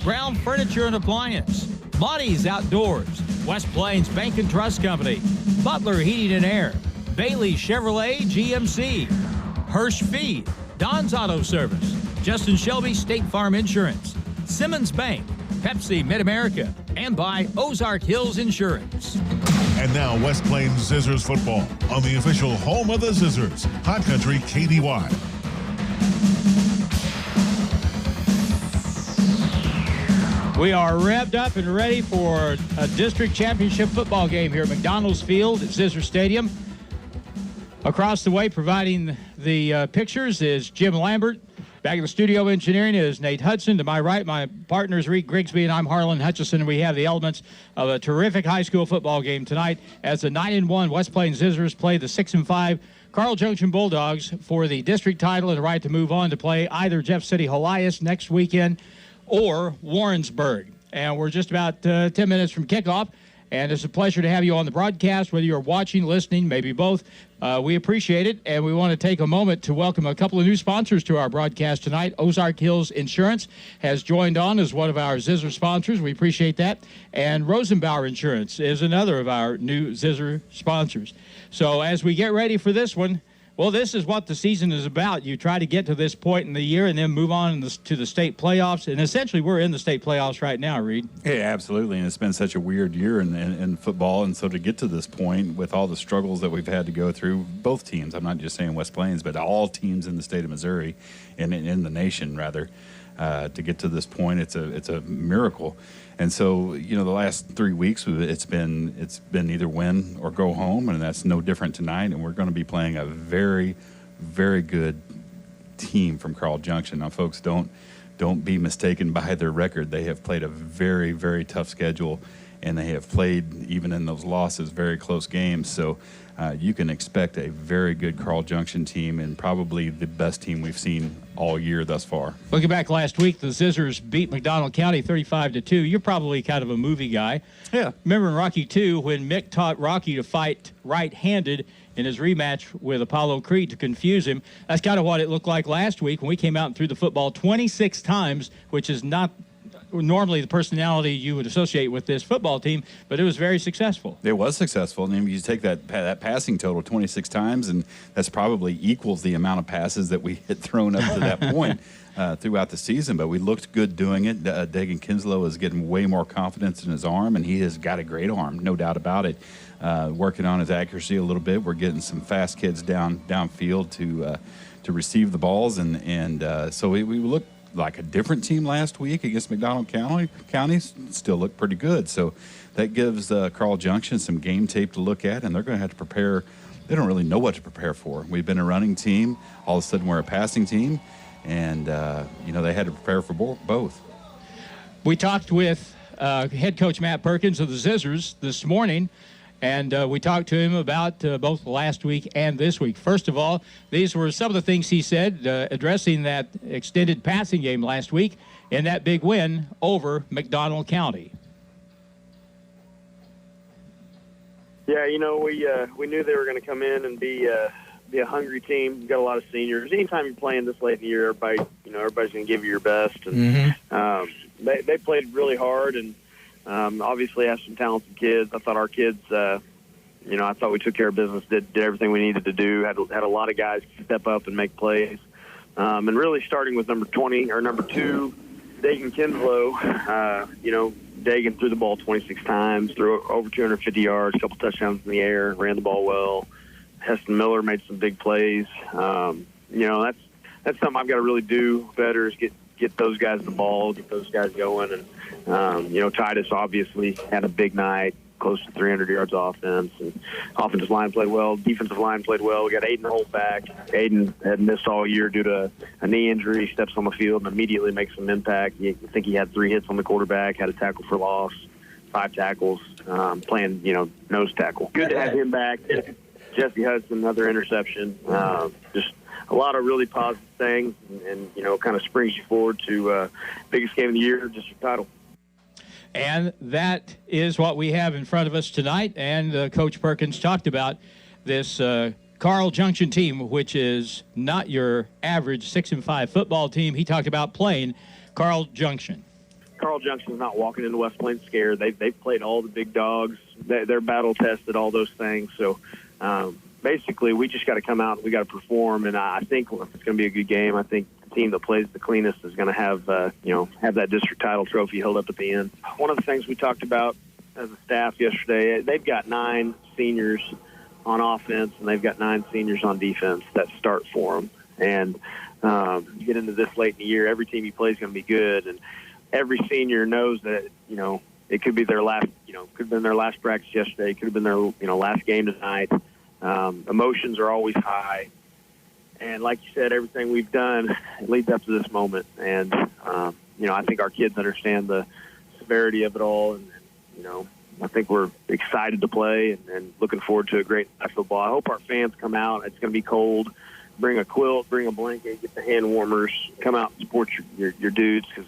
Brown Furniture and Appliance, Monty's Outdoors, West Plains Bank and Trust Company, Butler Heating and Air, Bailey Chevrolet GMC, Hirsch Feed, Don's Auto Service, Justin Shelby State Farm Insurance, Simmons Bank, Pepsi Mid-America, and by Ozark Hills Insurance. And now West Plains Zizzers Football on the official home of the Zizzers, Hot Country KDY. We are revved up and ready for a district championship football game here at McDonald's Field at Zizzer Stadium. Across the way, providing the pictures, is Jim Lambert. Back in the studio engineering is Nate Hudson. To my right, my partner is Reed Grigsby, and I'm Harlan Hutchison. We have the elements of a terrific high school football game tonight as the 9-1 West Plains Zizzers play the 6-5 Carl Junction Bulldogs for the district title and the right to move on to play either Jeff City Helias next weekend or Warrensburg. And we're just about 10 minutes from kickoff, and it's a pleasure to have you on the broadcast, whether you're watching, listening, maybe both. We appreciate it, and we want to take a moment to welcome a couple of new sponsors to our broadcast tonight. Ozark Hills Insurance has joined on as one of our Zizzer sponsors. We appreciate that. And Rosenbauer Insurance is another of our new Zizzer sponsors. So as we get ready for this one, well, this is what the season is about. You try to get to this point in the year and then move on to the state playoffs. And essentially, we're in the state playoffs right now, Reed. Yeah, absolutely. And it's been such a weird year in football. And so to get to this point with all the struggles that we've had to go through, both teams, I'm not just saying West Plains, but all teams in the state of Missouri and in the nation, rather, to get to this point, it's a miracle. And so, you know, the last 3 weeks, it's been either win or go home, and that's no different tonight. And we're going to be playing a very, very good team from Carl Junction. Now, folks, don't be mistaken by their record. They have played a very, very tough schedule, and they have played, even in those losses, very close games. So you can expect a very good Carl Junction team and probably the best team we've seen all year thus far. Looking back last week, the Zizzers beat McDonald County 35-2. You're probably kind of a movie guy. Yeah. Remember in Rocky II when Mick taught Rocky to fight right-handed in his rematch with Apollo Creed to confuse him? That's kind of what it looked like last week when we came out and threw the football 26 times, which is not normally the personality you would associate with this football team, but it was very successful. It was successful. And you take that passing total 26 times, and that's probably equals the amount of passes that we had thrown up to that point throughout the season. But we looked good doing it. Dagan Kinslow is getting way more confidence in his arm, and he has got a great arm, no doubt about it. Working on his accuracy a little bit. We're getting some fast kids downfield to receive the balls, and so we look like a different team last week against McDonald County. Still look pretty good. So that gives Carl Junction some game tape to look at, and they're going to have to prepare. They don't really know what to prepare for. We've been a running team. All of a sudden, we're a passing team, and, they had to prepare for both. We talked with head coach Matt Perkins of the Zizzers this morning, and we talked to him about both last week and this week. First of all, these were some of the things he said addressing that extended passing game last week and that big win over McDonald County. Yeah, we knew they were going to come in and be a hungry team. You've got a lot of seniors. Anytime you're playing this late in the year, everybody's going to give you your best. And they played really hard, and obviously have some talented kids. I thought our kids, I thought we took care of business, did everything we needed to do, had a lot of guys step up and make plays. And really starting with number 2, Dagan Kinslow, Dagan threw the ball 26 times, threw over 250 yards, a couple touchdowns in the air, ran the ball well. Heston Miller made some big plays. That's something I've got to really do better is get those guys the ball, get those guys going. And, Titus obviously had a big night, close to 300 yards offense. And offensive line played well. Defensive line played well. We got Aiden Holt back. Aiden had missed all year due to a knee injury. He steps on the field and immediately makes some impact. I think he had 3 hits on the quarterback, had a tackle for loss, 5 tackles, playing, nose tackle. Good to have him back. Jesse Hudson, another interception. Just a lot of really positive things, and kind of springs you forward to biggest game of the year, district title. And that is what we have in front of us tonight. And Coach Perkins talked about this Carl Junction team, which is not your average 6-5 football team. He talked about playing Carl Junction. Carl Junction's not walking into West Plains scared. They've played all the big dogs. They're battle tested, all those things. So basically, we just got to come out and we got to perform. And I think it's going to be a good game. I think the team that plays the cleanest is going to have that district title trophy held up at the end. One of the things we talked about as a staff yesterday, they've got 9 seniors on offense and they've got 9 seniors on defense that start for them. And you get into this late in the year, every team you play is going to be good, and every senior knows that it could be their last, could have been their last practice yesterday, could have been their last game tonight. Emotions are always high, and like you said, everything we've done leads up to this moment. And I think our kids understand the severity of it all, and I think we're excited to play and looking forward to a great night of football. I hope our fans come out. It's going to be cold. Bring a quilt, bring a blanket, get the hand warmers, come out and support your dudes, because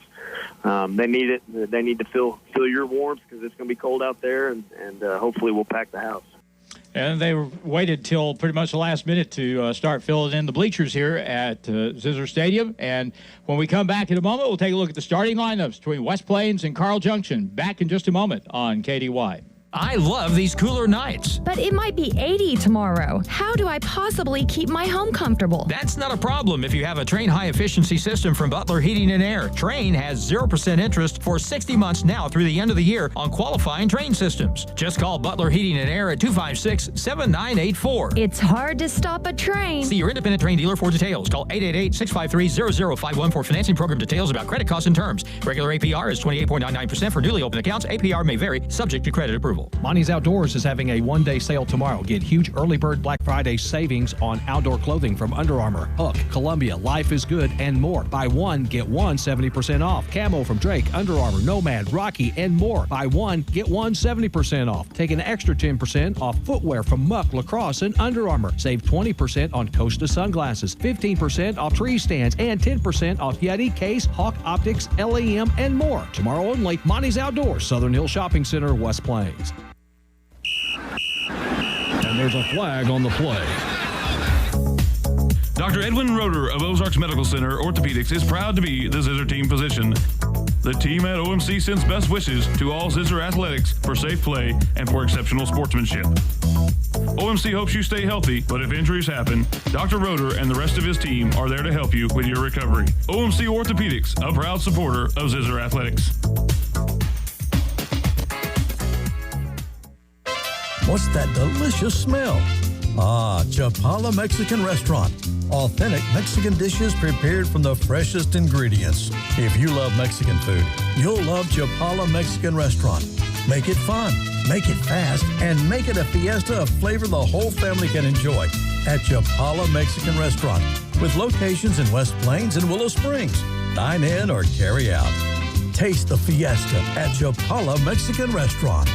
they need it. They need to feel your warmth, because it's going to be cold out there, and hopefully we'll pack the house. And they waited till pretty much the last minute to start filling in the bleachers here at Zizzer Stadium. And when we come back in a moment, we'll take a look at the starting lineups between West Plains and Carl Junction. Back in just a moment on KDY. I love these cooler nights. But it might be 80 tomorrow. How do I possibly keep my home comfortable? That's not a problem if you have a Train high-efficiency system from Butler Heating and Air. Train has 0% interest for 60 months now through the end of the year on qualifying Train systems. Just call Butler Heating and Air at 256-7984. It's hard to stop a train. See your independent Train dealer for details. Call 888-653-0051 for financing program details about credit costs and terms. Regular APR is 28.99% for newly opened accounts. APR may vary, subject to credit approval. Monty's Outdoors is having a one-day sale tomorrow. Get huge early bird Black Friday savings on outdoor clothing from Under Armour, Hook, Columbia, Life is Good, and more. Buy one, get one 70% off. Camo from Drake, Under Armour, Nomad, Rocky, and more. Buy one, get one 70% off. Take an extra 10% off footwear from Muck, Lacrosse, and Under Armour. Save 20% on Costa sunglasses, 15% off tree stands, and 10% off Yeti, Case, Hawk Optics, LAM, and more. Tomorrow only, Monty's Outdoors, Southern Hill Shopping Center, West Plains. And there's a flag on the play. Dr. Edwin Roeder of Ozarks Medical Center Orthopedics is proud to be the Zizzer team physician. The team at OMC sends best wishes to all Zizzer athletics for safe play and for exceptional sportsmanship. OMC hopes you stay healthy, but if injuries happen, Dr. Roeder and the rest of his team are there to help you with your recovery. OMC Orthopedics, a proud supporter of Zizzer athletics. What's that delicious smell? Ah, Chapala Mexican Restaurant. Authentic Mexican dishes prepared from the freshest ingredients. If you love Mexican food, you'll love Chapala Mexican Restaurant. Make it fun, make it fast, and make it a fiesta of flavor the whole family can enjoy at Chapala Mexican Restaurant, with locations in West Plains and Willow Springs. Dine in or carry out. Taste the fiesta at Chapala Mexican Restaurant.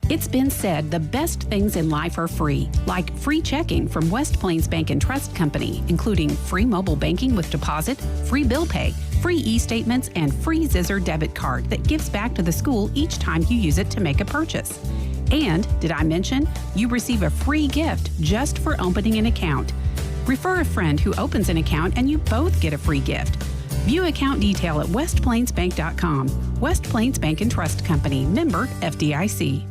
It's been said the best things in life are free, like free checking from West Plains Bank and Trust Company, including free mobile banking with deposit, free bill pay, free e-statements, and free Zizzer debit card that gives back to the school each time you use it to make a purchase. And, did I mention, you receive a free gift just for opening an account. Refer a friend who opens an account and you both get a free gift. View account detail at westplainsbank.com. West Plains Bank and Trust Company, member FDIC.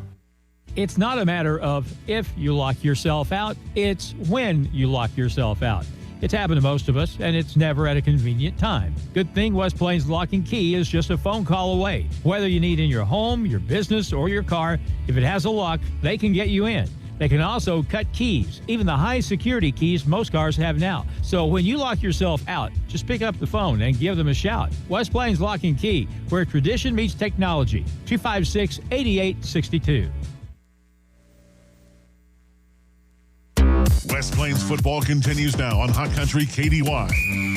It's not a matter of if you lock yourself out, it's when you lock yourself out. It's happened to most of us, and it's never at a convenient time. Good thing West Plains Lock and Key is just a phone call away. Whether you need in your home, your business, or your car, if it has a lock, they can get you in. They can also cut keys, even the high security keys most cars have now. So when you lock yourself out, just pick up the phone and give them a shout. West Plains Lock and Key, where tradition meets technology. 256-8862. West Plains football continues now on Hot Country KDY.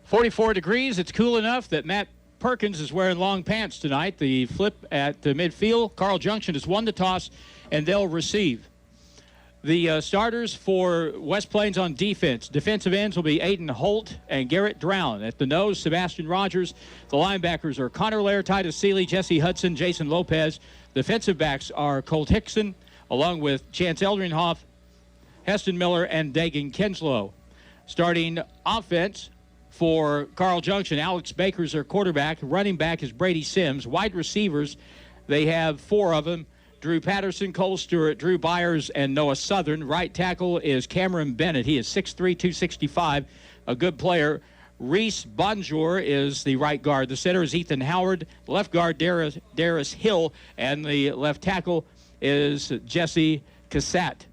44 degrees. It's cool enough that Matt Perkins is wearing long pants tonight. The flip at the midfield. Carl Junction has won the toss, and they'll receive. The starters for West Plains on defense. Defensive ends will be Aiden Holt and Garrett Drown. At the nose, Sebastian Rogers. The linebackers are Connor Lair, Titus Seeley, Jesse Hudson, Jason Lopez. Defensive backs are Colt Hickson, along with Chance Eldringhoff, Heston Miller, and Dagan Kinslow. Starting offense for Carl Junction. Alex Baker's their quarterback. Running back is Brady Sims. Wide receivers, they have 4 of them. Drew Patterson, Cole Stewart, Drew Byers, and Noah Southern. Right tackle is Cameron Bennett. He is 6'3", 265, a good player. Reese Bonjour is the right guard. The center is Ethan Howard. Left guard, Darius Hill. And the left tackle is Jesse Cassette.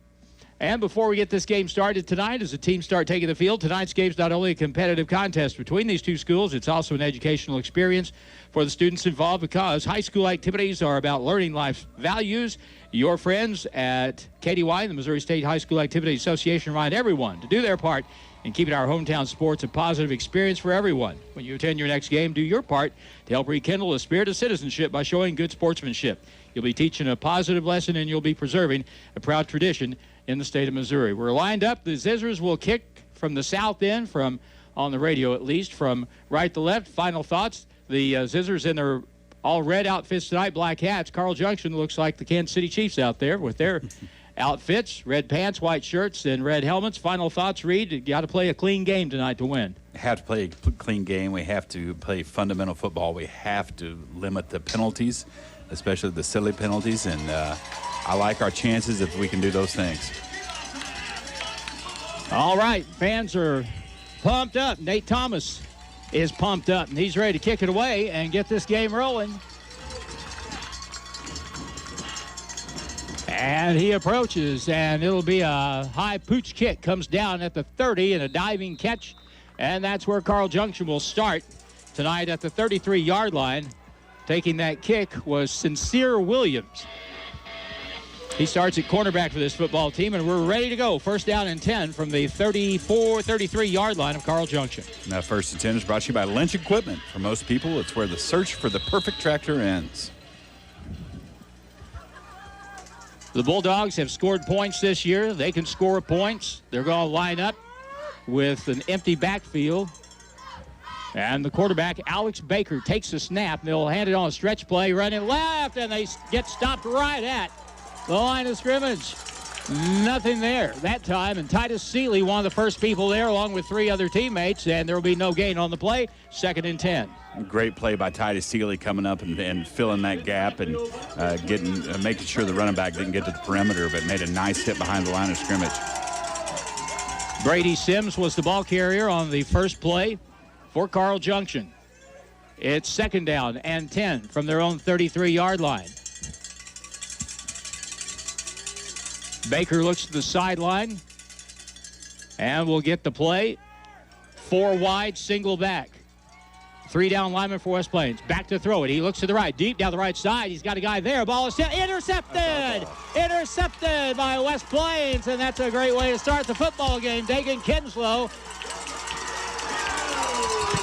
And before we get this game started tonight, as the teams start taking the field, tonight's game is not only a competitive contest between these two schools, it's also an educational experience for the students involved, because high school activities are about learning life's values. Your friends at KDY, the Missouri State High School Activities Association, remind everyone to do their part in keeping our hometown sports a positive experience for everyone. When you attend your next game, do your part to help rekindle the spirit of citizenship by showing good sportsmanship. You'll be teaching a positive lesson, and you'll be preserving a proud tradition in the state of Missouri. We're lined up. The Zizzers will kick from the south end, from on the radio at least, from right to left. Final thoughts. The Zizzers in their all red outfits tonight, black hats. Carl Junction looks like the Kansas City Chiefs out there with their outfits, red pants, white shirts, and red helmets. Final thoughts, Reed. You got to play a clean game tonight to win. Have to play a clean game. We have to play fundamental football. We have to limit the penalties, especially the silly penalties, and I like our chances if we can do those things. All right, fans are pumped up. Nate Thomas is pumped up, and he's ready to kick it away and get this game rolling. And he approaches, and it'll be a high pooch kick. Comes down at the 30 and a diving catch, and that's where Carl Junction will start tonight at the 33-yard line. Taking that kick was Sincere Williams. He starts at cornerback for this football team, and we're ready to go. First down and 10 from the 33-yard line of Carl Junction. Now, First and 10 is brought to you by Lynch Equipment. For most people, it's where the search for the perfect tractor ends. The Bulldogs have scored points this year. They can score points. They're going to line up with an empty backfield. And the quarterback, Alex Baker, takes the snap. They'll hand it on a stretch play, running left, and they get stopped right at the line of scrimmage. Nothing there that time, and Titus Seeley, one of the first people there, along with 3 other teammates, and there will be no gain on the play. Second and 10. Great play by Titus Seeley coming up and filling that gap and making sure the running back didn't get to the perimeter, but made a nice hit behind the line of scrimmage. Brady Sims was the ball carrier on the first play for Carl Junction. It's second down and 10 from their own 33-yard line. Baker looks to the sideline and will get the play. 4 wide, single back. 3 down lineman for West Plains. Back to throw it. He looks to the right, deep down the right side. He's got a guy there. Ball is intercepted. Intercepted by West Plains, and that's a great way to start the football game. Dagan Kinslow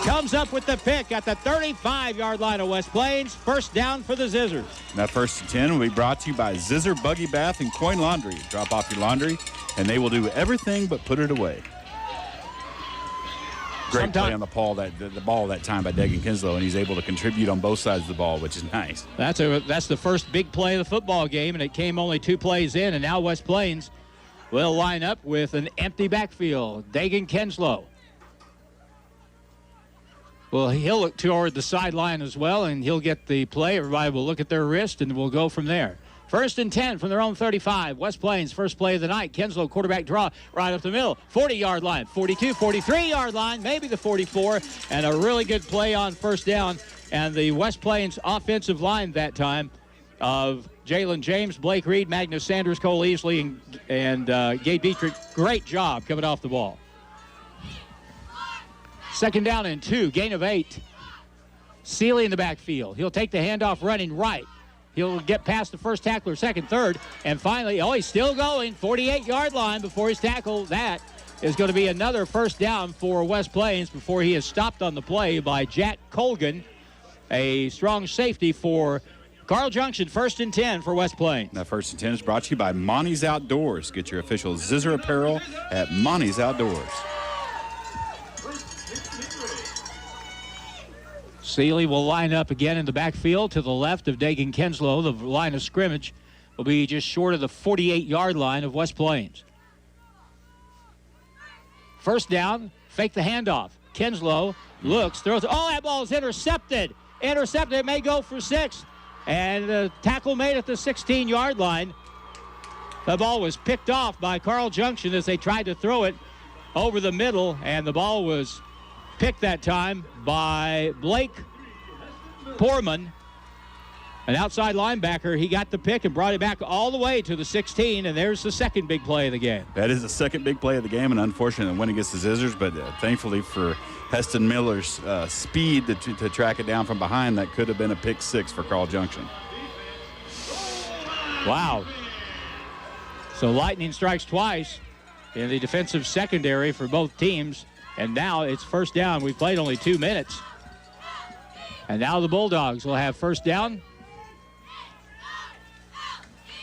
comes up with the pick at the 35-yard line of West Plains. First down for the Zizzers. That first and 10 will be brought to you by Zizzer Buggy Bath and Coin Laundry. Drop off your laundry, and they will do everything but put it away. Great play on the ball that time by Dagan Kinslow, and he's able to contribute on both sides of the ball, which is nice. That's the first big play of the football game, and it came only 2 plays in, and now West Plains will line up with an empty backfield. Dagan Kinslow. Well, he'll look toward the sideline as well, and he'll get the play. Everybody will look at their wrist, and we'll go from there. First and 10 from their own 35. West Plains, first play of the night. Kinslow, quarterback draw right up the middle. 40-yard line, 42, 43-yard line, maybe the 44, and a really good play on first down. And the West Plains offensive line that time of Jalen James, Blake Reed, Magnus Sanders, Cole Easley, and Gabe Dietrich. Great job coming off the ball. Second down and 2, gain of 8. Seeley in the backfield. He'll take the handoff running right. He'll get past the first tackler, second, third, and finally, he's still going, 48-yard line before he's tackled. That is going to be another first down for West Plains before he is stopped on the play by Jack Colgan, a strong safety for Carl Junction. First and 10 for West Plains. That first and 10 is brought to you by Monty's Outdoors. Get your official Zizzer apparel at Monty's Outdoors. Seeley will line up again in the backfield to the left of Dagan Kinslow. The line of scrimmage will be just short of the 48-yard line of West Plains. First down, fake the handoff. Kinslow looks, throws. Oh, that ball is intercepted. Intercepted. It may go for 6. And the tackle made at the 16-yard line. The ball was picked off by Carl Junction as they tried to throw it over the middle, and the ball was picked that time by Blake Poorman, an outside linebacker. He got the pick and brought it back all the way to the 16, and there's the second big play of the game. That is the second big play of the game, and unfortunately, a win against the Zizzers, but thankfully for Heston Miller's speed to track it down from behind, that could have been a pick 6 for Carl Junction. Wow. So lightning strikes twice in the defensive secondary for both teams, and now it's first down. We've played only 2 minutes. And now the Bulldogs will have first down.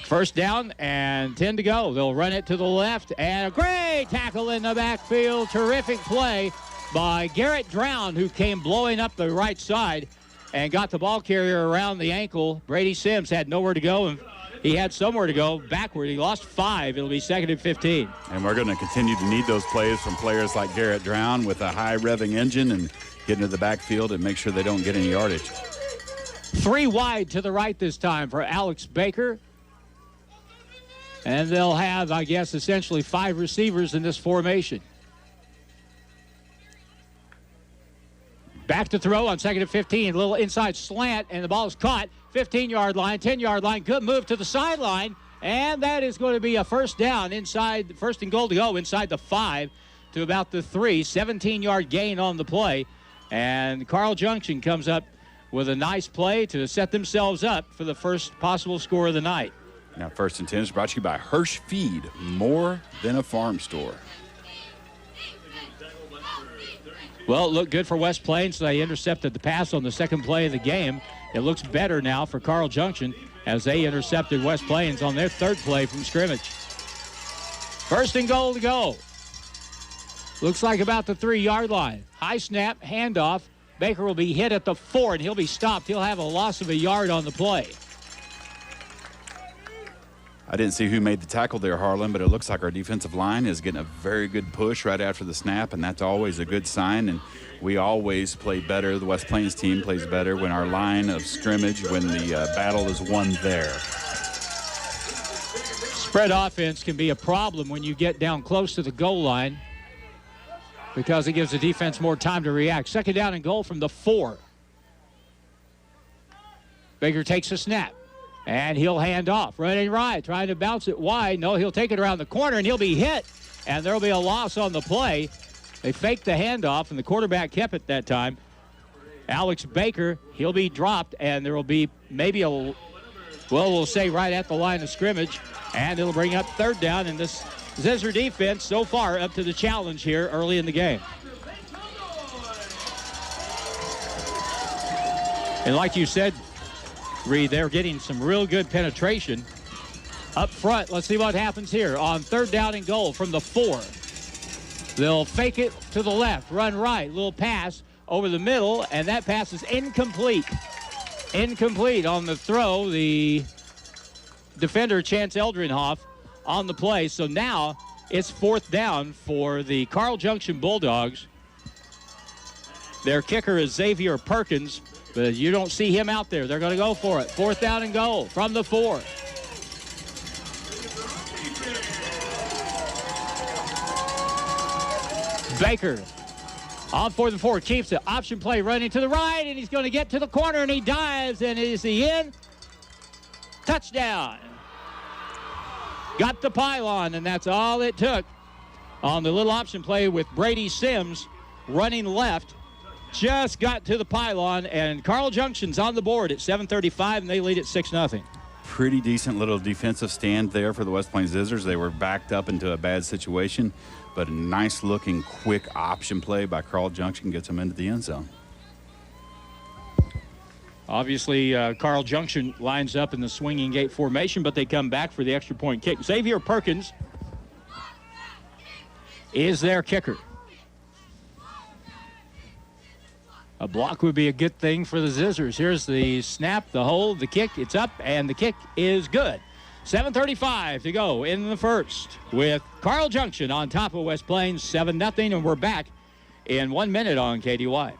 First down and 10 to go. They'll run it to the left, and a great tackle in the backfield. Terrific play by Garrett Drown, who came blowing up the right side and got the ball carrier around the ankle. Brady Sims had nowhere to go, and he had somewhere to go backward. He lost 5. It'll be second and 15. And we're going to continue to need those plays from players like Garrett Drown with a high revving engine and get into the backfield and make sure they don't get any yardage. 3 wide to the right this time for Alex Baker. And they'll have, I guess, essentially 5 receivers in this formation. Back to throw on second and 15. A little inside slant, and the ball is caught. 15-yard line, 10-yard line. Good move to the sideline. And that is going to be a first down inside, first and goal to go inside the 5 to about the 3. 17-yard gain on the play. And Carl Junction comes up with a nice play to set themselves up for the first possible score of the night. Now, first and 10 is brought to you by Hirsch Feed, more than a farm store. Well, it looked good for West Plains. They intercepted the pass on the second play of the game. It looks better now for Carl Junction as they intercepted West Plains on their third play from scrimmage. First and goal to go. Looks like about the 3-yard line. High snap, handoff. Baker will be hit at the 4, and he'll be stopped. He'll have a loss of a yard on the play. I didn't see who made the tackle there, Harlan, but it looks like our defensive line is getting a very good push right after the snap, and that's always a good sign. And we always play better. The West Plains team plays better when our line of scrimmage, when the battle is won there. Spread offense can be a problem when you get down close to the goal line because it gives the defense more time to react. Second down and goal from the 4. Baker takes a snap. And he'll hand off. Running right, trying to bounce it wide. No, he'll take it around the corner, and he'll be hit. And there will be a loss on the play. They faked the handoff, and the quarterback kept it that time. Alex Baker, he'll be dropped, and there will be maybe we'll say right at the line of scrimmage. And it'll bring up third down, and this Zizzer defense so far up to the challenge here early in the game. And like you said, Reed, they're getting some real good penetration up front. Let's see what happens here on third down and goal from the 4. They'll fake it to the left, run right, little pass over the middle, and that pass is incomplete. Incomplete on the throw. The defender, Chance Eldrenhoff, on the play. So now it's fourth down for the Carl Junction Bulldogs. Their kicker is Xavier Perkins. But you don't see him out there. They're going to go for it. Fourth down and goal from the 4. Baker on 4th and 4. Keeps it. Option play running to the right, and he's going to get to the corner, and he dives, and is he in? Touchdown. Got the pylon, and that's all it took on the little option play with Brady Sims running left. Just got to the pylon, and Carl Junction's on the board at 7:35, and they lead at 6-0. Pretty decent little defensive stand there for the West Plains Zizzers. They were backed up into a bad situation, but a nice-looking, quick option play by Carl Junction gets them into the end zone. Obviously, Carl Junction lines up in the swinging gate formation, but they come back for the extra point kick. Xavier Perkins is their kicker. A block would be a good thing for the Zizzers. Here's the snap, the hold, the kick. It's up, and the kick is good. 7:35 to go in the first with Carl Junction on top of West Plains, 7-0, and we're back in 1 minute on KDY.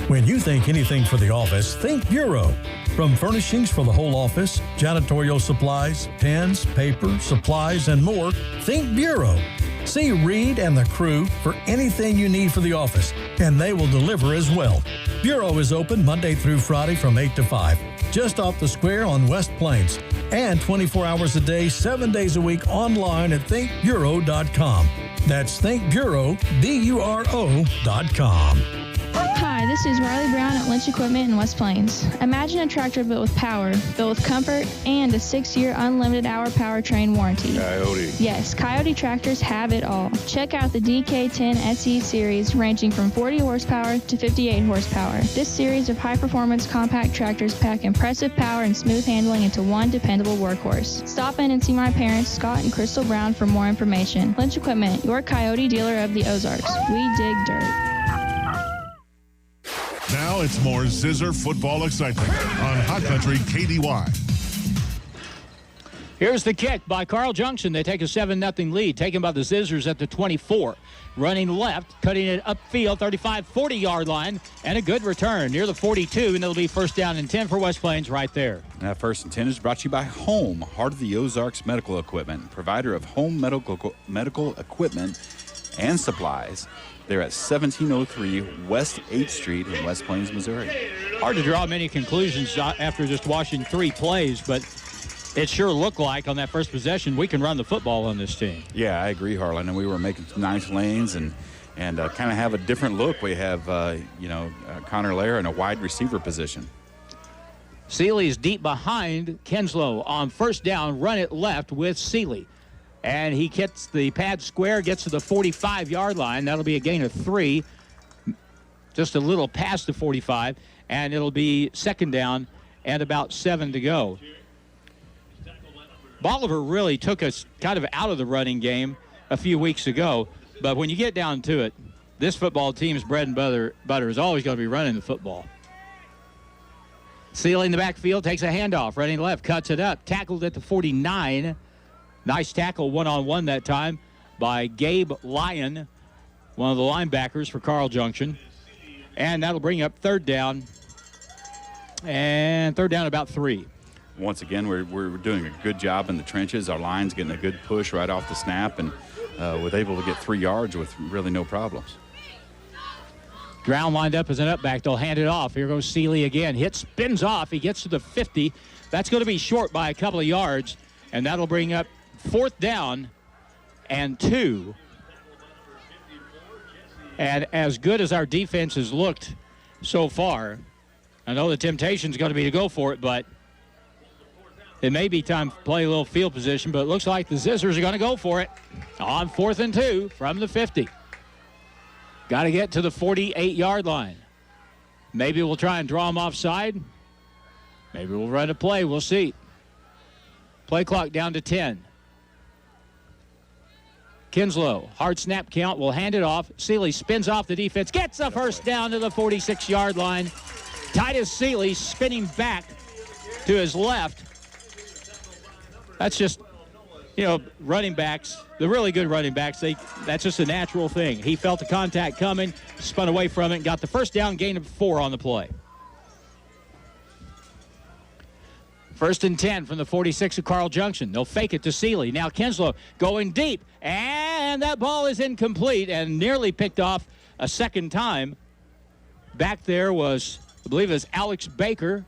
When you think anything for the office, think Bureau. From furnishings for the whole office, janitorial supplies, pens, paper, supplies, and more, think Bureau. See Reed and the crew for anything you need for the office, and they will deliver as well. Bureau is open Monday through Friday from 8 to 5, just off the square on West Plains, and 24 hours a day, 7 days a week online at thinkbureau.com. That's thinkbureau.com. Hi, this is Riley Brown at Lynch Equipment in West Plains. Imagine a tractor built with power, built with comfort, and a 6-year unlimited hour powertrain warranty. Coyote. Yes, Coyote tractors have it all. Check out the DK10 SE series ranging from 40 horsepower to 58 horsepower. This series of high-performance compact tractors pack impressive power and smooth handling into one dependable workhorse. Stop in and see my parents, Scott and Crystal Brown, for more information. Lynch Equipment, your Coyote dealer of the Ozarks. We dig dirt. Now it's more Zizzer football excitement on Hot Country KDY. Here's the kick by Carl Junction. They take a 7-0 lead, taken by the Zizzers at the 24. Running left, cutting it upfield, 35, 40-yard line, and a good return near the 42, and it'll be first down and 10 for West Plains right there. That first and 10 is brought to you by Home, Heart of the Ozarks Medical Equipment, provider of home medical equipment and supplies. They're at 1703 West 8th Street in West Plains, Missouri. Hard to draw many conclusions after just watching 3 plays, but it sure looked like on that first possession we can run the football on this team. Yeah, I agree, Harlan. And we were making some nice lanes and kind of have a different look. We have, Connor Lair in a wide receiver position. Seeley is deep behind Kinslow on first down, run it left with Seeley. And he gets the pad square, gets to the 45-yard line. That'll be a gain of 3, just a little past the 45, and it'll be second down and about 7 to go. Bolivar really took us kind of out of the running game a few weeks ago, but when you get down to it, this football team's bread and butter is always going to be running the football. Seeley in the backfield takes a handoff, running left, cuts it up, tackled at the 49. Nice tackle one-on-one that time by Gabe Lyon, one of the linebackers for Carl Junction. And that'll bring up third down, and third down about 3. Once again, we're doing a good job in the trenches. Our line's getting a good push right off the snap, and was able to get 3 yards with really no problems. Ground lined up as an up back. They'll hand it off. Here goes Seeley again. Hit, spins off. He gets to the 50. That's going to be short by a couple of yards, and that'll bring up fourth down and 2. And as good as our defense has looked so far, I know the temptation's going to be to go for it, but it may be time to play a little field position, but it looks like the Zizzers are going to go for it on 4th and 2 from the 50. Got to get to the 48-yard line. Maybe we'll try and draw them offside. Maybe we'll run a play. We'll see. Play clock down to 10. Kinslow, hard snap count, will hand it off. Seeley spins off the defense, gets the first down to the 46-yard line. Titus Seeley spinning back to his left. That's just, running backs, the really good running backs, that's just a natural thing. He felt the contact coming, spun away from it, and got the first down, gain of 4 on the play. First and 10 from the 46 of Carl Junction. They'll fake it to Seeley. Now Kinslow going deep, and that ball is incomplete and nearly picked off a second time. Back there was, I believe it was Alex Baker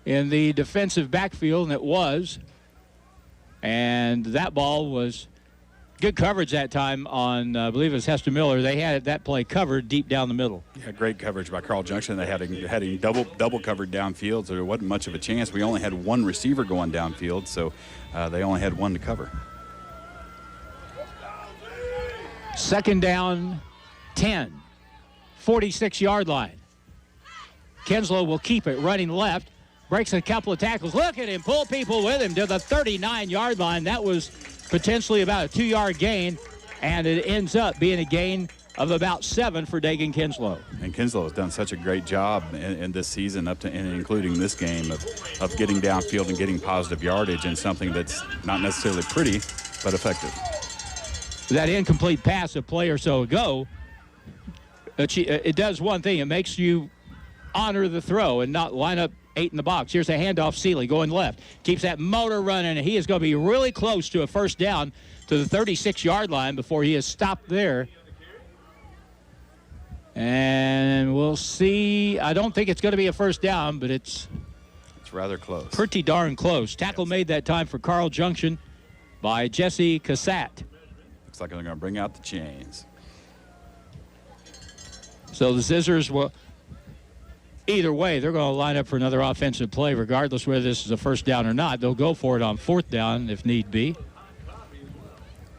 in the defensive backfield, and it was. And that ball was good coverage that time on, I believe it was Hester Miller. They had that play covered deep down the middle. Yeah, great coverage by Carl Junction. They had him double covered downfield, so there wasn't much of a chance. We only had one receiver going downfield, so they only had one to cover. Second down, 10, 46-yard line. Kinslow will keep it running left. Breaks a couple of tackles. Look at him pull people with him to the 39-yard line. That was potentially about a 2-yard gain, and it ends up being a gain of about 7 for Dagan Kinslow. And Kinslow has done such a great job in this season, up to and including this game, of getting downfield and getting positive yardage in something that's not necessarily pretty, but effective. That incomplete pass a play or so ago It does one thing. It makes you honor the throw and not line up 8 in the box. Here's a handoff. Seeley going left. Keeps that motor running, and he is going to be really close to a first down to the 36-yard line before he is stopped there. And we'll see. I don't think it's going to be a first down, but it's rather close. Pretty darn close. Tackle made that time for Carl Junction by Jesse Cassat. Looks like they're going to bring out the chains. So the Zizzers will, either way, they're going to line up for another offensive play, regardless whether this is a first down or not. They'll go for it on 4th down if need be.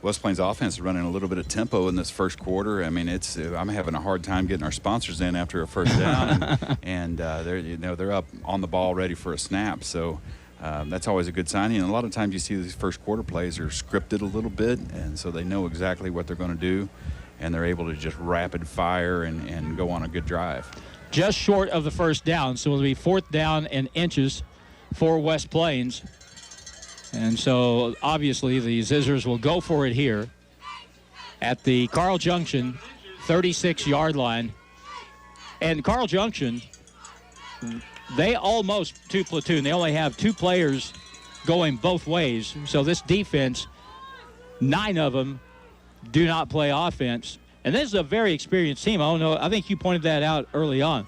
West Plains offense is running a little bit of tempo in this first quarter. I mean, I'm having a hard time getting our sponsors in after a first down, and they're up on the ball, ready for a snap. So that's always a good signing. And a lot of times you see these first quarter plays are scripted a little bit, and so they know exactly what they're going to do, and they're able to just rapid fire and go on a good drive. Just short of the first down, so it'll be 4th down and inches for West Plains. And so, obviously, the Zizzers will go for it here at the Carl Junction 36-yard line. And Carl Junction, they almost two platoon. They only have 2 players going both ways. So this defense, 9 of them do not play offense. And this is a very experienced team. I don't know. I think you pointed that out early on.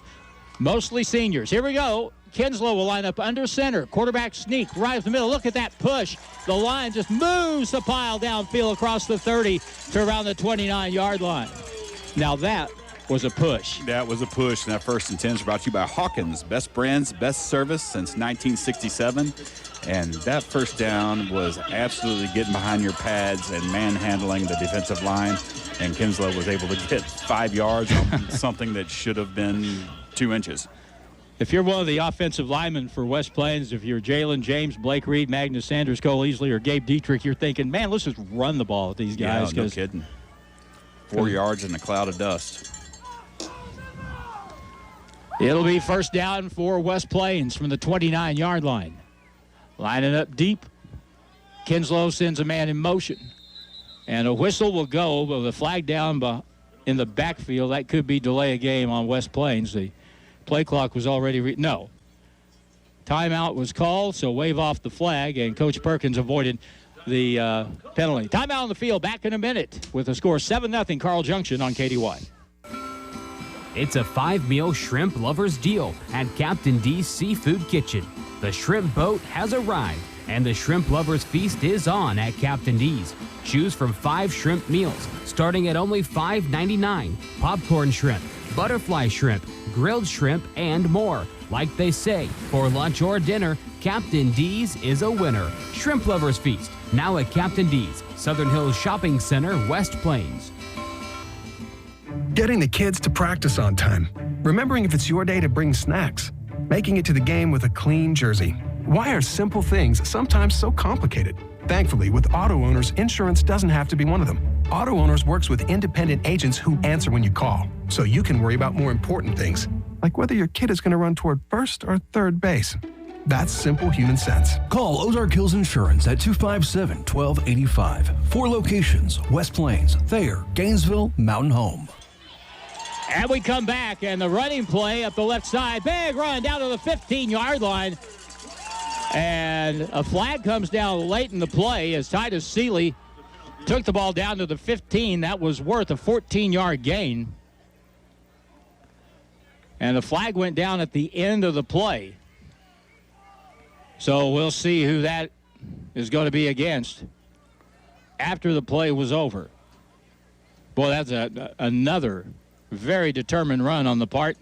Mostly seniors. Here we go. Kinslow will line up under center. Quarterback sneak right up the middle. Look at that push. The line just moves the pile downfield across the 30 to around the 29-yard line. Now that was a push. That was a push. And that 1st and 10 is brought to you by Hawkins. Best brands, best service since 1967. And that first down was absolutely getting behind your pads and manhandling the defensive line. And Kinslow was able to get 5 yards on something that should have been 2 inches. If you're one of the offensive linemen for West Plains, if you're Jalen James, Blake Reed, Magnus Sanders, Cole Easley, or Gabe Dietrich, you're thinking, man, let's just run the ball with these guys. Yeah, no kidding. 4 yards in a cloud of dust. It'll be first down for West Plains from the 29-yard line. Lining up deep. Kinslow sends a man in motion. And a whistle will go with a flag down in the backfield. That could be delay a game on West Plains. The play clock was already no. Timeout was called, so wave off the flag, and Coach Perkins avoided the penalty. Timeout on the field, back in a minute with a score 7-0 Carl Junction on KDY. It's a 5-meal shrimp lover's deal at Captain D's Seafood Kitchen. The shrimp boat has arrived, and the shrimp lover's feast is on at Captain D's. Choose from 5 shrimp meals, starting at only $5.99. Popcorn shrimp, butterfly shrimp, grilled shrimp, and more. Like they say, for lunch or dinner, Captain D's is a winner. Shrimp Lovers Feast, now at Captain D's, Southern Hills Shopping Center, West Plains. Getting the kids to practice on time. Remembering if it's your day to bring snacks. Making it to the game with a clean jersey. Why are simple things sometimes so complicated? Thankfully, with Auto Owners, insurance doesn't have to be one of them. Auto Owners works with independent agents who answer when you call, so you can worry about more important things, like whether your kid is going to run toward first or third base. That's simple human sense. Call Ozark Hills Insurance at 257-1285. 4 locations: West Plains, Thayer, Gainesville, Mountain Home. And we come back, and the running play up the left side. Big run down to the 15-yard line. And a flag comes down late in the play as Titus Seeley took the ball down to the 15. That was worth a 14-yard gain. And the flag went down at the end of the play. So we'll see who that is going to be against after the play was over. Boy, that's another very determined run on the part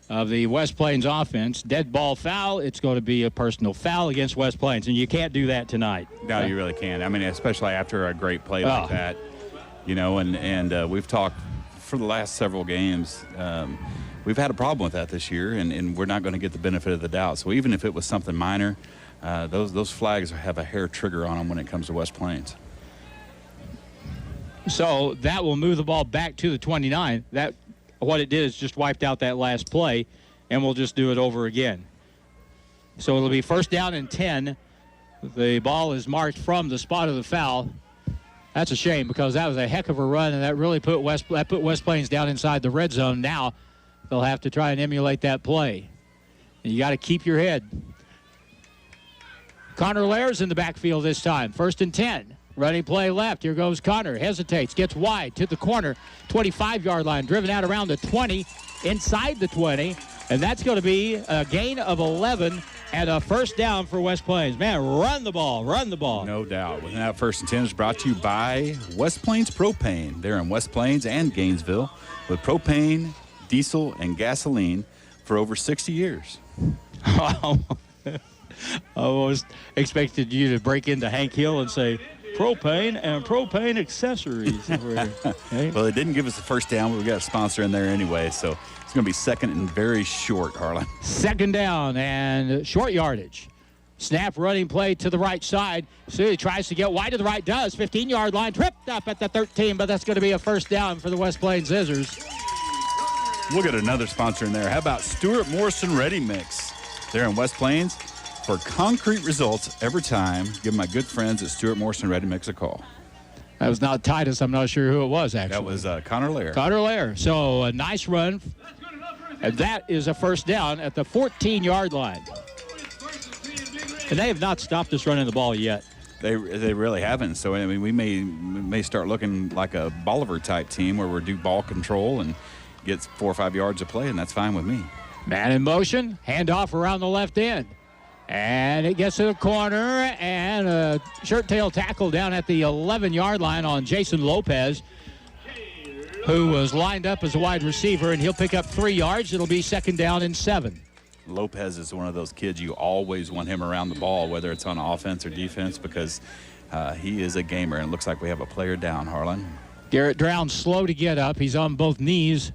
of the West Plains offense. Dead ball foul. It's going to be a personal foul against West Plains, and you can't do that tonight. No, you really can't. I mean, especially after a great play like that. You know, and we've talked for the last several games. We've had a problem with that this year, and we're not going to get the benefit of the doubt. So even if it was something minor, those flags have a hair trigger on them when it comes to West Plains. So that will move the ball back to the 29. That what it did is just wiped out that last play, and we'll just do it over again. So it'll be first down and 10. The ball is marked from the spot of the foul That's a shame because that was a heck of a run, and that really put West Plains down inside the red zone. Now they'll have to try and emulate that play. And you got to keep your head. Connor Lair's in the backfield this time. 1st and 10. Running play left. Here goes Connor. Hesitates. Gets wide to the corner. 25-yard line. Driven out around the 20. Inside the 20. And that's going to be a gain of 11 and a first down for West Plains. Man, run the ball. Run the ball. No doubt. And that 1st and 10 is brought to you by West Plains Propane. They're in West Plains and Gainesville with propane, diesel, and gasoline for over 60 years. I almost expected you to break into Hank Hill and say, propane and propane accessories. Hey? Well, it didn't give us the first down, but we got a sponsor in there anyway, so it's going to be 2nd and very short, Harlan. 2nd down and short yardage. Snap running play to the right side. So he tries to get wide to the right, does. 15-yard line, tripped up at the 13, but that's going to be a first down for the West Plains Zizzers. We'll get another sponsor in there. How about Stuart Morrison Ready Mix? They're in West Plains. For concrete results every time, give my good friends at Stuart Morrison Ready Mix a call. That was not Titus. I'm not sure who it was, actually. That was Connor Lair. Connor Lair. So a nice run. And that is a first down at the 14-yard line. And they have not stopped us running the ball yet. They really haven't. So, I mean, we may start looking like a Bolivar-type team where we do ball control and get 4 or 5 yards of play, and that's fine with me. Man in motion. Handoff around the left end. And it gets to the corner, and a shirt-tail tackle down at the 11-yard line on Jason Lopez, who was lined up as a wide receiver, and he'll pick up 3 yards. It'll be 2nd down and 7. Lopez is one of those kids you always want him around the ball, whether it's on offense or defense, because he is a gamer, and it looks like we have a player down, Harlan. Garrett Drown slow to get up. He's on both knees.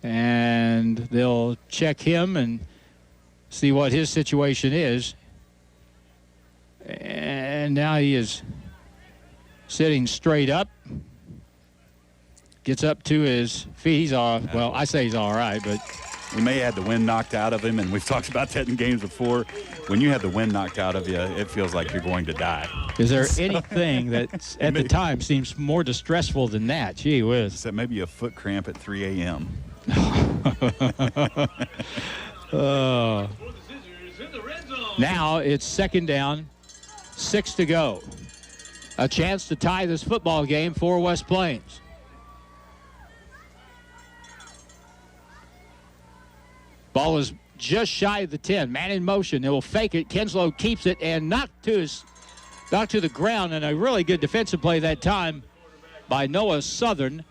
And they'll check him and see what his situation is. And now he is sitting straight up. Gets up to his feet. He's all, well, I say he's all right, but he may have had the wind knocked out of him, and we've talked about that in games before. When you have the wind knocked out of you, it feels like you're going to die. Is there anything that at the time seems more distressful than that? Gee whiz. So maybe a foot cramp at 3 a.m. Now it's 2nd down, 6 to go. A chance to tie this football game for West Plains. Ball is just shy of the 10. Man in motion. They will fake it. Kinslow keeps it and knocked to the ground. And a really good defensive play that time by Noah Southern,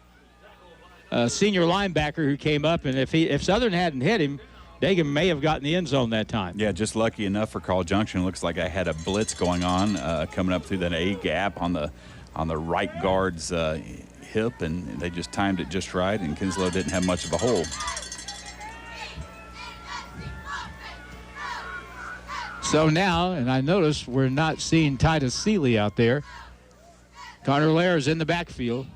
a senior linebacker who came up. And if Southern hadn't hit him, Dagan may have gotten the end zone that time. Yeah, just lucky enough for Carl Junction. It looks like I had a blitz going on coming up through that A gap on the right guard's hip, and they just timed it just right, and Kinslow didn't have much of a hole. So now, and I notice we're not seeing Titus Seeley out there. Connor Lair is in the backfield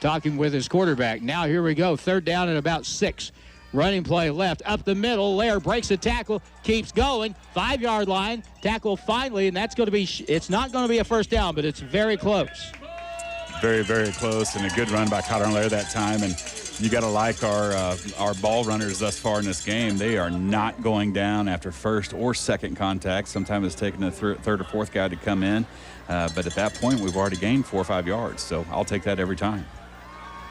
talking with his quarterback. Now here we go, 3rd down and about 6. Running play left, up the middle. Lair breaks a tackle, keeps going. 5-yard line, tackle finally, and that's going to be, it's not going to be a first down, but it's very close. Very, very close, and a good run by Connor Lair that time. And you got to like our ball runners thus far in this game. They are not going down after 1st or 2nd contact. Sometimes it's taking a 3rd or 4th guy to come in. But at that point, we've already gained 4 or 5 yards. So I'll take that every time.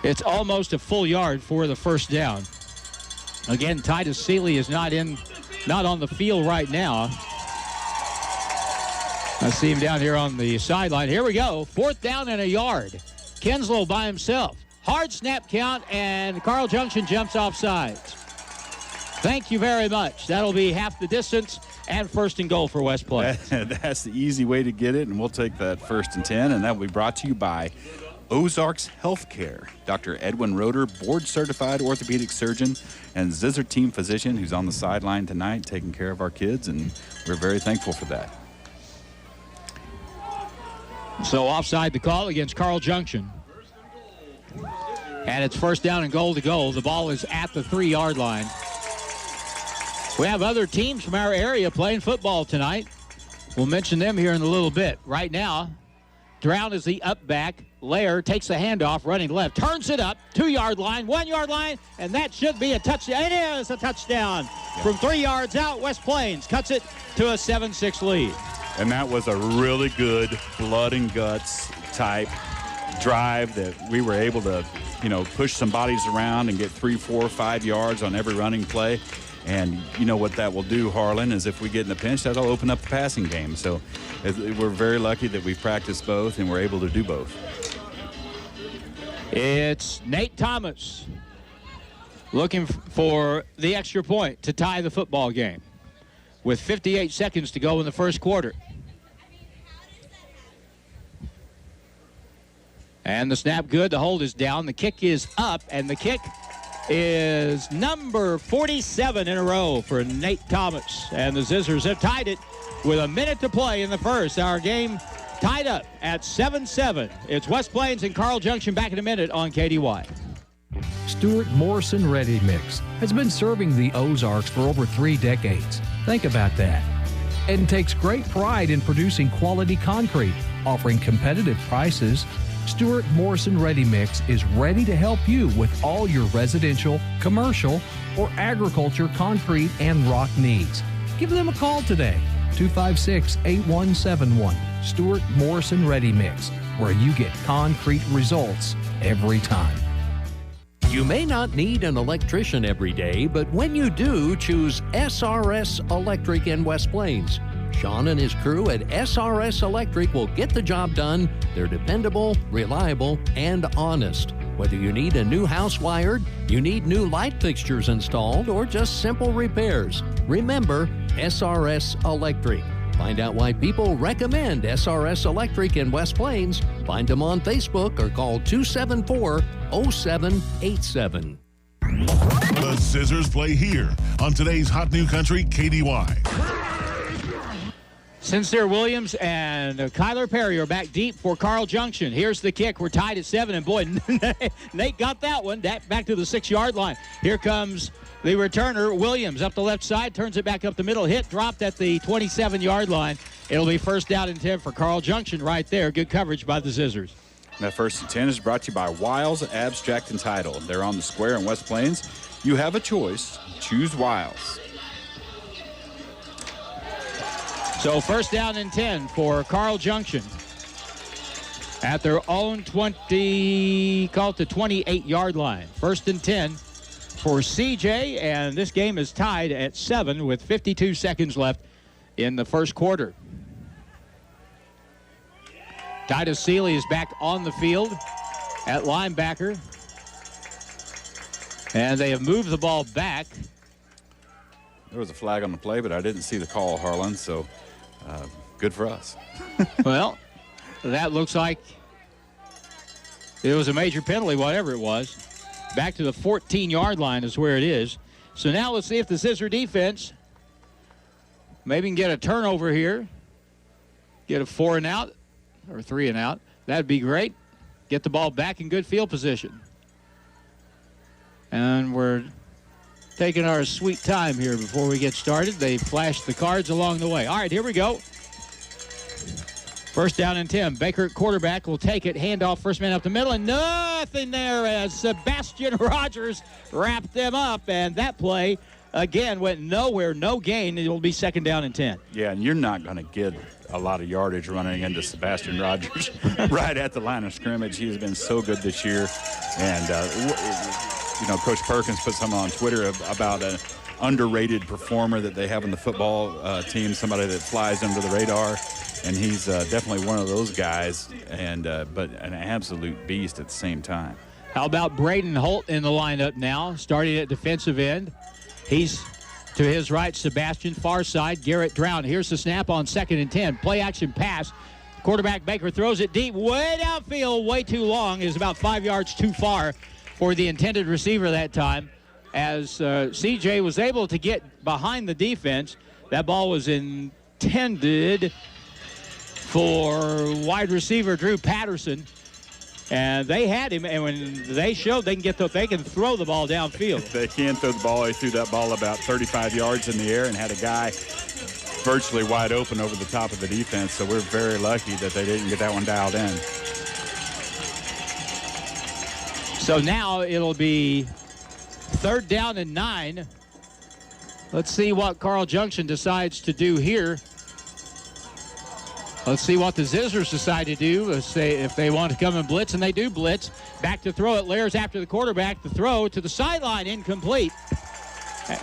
It's almost a full yard for the first down. Again, Titus Seeley is not on the field right now. I see him down here on the sideline. Here we go. 4th down and a yard. Kinslow by himself. Hard snap count, and Carl Junction jumps off sides. Thank you very much. That'll be half the distance and 1st and goal for West Plains. That's the easy way to get it, and we'll take that 1st and 10, and that will be brought to you by Ozarks Healthcare. Dr. Edwin Roeder, board-certified orthopedic surgeon and Zizzer team physician who's on the sideline tonight taking care of our kids, and we're very thankful for that. So offside the call against Carl Junction. And it's 1st down and goal to go. The ball is at the 3-yard line. We have other teams from our area playing football tonight. We'll mention them here in a little bit. Right now, Drown is the up back. Lair takes the handoff, running left, turns it up, 2-yard line, 1-yard line, and that should be a touchdown. It is a touchdown. From 3 yards out, West Plains cuts it to a 7-6 lead. And that was a really good blood and guts type drive that we were able to, push some bodies around and get 3, 4, 5 yards on every running play. And you know what that will do, Harlan, is if we get in a pinch, that'll open up the passing game. So we're very lucky that we practiced both and we're able to do both. It's Nate Thomas looking for the extra point to tie the football game with 58 seconds to go in the first quarter. And the snap good, the hold is down, the kick is up, and the kick is number 47 in a row for Nate Thomas. And the Zizzers have tied it with a minute to play in the first. Our game tied up at 7-7. It's West Plains and Carl Junction back in a minute on KDY. Stuart Morrison Ready Mix has been serving the Ozarks for over 3 decades. Think about that. And takes great pride in producing quality concrete, offering competitive prices. Stuart Morrison Ready Mix is ready to help you with all your residential, commercial, or agriculture concrete and rock needs. Give them a call today, 256-8171. Stuart Morrison Ready Mix, where you get concrete results every time. You may not need an electrician every day, but when you do, choose SRS Electric in West Plains. Sean and his crew at SRS Electric will get the job done. They're dependable, reliable, and honest. Whether you need a new house wired, you need new light fixtures installed, or just simple repairs, remember SRS Electric. Find out why people recommend SRS Electric in West Plains. Find them on Facebook or call 274-0787. The Zizzers play here on today's Hot New Country KDY. Sincere Williams and Kyler Perry are back deep for Carl Junction. Here's the kick. We're tied at 7, and boy, Nate got that one. Back to the 6-yard line. Here comes the returner, Williams, up the left side, turns it back up the middle. Hit dropped at the 27-yard line. It'll be 1st down and 10 for Carl Junction right there. Good coverage by the Zizzers. That 1st and 10 is brought to you by Wiles Abstract and Title. They're on the square in West Plains. You have a choice. Choose Wiles. So 1st down and 10 for Carl Junction at their own 28-yard line. 1st and 10 for CJ, and this game is tied at 7 with 52 seconds left in the first quarter. Titus Seeley is back on the field at linebacker, and they have moved the ball back. There was a flag on the play, but I didn't see the call, Harlan, so good for us. Well, that looks like it was a major penalty, whatever it was. Back to the 14-yard line is where it is. So now let's see if the Zizzer defense maybe can get a turnover here. Get a 4 and out or 3 and out. That'd be great. Get the ball back in good field position. And we're taking our sweet time here before we get started. They flashed the cards along the way. All right, here we go. 1st down and 10. Baker at quarterback will take it. Handoff, first man up the middle, and nothing there as Sebastian Rogers wrapped them up. And that play, again, went nowhere, no gain. It will be 2nd down and 10. Yeah, and you're not going to get a lot of yardage running into Sebastian Rogers right at the line of scrimmage. He has been so good this year. And, Coach Perkins put something on Twitter about an underrated performer that they have in the football team, somebody that flies under the radar. And he's definitely one of those guys, and but an absolute beast at the same time. How about Braden Holt in the lineup now, starting at defensive end? He's to his right, Sebastian, far side, Garrett Drown. Here's the snap on 2nd and 10. Play action pass. Quarterback Baker throws it deep, way downfield, way too long. Is about 5 yards too far for the intended receiver that time. As CJ was able to get behind the defense, that ball was intended for wide receiver Drew Patterson, and they had him. And when they showed they can throw the ball downfield. They can throw the ball. They threw that ball about 35 yards in the air and had a guy virtually wide open over the top of the defense, so we're very lucky that they didn't get that one dialed in. So now it'll be 3rd down and 9. Let's see what Carl Junction decides to do here. Let's see what the Zizzers decide to do. Let's say if they want to come and blitz, and they do blitz. Back to throw it. Layers after the quarterback. The throw to the sideline, incomplete.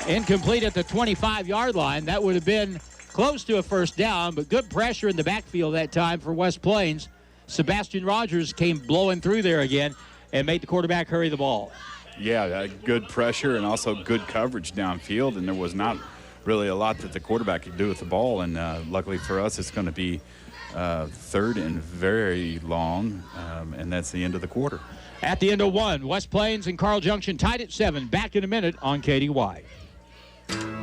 Incomplete at the 25-yard line. That would have been close to a 1st down, but good pressure in the backfield that time for West Plains. Sebastian Rogers came blowing through there again and made the quarterback hurry the ball. Yeah, good pressure and also good coverage downfield, and there was not really a lot that the quarterback could do with the ball, and luckily for us, it's going to be 3rd and very long, and that's the end of the quarter. At the end of 1, West Plains and Carl Junction tied at 7. Back in a minute on KDY.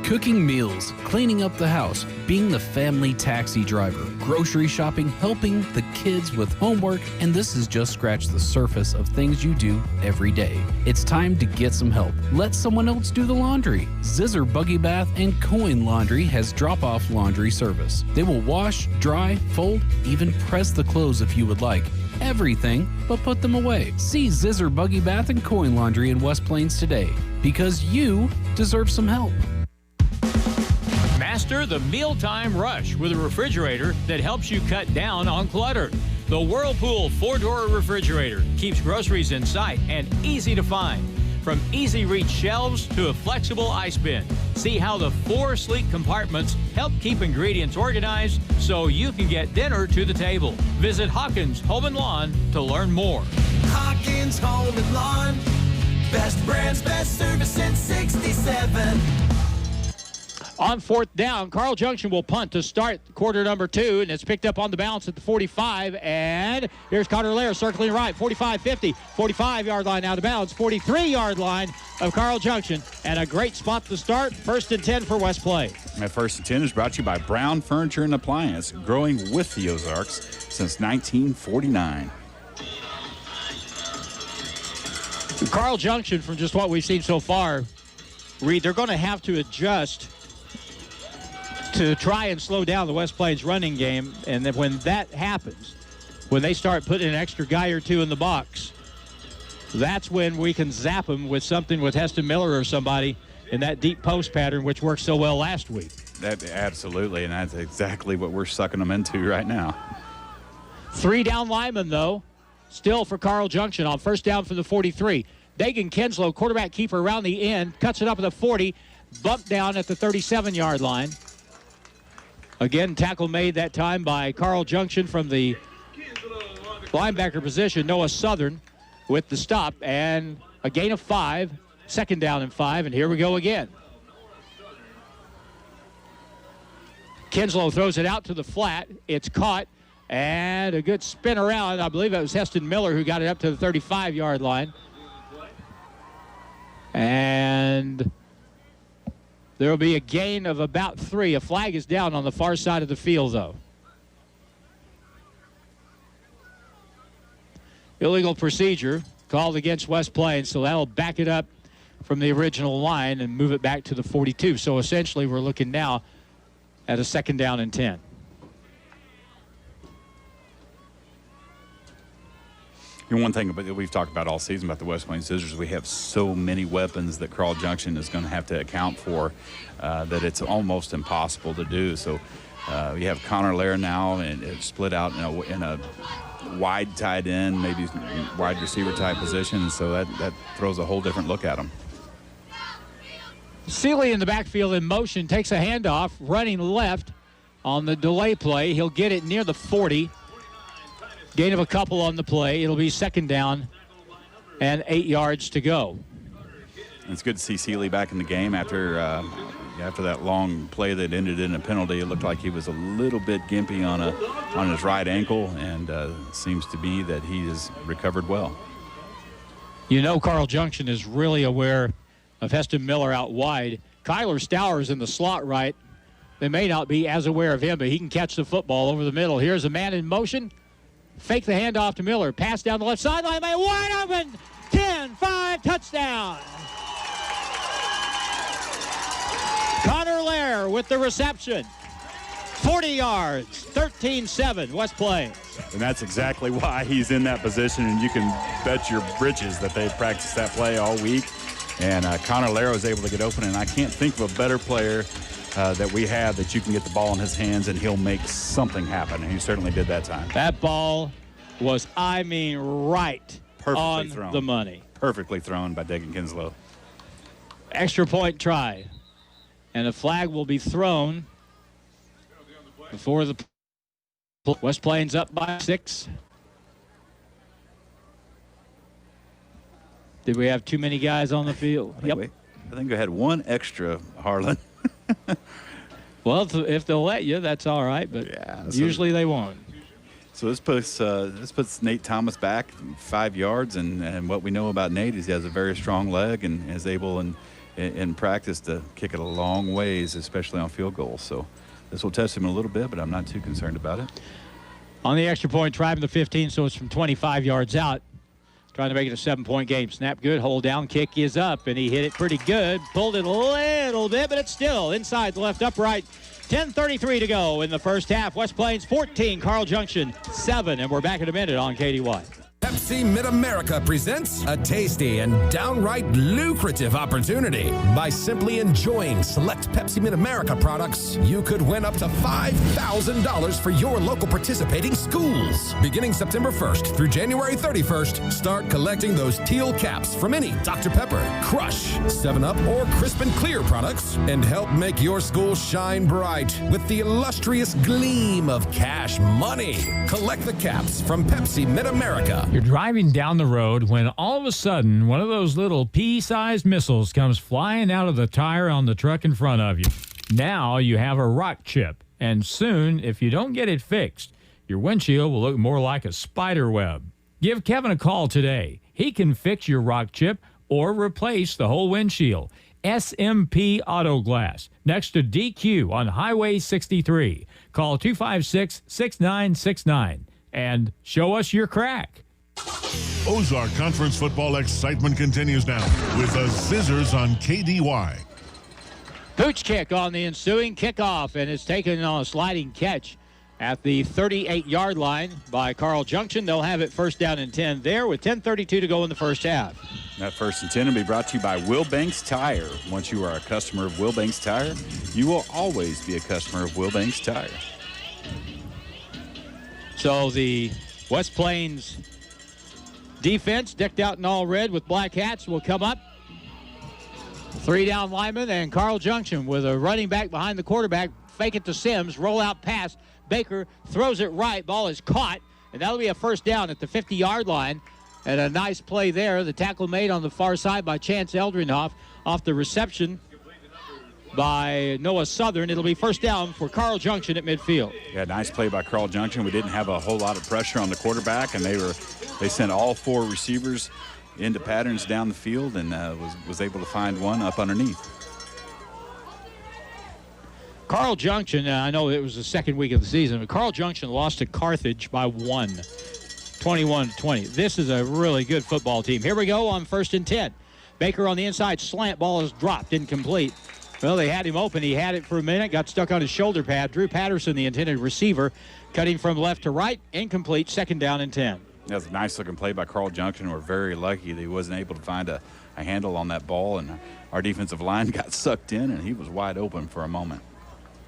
Cooking meals, cleaning up the house, being the family taxi driver, grocery shopping, helping the kids with homework, and this is just scratch the surface of things you do every day. It's time to get some help. Let someone else do the laundry. Zizzer Buggy Bath and Coin Laundry has drop-off laundry service. They will wash, dry, fold, even press the clothes if you would like. Everything but put them away. See Zizzer Buggy Bath and Coin Laundry in West Plains today, because you deserve some help. Master the mealtime rush with a refrigerator that helps you cut down on clutter. The Whirlpool 4-door refrigerator keeps groceries in sight and easy to find. From easy-reach shelves to a flexible ice bin. See how the 4 sleek compartments help keep ingredients organized so you can get dinner to the table. Visit Hawkins Home and Lawn to learn more. Hawkins Home and Lawn. Best brands, best service since 67. On 4th down, Carl Junction will punt to start quarter number 2, and it's picked up on the bounce at the 45, and here's Connor Lair circling right, 45-50, 45-yard line out of bounds, 43-yard line of Carl Junction, and a great spot to start, 1st and 10 for West Plains. And 1st and 10 is brought to you by Brown Furniture and Appliance, growing with the Ozarks since 1949. Carl Junction, from just what we've seen so far, Reed, they're going to have to adjust to try and slow down the West Plains running game, and then when that happens, when they start putting an extra guy or two in the box, that's when we can zap them with something with Heston Miller or somebody in that deep post pattern, which worked so well last week. That absolutely, and that's exactly what we're sucking them into right now. 3 down linemen, though, still for Carl Junction on 1st down from the 43. Dagan Kinslow, quarterback keeper around the end, cuts it up at the 40, bumped down at the 37-yard line. Again, tackle made that time by Carl Junction from the linebacker position. Noah Southern with the stop, and a gain of 5, 2nd down and 5, and here we go again. Kinslow throws it out to the flat. It's caught, and a good spin around. I believe it was Heston Miller who got it up to the 35-yard line. And there will be a gain of about 3. A flag is down on the far side of the field, though. Illegal procedure called against West Plains, so that'll back it up from the original line and move it back to the 42. So essentially we're looking now at a 2nd down and 10. And one thing that we've talked about all season about the West Plains Zizzers, we have so many weapons that Carl Junction is going to have to account for that it's almost impossible to do. So you have Connor Lair now, and it's split out in a wide tight end, maybe wide receiver type position, so that throws a whole different look at him. Seeley in the backfield in motion, takes a handoff, running left on the delay play. He'll get it near the 40. Gain of a couple on the play. It'll be 2nd down and 8 yards to go. It's good to see Seeley back in the game after that long play that ended in a penalty. It looked like he was a little bit gimpy on his right ankle, and seems to be that he has recovered well. You know, Carl Junction is really aware of Heston Miller out wide. Kyler Stowers in the slot right. They may not be as aware of him, but he can catch the football over the middle. Here's a man in motion. Fake the handoff to Miller. Pass down the left sideline. Wide open. 10-5 touchdown. Connor Lair with the reception. 40 yards, 13-7, West Plains. And that's exactly why he's in that position, and you can bet your britches that they've practiced that play all week. And Connor Laro is able to get open, and I can't think of a better player that we have that you can get the ball in his hands and he'll make something happen, and he certainly did that time. That ball was, right perfectly on thrown. The money. Perfectly thrown by Dagan Kinslow. Extra point try. And a flag will be thrown before the West Plains up by 6. Did we have too many guys on the field? I think we had one extra, Harlan. Well, if they'll let you, that's all right, but usually they won't. So this puts Nate Thomas back 5 yards, and what we know about Nate is he has a very strong leg and is able in practice to kick it a long ways, especially on field goals. So this will test him a little bit, but I'm not too concerned about it. On the extra point, try from the 15, so it's from 25 yards out. Trying to make it a 7-point game. Snap good, hold down, kick is up, and he hit it pretty good. Pulled it a little bit, but it's still inside the left upright. 10:33 to go in the first half. West Plains 14, Carl Junction 7, and we're back in a minute on KDY. Pepsi Mid-America presents a tasty and downright lucrative opportunity. By simply enjoying select Pepsi Mid-America products, you could win up to $5,000 for your local participating schools. Beginning September 1st through January 31st, start collecting those teal caps from any Dr. Pepper, Crush, 7-Up, or Crisp and Clear products and help make your school shine bright with the illustrious gleam of cash money. Collect the caps from Pepsi Mid-America. You're driving down the road when all of a sudden one of those little pea-sized missiles comes flying out of the tire on the truck in front of you. Now you have a rock chip, and soon, if you don't get it fixed, your windshield will look more like a spider web. Give Kevin a call today. He can fix your rock chip or replace the whole windshield. SMP Auto Glass, next to DQ on Highway 63. Call 256-6969 and show us your crack. Ozark Conference football excitement continues now with the Zizzers on KDY. Pooch kick on the ensuing kickoff, and it's taken on a sliding catch at the 38-yard line by Carl Junction. They'll have it first down and 10 there with 10:32 to go in the first half. That first and 10 will be brought to you by Will Banks Tire. Once you are a customer of Will Banks Tire, you will always be a customer of Will Banks Tire. So the West Plains defense, decked out in all red with black hats, will come up. 3 down linemen, and Carl Junction with a running back behind the quarterback. Fake it to Sims, roll out pass. Baker throws it right. Ball is caught, and that'll be a first down at the 50-yard line. And a nice play there. The tackle made on the far side by Chance Eldrinoff off the reception by Noah Southern. It'll be first down for Carl Junction at midfield. Yeah, nice play by Carl Junction. We didn't have a whole lot of pressure on the quarterback, and they sent all 4 receivers into patterns down the field and was able to find one up underneath. Carl Junction, I know it was the second week of the season, but Carl Junction lost to Carthage by 1, 21-20. This is a really good football team. Here we go on first and 10. Baker on the inside, slant ball is dropped, incomplete. Well, they had him open. He had it for a minute, got stuck on his shoulder pad. Drew Patterson, the intended receiver, cutting from left to right, incomplete, second down and 10. That was a nice-looking play by Carl Junction. We're very lucky that he wasn't able to find a handle on that ball, and our defensive line got sucked in, and he was wide open for a moment.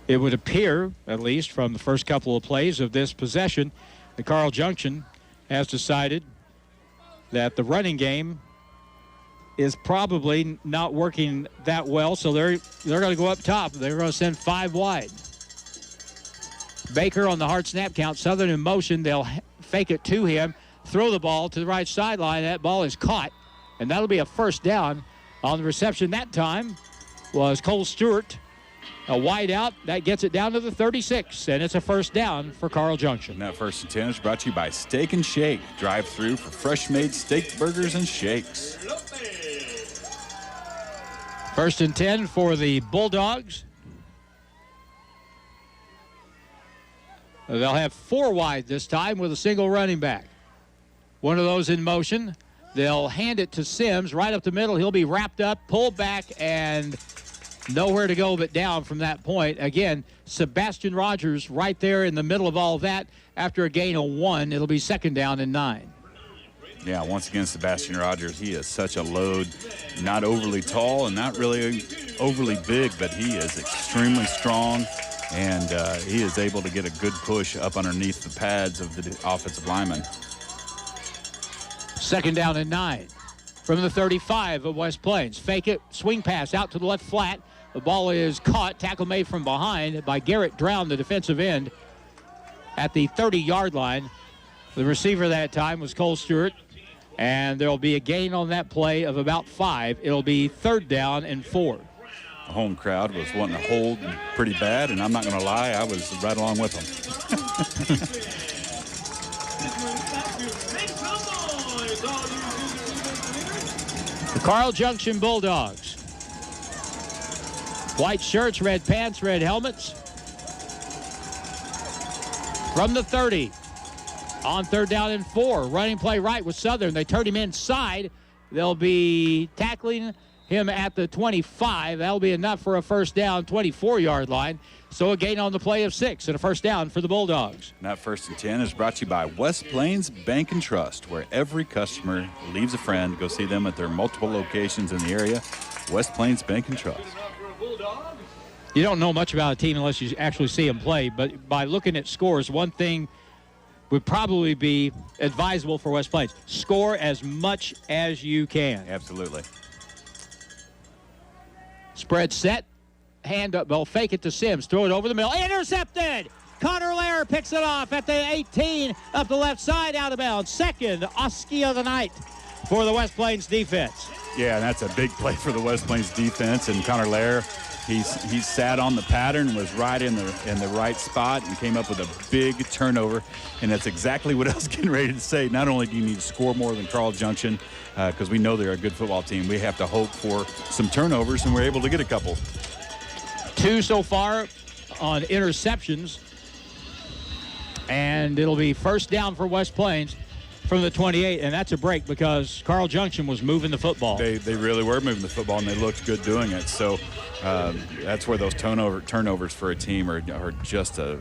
It would appear, at least from the first couple of plays of this possession, that Carl Junction has decided that the running game is probably not working that well, so they're going to go up top. They're going to send 5 wide. Baker on the hard snap count. Southern in motion. They'll fake it to him, throw the ball to the right sideline. That ball is caught, and that'll be a first down. On the reception that time was Cole Stewart. A wide out, that gets it down to the 36, and it's a first down for Carl Junction. And that first and 10 is brought to you by Steak and Shake. Drive-through for fresh-made steak, burgers, and shakes. First and 10 for the Bulldogs. They'll have 4 wide this time with a single running back. One of those in motion. They'll hand it to Sims right up the middle. He'll be wrapped up, pulled back, and nowhere to go but down from that point. Again, Sebastian Rogers right there in the middle of all that after a gain of 1. It'll be 2nd down and 9. Yeah, once again, Sebastian Rogers, he is such a load, not overly tall and not really overly big, but he is extremely strong, and he is able to get a good push up underneath the pads of the offensive lineman. 2nd down and 9 from the 35 of West Plains. Fake it, swing pass out to the left flat. The ball is caught, tackle made from behind by Garrett Drown, the defensive end, at the 30-yard line. The receiver that time was Cole Stewart, and there will be a gain on that play of about 5. It'll be 3rd down and 4. The home crowd was wanting to hold pretty bad, and I'm not going to lie, I was right along with them. The Carl Junction Bulldogs. White shirts, red pants, red helmets. From the 30. On 3rd down and 4. Running play right with Southern. They turn him inside. They'll be tackling him at the 25. That'll be enough for a 1st down, 24-yard line. So a gain on the play of 6 and a 1st down for the Bulldogs. And that 1st and 10 is brought to you by West Plains Bank and Trust, where every customer leaves a friend. Go see them at their multiple locations in the area. West Plains Bank and Trust. You don't know much about a team unless you actually see them play, but by looking at scores, one thing would probably be advisable for West Plains. Score as much as you can. Absolutely. Spread set. Hand up. They'll fake it to Sims. Throw it over the middle. Intercepted! Connor Lair picks it off at the 18. Up the left side, out of bounds. 2nd Oski of the night for the West Plains defense. Yeah, and that's a big play for the West Plains defense. And Connor Lair, he sat on the pattern, was right in the right spot, and came up with a big turnover. And that's exactly what I was getting ready to say. Not only do you need to score more than Carl Junction, because we know they're a good football team, we have to hope for some turnovers, and we're able to get a couple. 2 so far on interceptions. And it'll be 1st down for West Plains from the 28, and that's a break because Carl Junction was moving the football. They really were moving the football, and they looked good doing it. So that's where those turnovers for a team are just a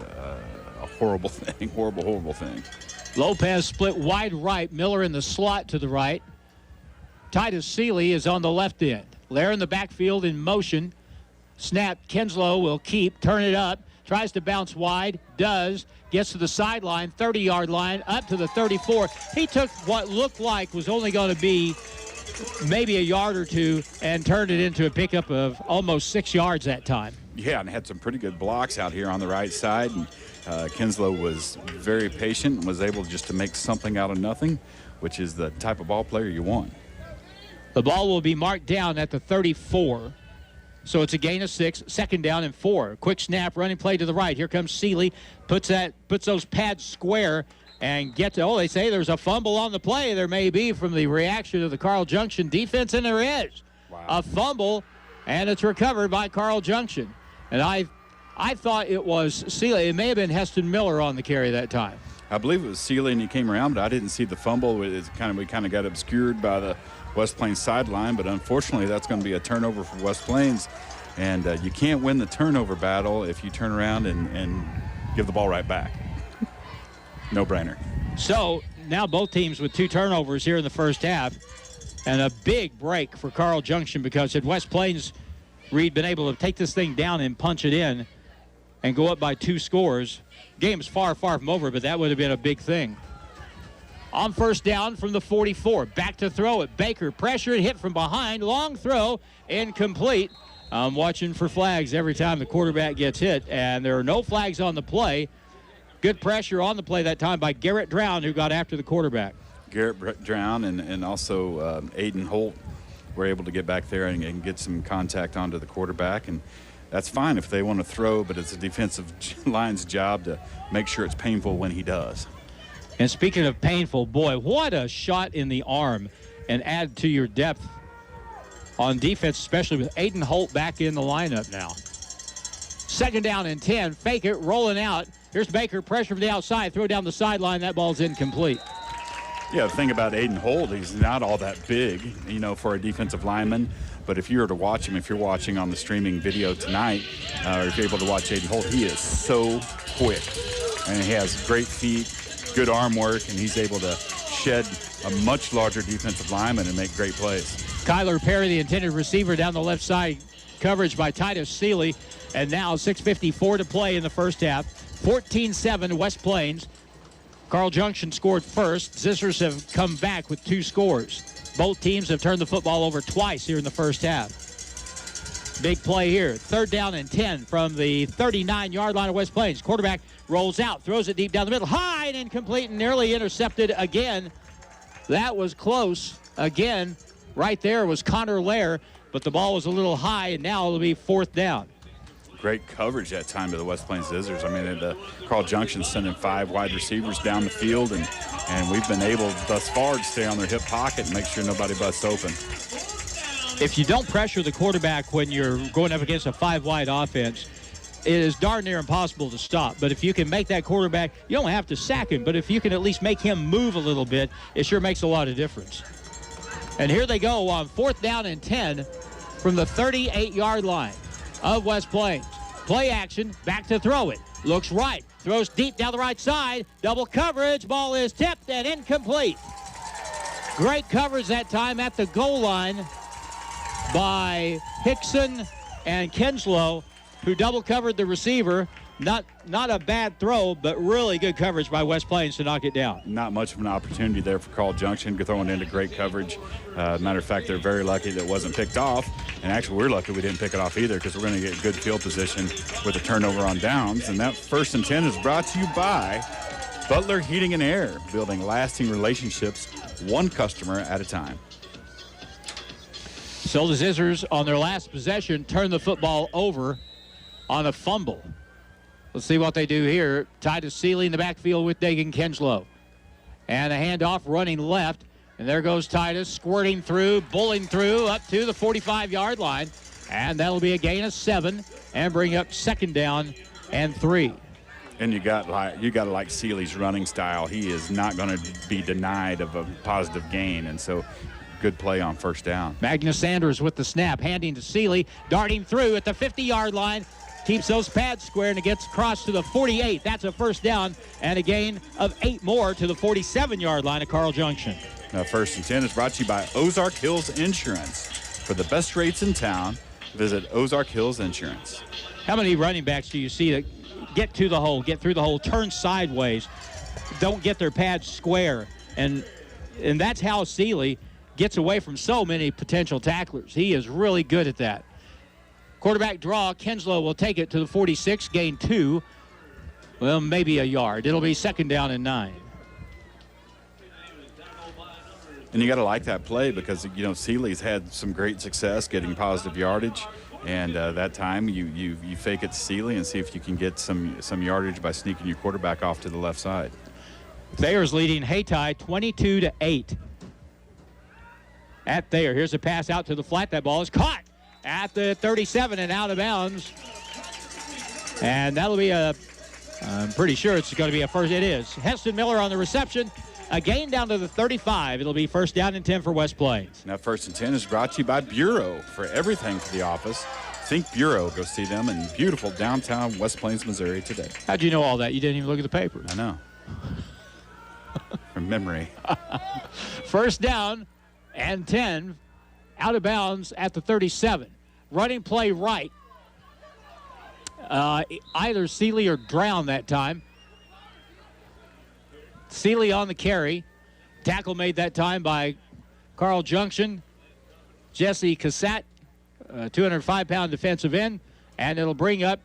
horrible thing, horrible thing. Lopez split wide right, Miller in the slot to the right. Titus Seeley is on the left end. Lair in the backfield in motion. Snap, Kinslow will keep, turn it up, tries to bounce wide, does, gets to the sideline, 30-yard line, up to the 34. He took what looked like was only going to be maybe a yard or 2 and turned it into a pickup of almost 6 yards that time. Yeah, and had some pretty good blocks out here on the right side. And Kinslow was very patient and was able just to make something out of nothing, which is the type of ball player you want. The ball will be marked down at the 34. So it's a gain of 6, 2nd down and 4. Quick snap, running play to the right. Here comes Seeley, puts those pads square and gets. Oh, they say there's a fumble on the play. There may be from the reaction of the Carl Junction defense, and there is. Wow. A fumble, and it's recovered by Carl Junction. And I thought it was Seeley. It may have been Heston Miller on the carry that time. I believe it was Seeley, and he came around, but I didn't see the fumble. We kind of got obscured by the West Plains sideline, but unfortunately that's going to be a turnover for West Plains, and you can't win the turnover battle if you turn around and give the ball right back. No brainer. So now both teams with 2 turnovers here in the first half, and a big break for Carl Junction, because had West Plains Reed been able to take this thing down and punch it in and go up by 2 scores, game's far from over, but that would have been a big thing. On 1st down from the 44. Back to throw it. Baker pressured, hit from behind. Long throw, incomplete. I'm watching for flags every time the quarterback gets hit, and there are no flags on the play. Good pressure on the play that time by Garrett Drown, who got after the quarterback. Garrett Drown and also Braden Holt were able to get back there and get some contact onto the quarterback, and that's fine if they want to throw, but it's a defensive line's job to make sure it's painful when he does. And speaking of painful, boy, what a shot in the arm, and add to your depth on defense, especially with Aiden Holt back in the lineup now. 2nd down and 10. Fake it, rolling out. Here's Baker, pressure from the outside, throw down the sideline. That ball's incomplete. Yeah, the thing about Braden Holt, he's not all that big, for a defensive lineman. But if you were to watch him, if you're watching on the streaming video tonight, or if you're able to watch Braden Holt, he is so quick. And he has great feet, good arm work, and he's able to shed a much larger defensive lineman and make great plays. Kyler Perry, the intended receiver, down the left side, coverage by Titus Seeley. And now 6:54 to play in the first half. 14-7 West Plains. Carl Junction scored first. Zizzers have come back with 2 scores. Both teams have turned the football over twice here in the first half. Big play here. 3rd down and 10 from the 39-yard line of West Plains. Quarterback rolls out, throws it deep down the middle. High and incomplete and nearly intercepted again. That was close. Again, right there was Connor Lair, but the ball was a little high, and now it'll be 4th down. Great coverage that time to the West Plains Zizzers. I mean, the Carl Junction sending 5 wide receivers down the field, and we've been able thus far to stay on their hip pocket and make sure nobody busts open. If you don't pressure the quarterback when you're going up against a 5-wide offense, it is darn near impossible to stop. But if you can make that quarterback, you don't have to sack him, but if you can at least make him move a little bit, it sure makes a lot of difference. And here they go on 4th down and 10 from the 38-yard line of West Plains. Play action, back to throw it. Looks right, throws deep down the right side. Double coverage, ball is tipped and incomplete. Great coverage that time at the goal line by Hickson and Kinslow, who double covered the receiver. Not a bad throw, but really good coverage by West Plains to knock it down. Not much of an opportunity there for Carl Junction, throwing into great coverage. Matter of fact, they're very lucky that it wasn't picked off. And actually, we're lucky we didn't pick it off either, because we're going to get good field position with a turnover on downs. And that 1st and 10 is brought to you by Butler Heating and Air, building lasting relationships one customer at a time. So the Zizzers, on their last possession, turn the football over on a fumble. Let's see what they do here. Titus Seeley in the backfield with Dagan Kinslow. And a handoff running left. And there goes Titus, squirting through, bulling through up to the 45-yard line. And that'll be a gain of 7 and bring up 2nd down and 3. And you got to like Seeley's running style. He is not going to be denied of a positive gain. And so good play on 1st down. Magnus Sanders with the snap, handing to Seeley, darting through at the 50-yard line. Keeps those pads square and it gets across to the 48. That's a 1st down and a gain of 8 more to the 47-yard line of Carl Junction. Now 1st and 10 is brought to you by Ozark Hills Insurance. For the best rates in town, visit Ozark Hills Insurance. How many running backs do you see that get to the hole, get through the hole, turn sideways, don't get their pads square? And that's how Seeley gets away from so many potential tacklers. He is really good at that. Quarterback draw, Kinslow will take it to the 46, gain 2. Well, maybe a yard. It'll be 2nd down and 9. And you got to like that play because, Seeley's had some great success getting positive yardage. And that time you fake it to Seeley and see if you can get some yardage by sneaking your quarterback off to the left side. Thayer's leading Hayti 22-8. At Thayer, here's a pass out to the flat. That ball is caught at the 37 and out of bounds. And that'll be I'm pretty sure it's going to be a first. It is. Heston Miller on the reception. A gain down to the 35. It'll be 1st down and 10 for West Plains. Now 1st and 10 is brought to you by Bureau. For everything for the office, think Bureau. Go see them in beautiful downtown West Plains, Missouri today. How'd you know all that? You didn't even look at the paper. I know. From memory. 1st down and 10. Out of bounds at the 37. Running play right. Either Seeley or Drown that time. Seeley on the carry. Tackle made that time by Carl Junction. Jesse Cassett, 205-pound defensive end. And it'll bring up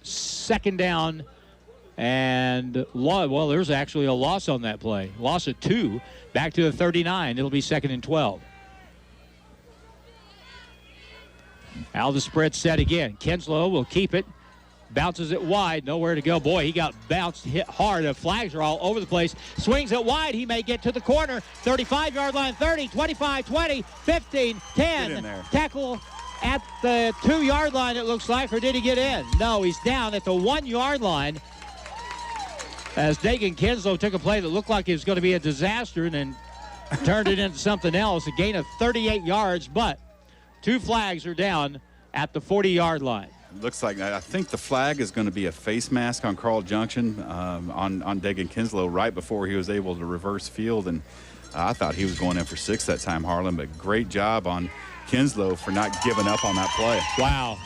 2nd down. And, well, there's actually a loss on that play. Loss of 2. Back to the 39. It'll be 2nd and 12. Now the spread set again. Kinslow will keep it. Bounces it wide. Nowhere to go. Boy, he got bounced, hit hard. The flags are all over the place. Swings it wide. He may get to the corner. 35-yard line, 30, 25, 20, 15, 10. Tackle at the 2-yard line, it looks like. Or did he get in? No, he's down at the 1-yard line. As Dagan Kinslow took a play that looked like it was going to be a disaster and then turned it into something else. A gain of 38 yards, but 2 flags are down at the 40-yard line. Looks like, I think the flag is going to be a face mask on Carl Junction on Dagan Kinslow right before he was able to reverse field. And I thought he was going in for 6 that time, Harlan, but great job on Kinslow for not giving up on that play. Wow.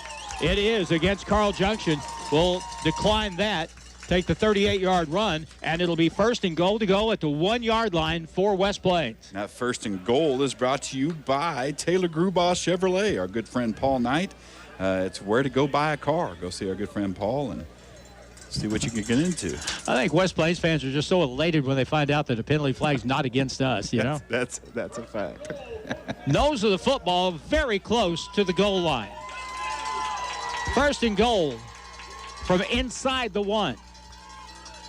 It is against Carl Junction. We'll decline that, take the 38-yard run, and it'll be 1st and goal to go at the 1-yard line for West Plains. That 1st and goal is brought to you by Taylor Grubaugh Chevrolet, our good friend Paul Knight. It's where to go buy a car. Go see our good friend Paul and see what you can get into. I think West Plains fans are just so elated when they find out that a penalty flag's not against us, you know? That's a fact. Nose of the football very close to the goal line. 1st and goal from inside the 1.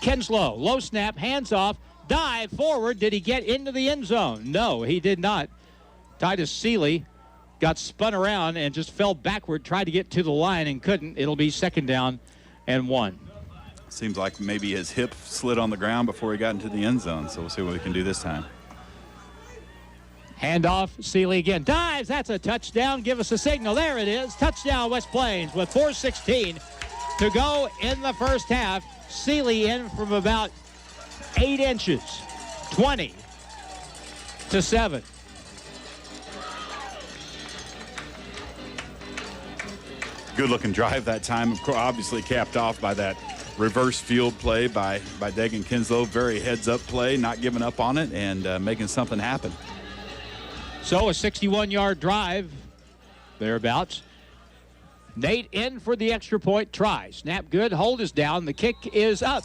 Kinslow, low snap, hands off, dive forward. Did he get into the end zone? No, he did not. Titus Seeley got spun around and just fell backward, tried to get to the line and couldn't. It'll be 2nd down and 1. Seems like maybe his hip slid on the ground before he got into the end zone, so we'll see what we can do this time. Handoff, Seeley again. Dives, that's a touchdown. Give us a signal. There it is. Touchdown, West Plains with 4:16 to go in the first half. Seeley in from about 8 inches, 20-7. Good looking drive that time, obviously capped off by that reverse field play by Dagan Kinslow. Very heads up play, not giving up on it and making something happen. So a 61-yard drive, thereabouts. Nate in for the extra point try. Snap good, hold is down, the kick is up.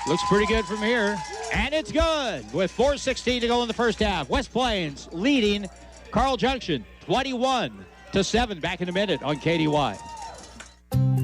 Looks pretty good from here, and it's good with 4:16 to go in the first half. West Plains leading Carl Junction 21-7. Back in a minute on KDY.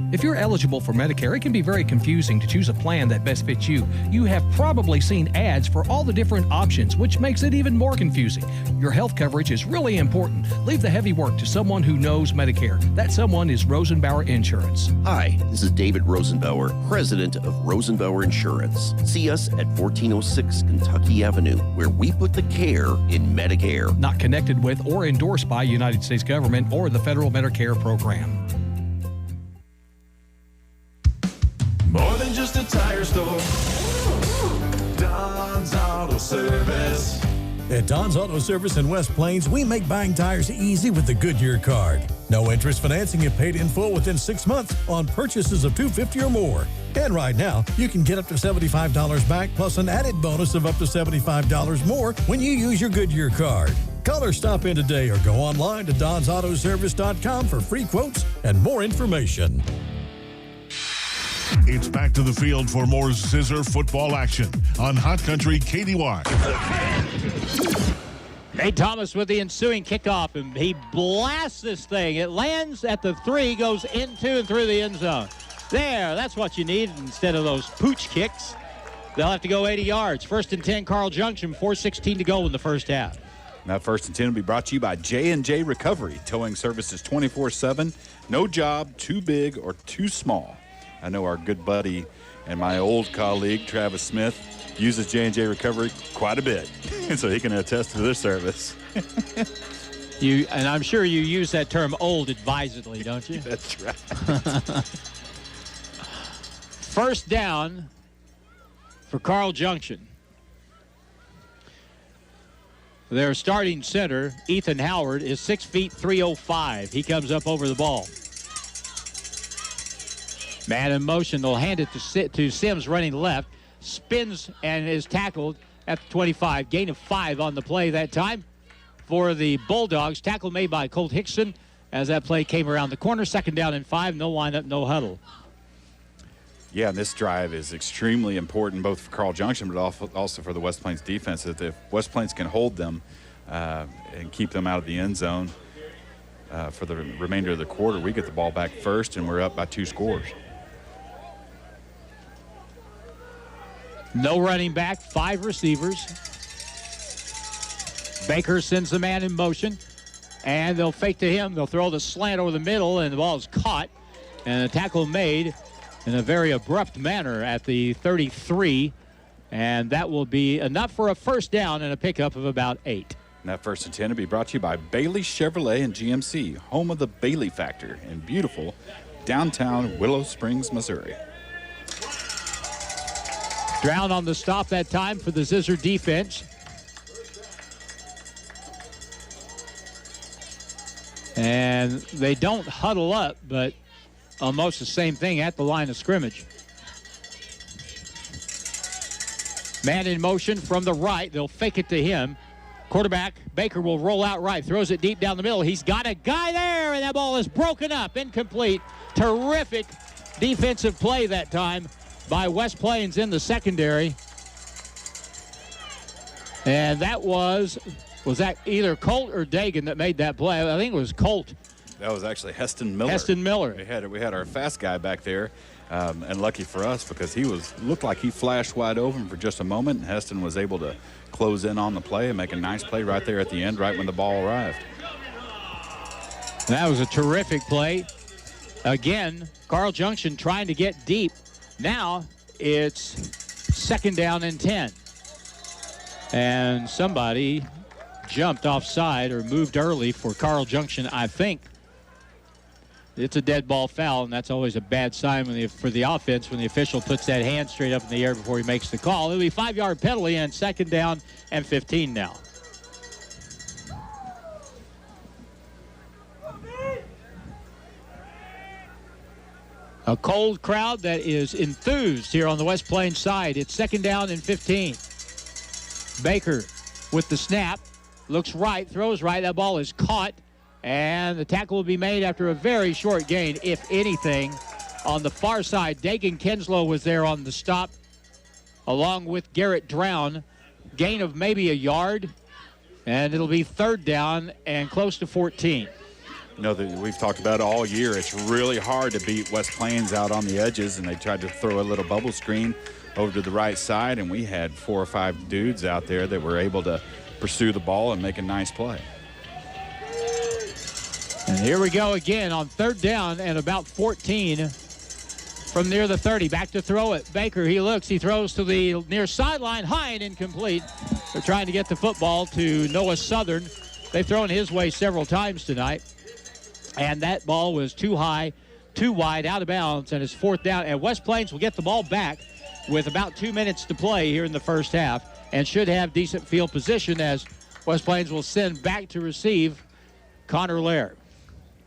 If you're eligible for Medicare, it can be very confusing to choose a plan that best fits you. You have probably seen ads for all the different options, which makes it even more confusing. Your health coverage is really important. Leave the heavy work to someone who knows Medicare. That someone is Rosenbauer Insurance. Hi, this is David Rosenbauer, president of Rosenbauer Insurance. See us at 1406 Kentucky Avenue, where we put the care in Medicare. Not connected with or endorsed by United States government or the federal Medicare program. More than just a tire store. Don's Auto Service. At Don's Auto Service in West Plains, we make buying tires easy with the Goodyear card. No interest financing if paid in full within 6 months on purchases of $250 or more. And right now, you can get up to $75 back plus an added bonus of up to $75 more when you use your Goodyear card. Call or stop in today or go online to donsautoservice.com for free quotes and more information. It's back to the field for more Zizzer football action on Hot Country KDY. Nate Thomas with the ensuing kickoff, and he blasts this thing. It lands at the 3, goes into and through the end zone. There, that's what you need instead of those pooch kicks. They'll have to go 80 yards. 1st and 10, Carl Junction, 4:16 to go in the first half. Now, 1st and 10 will be brought to you by J&J Recovery. Towing services 24/7. No job too big or too small. I know our good buddy and my old colleague, Travis Smith, uses J&J Recovery quite a bit, so he can attest to this service. And I'm sure you use that term old advisedly, don't you? That's right. 1st down for Carl Junction. Their starting center, Ethan Howard, is 6 feet 305. He comes up over the ball. Man in motion, they'll hand it to Sims running left. Spins and is tackled at the 25. Gain of 5 on the play that time for the Bulldogs. Tackle made by Colt Hickson as that play came around the corner. 2nd down and 5. No windup, no huddle. Yeah, and this drive is extremely important both for Carl Junction but also for the West Plains defense. That if West Plains can hold them and keep them out of the end zone for the remainder of the quarter, we get the ball back first and we're up by 2 scores. No running back, 5 receivers. Baker sends the man in motion, and they'll fake to him. They'll throw the slant over the middle, and the ball is caught, and a tackle made in a very abrupt manner at the 33 And that will be enough for a first down and a pickup of about 8. And that 1st and 10 will be brought to you by Bailey Chevrolet and GMC, home of the Bailey Factor in beautiful downtown Willow Springs, Missouri. Drown on the stop that time for the Zizzer defense. And they don't huddle up, but almost the same thing at the line of scrimmage. Man in motion from the right. They'll fake it to him. Quarterback Baker will roll out right, throws it deep down the middle. He's got a guy there, and that ball is broken up, incomplete. Terrific defensive play that time by West Plains in the secondary. And that was that either Colt or Dagan that made that play? I think it was Colt. That was actually Heston Miller. Heston Miller. We had our fast guy back there, and lucky for us because he looked like he flashed wide open for just a moment, and Heston was able to close in on the play and make a nice play right there at the end, right when the ball arrived. That was a terrific play. Again, Carl Junction trying to get deep. Now it's 2nd down and 10. And somebody jumped offside or moved early for Carl Junction, I think. It's a dead ball foul, and that's always a bad sign for the offense when the official puts that hand straight up in the air before he makes the call. It'll be 5-yard penalty and 2nd down and 15 now. A cold crowd that is enthused here on the West Plains side. It's 2nd down and 15. Baker with the snap, looks right, throws right. That ball is caught, and the tackle will be made after a very short gain, if anything. On the far side, Dagan Kenslow was there on the stop, along with Garrett Drown. Gain of maybe a yard, and it'll be 3rd down and close to 14. You know, we've talked about it all year. It's really hard to beat West Plains out on the edges, and they tried to throw a little bubble screen over to the right side, and we had 4 or 5 dudes out there that were able to pursue the ball and make a nice play. And here we go again on 3rd down and about 14 from near the 30. Back to throw it. Baker, he looks, he throws to the near sideline, high and incomplete. They're trying to get the football to Noah Southern. They've thrown his way several times tonight. And that ball was too high, too wide, out of bounds, and it's 4th down. And West Plains will get the ball back with about 2 minutes to play here in the first half and should have decent field position as West Plains will send back to receive Connor Lair.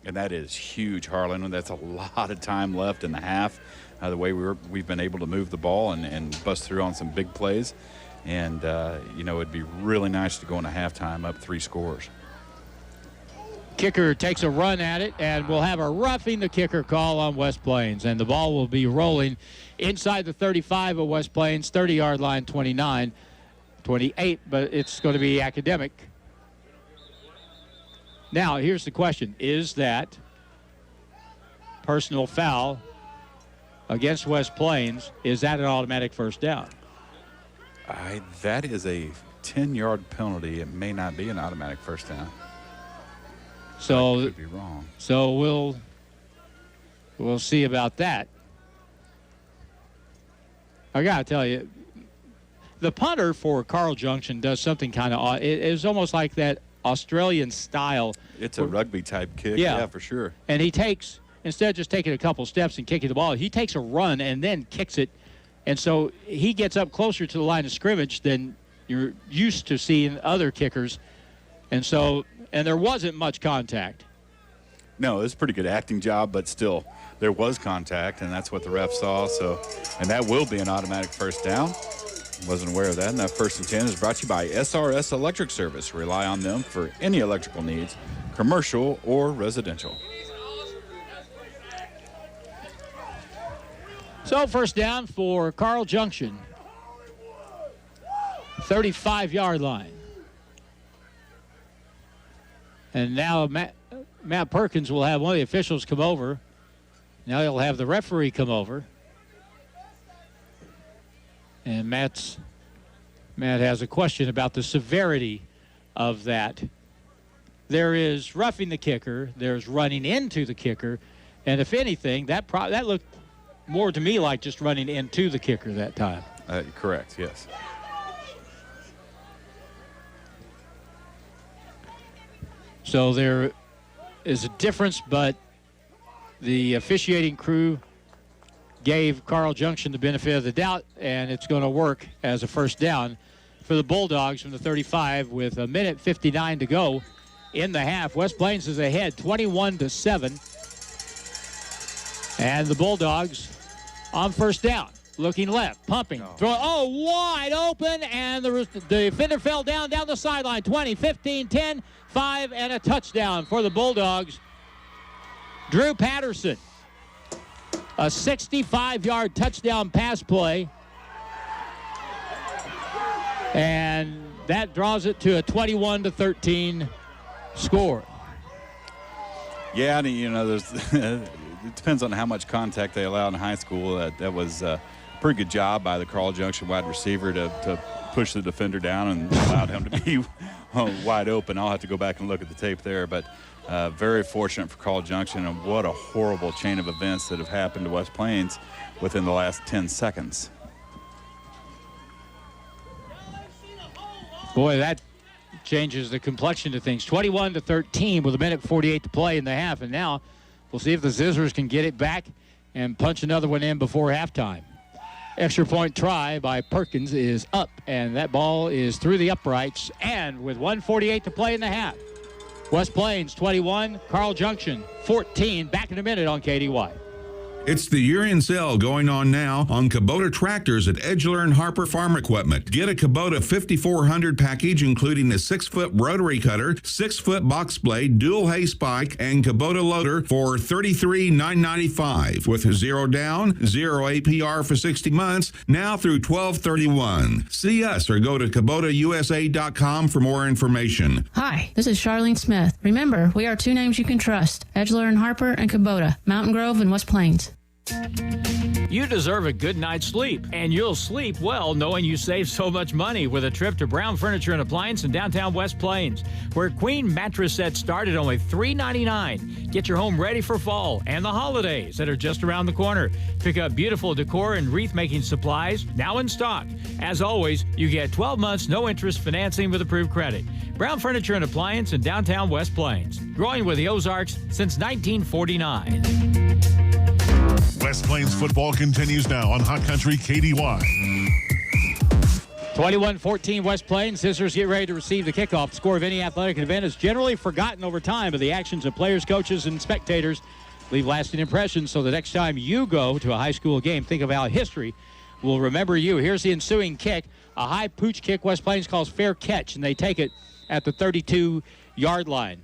And that is huge, Harlan. That's a lot of time left in the half. The way we've been able to move the ball and bust through on some big plays. And, it'd be really nice to go into halftime up 3 scores. Kicker takes a run at it, and we'll have a roughing the kicker call on West Plains. And the ball will be rolling inside the 35 of West Plains, 30-yard line, 29, 28, but it's going to be academic. Now, here's the question. Is that personal foul against West Plains, is that an automatic first down? That is a 10-yard penalty. It may not be an automatic first down. So I could be wrong. So we'll see about that. I got to tell you, the punter for Carl Junction does something kind of odd. It's almost like that Australian style. It's a rugby type kick, yeah, for sure. And he takes, instead of just taking a couple steps and kicking the ball, he takes a run and then kicks it. And so he gets up closer to the line of scrimmage than you're used to seeing other kickers. And there wasn't much contact. No, it was a pretty good acting job, but still, there was contact, and that's what the ref saw. And that will be an automatic first down. Wasn't aware of that. And that 1st and 10 is brought to you by SRS Electric Service. Rely on them for any electrical needs, commercial or residential. So 1st down for Carl Junction. 35-yard line. And now Matt Perkins will have one of the officials come over. Now he'll have the referee come over. And Matt has a question about the severity of that. There is roughing the kicker. There's running into the kicker. And if anything, that looked more to me like just running into the kicker that time. Correct, yes. So there is a difference, but the officiating crew gave Carl Junction the benefit of the doubt, and it's going to work as a first down for the Bulldogs from the 35 with 1:59 to go in the half. West Plains is ahead 21-7. And the Bulldogs on first down, looking left, pumping, throw, wide open, and the defender fell down the sideline. 20, 15, 10, 5, and a touchdown for the Bulldogs. Drew Patterson, a 65-yard touchdown pass play, and that draws it to a 21-13 score. Yeah, and there's it depends on how much contact they allow in high school. That was a pretty good job by the Carl Junction wide receiver to push the defender down and allowed him to be wide open. I'll have to go back and look at the tape there, but very fortunate for Carl Junction, and what a horrible chain of events that have happened to West Plains within the last 10 seconds. Boy, that changes the complexion of things. 21-13 with 1:48 to play in the half, and now we'll see if the Zizzers can get it back and punch another one in before halftime. Extra point try by Perkins is up, and that ball is through the uprights, and with 1:48 to play in the half. West Plains 21, Carl Junction 14. Back in a minute on KDY. It's the year-end sale going on now on Kubota tractors at Edgeler and Harper Farm Equipment. Get a Kubota 5400 package including a 6-foot rotary cutter, 6-foot box blade, dual hay spike, and Kubota loader for $33,995 with 0 down, 0 APR for 60 months, now through 12/31. See us or go to KubotaUSA.com for more information. Hi, this is Charlene Smith. Remember, we are two names you can trust, Edgeler and Harper and Kubota, Mountain Grove and West Plains. You deserve a good night's sleep, and you'll sleep well knowing you save so much money with a trip to Brown Furniture and Appliance in downtown West Plains, where queen mattress sets start at only $399. Get your home ready for fall and the holidays that are just around the corner. Pick up beautiful decor and wreath-making supplies now in stock. As always, you get 12 months no-interest financing with approved credit. Brown Furniture and Appliance in downtown West Plains, growing with the Ozarks since 1949. West Plains football continues now on Hot Country KDY. 21-14 West Plains. Zizzers get ready to receive the kickoff. The score of any athletic event is generally forgotten over time, but the actions of players, coaches, and spectators leave lasting impressions. So the next time you go to a high school game, think of how history will remember you. Here's the ensuing kick. A high pooch kick West Plains calls fair catch, and they take it at the 32-yard line.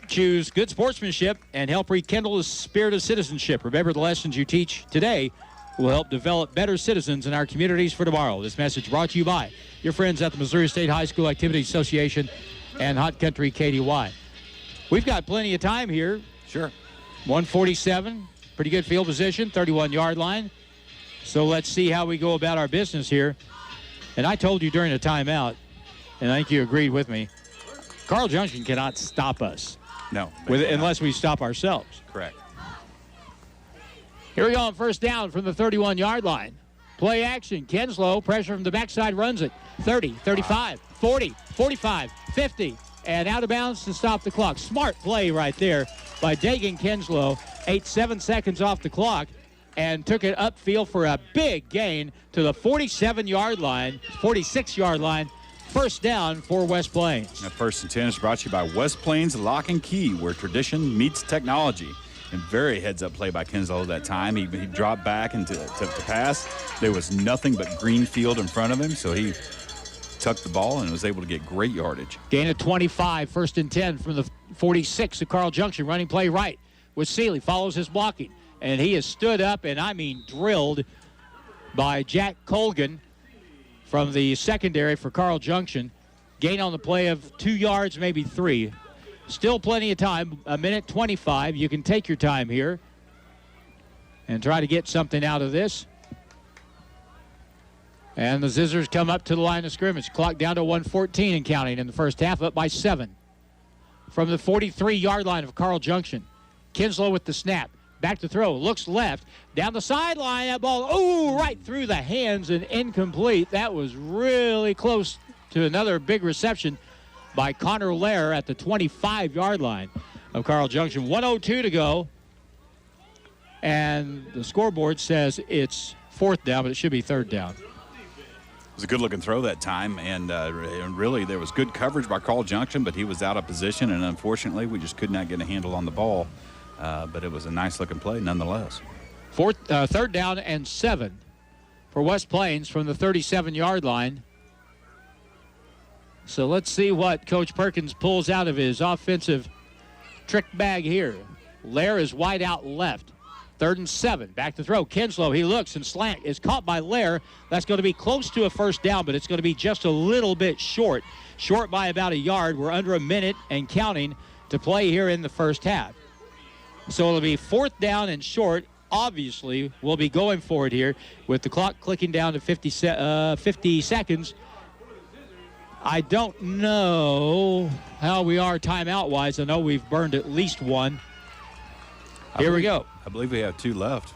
Choose good sportsmanship and help rekindle the spirit of citizenship. Remember, the lessons you teach today will help develop better citizens in our communities for tomorrow. This message brought to you by your friends at the Missouri State High School Activity Association and Hot Country KDY. We've got plenty of time here. Sure. 147, pretty good field position, 31-yard line. So let's see how we go about our business here. And I told you during the timeout, and I think you agreed with me, Carl Junction cannot stop us. No. Unless we stop ourselves. Correct. Here we go on first down from the 31-yard line. Play action. Kinslow, pressure from the backside, runs it. 30, 35, 40, 45, 50, and out of bounds to stop the clock. Smart play right there by Dagan Kinslow. 7 seconds off the clock and took it upfield for a big gain to the 46-yard line. First down for West Plains. Now, First and 10 is brought to you by West Plains Lock and Key, where tradition meets technology. And very heads-up play by Kinslow that time. He dropped back to pass. There was nothing but green field in front of him, so he tucked the ball and was able to get great yardage. Gain of 25, first and 10 from the 46 of Carl Junction. Running play right with Seeley. Follows his blocking. And he is stood up and, drilled by Jack Colgan from the secondary for Carl Junction. Gain on the play of 2 yards, maybe 3. Still plenty of time, 1:25. You can take your time here and try to get something out of this. And the Zizzers come up to the line of scrimmage. Clock down to 1:14 and counting in the first half, up by 7. From the 43-yard line of Carl Junction, Kinslow with the snap. back to throw, looks left, down the sideline, that ball, right through the hands and incomplete. That was really close to another big reception by Connor Lair at the 25-yard line of Carl Junction. 1:02 to go, and the scoreboard says it's 4th down, but it should be 3rd down. It was a good-looking throw that time, and really there was good coverage by Carl Junction, but he was out of position, and unfortunately we just could not get a handle on the ball. But it was a nice-looking play nonetheless. 3rd down and 7 for West Plains from the 37-yard line. So let's see what Coach Perkins pulls out of his offensive trick bag here. Lair is wide out left. 3rd and 7. Back to throw. Kinslow, he looks and slant is caught by Lair. That's going to be close to a 1st down, but it's going to be just a little bit short. Short by about a yard. We're under a minute and counting to play here in the first half. So it'll be 4th down and short. Obviously, we'll be going for it here with the clock clicking down to 50 seconds. I don't know how we are timeout-wise. I know we've burned at least one. Here we go. I believe we have 2 left.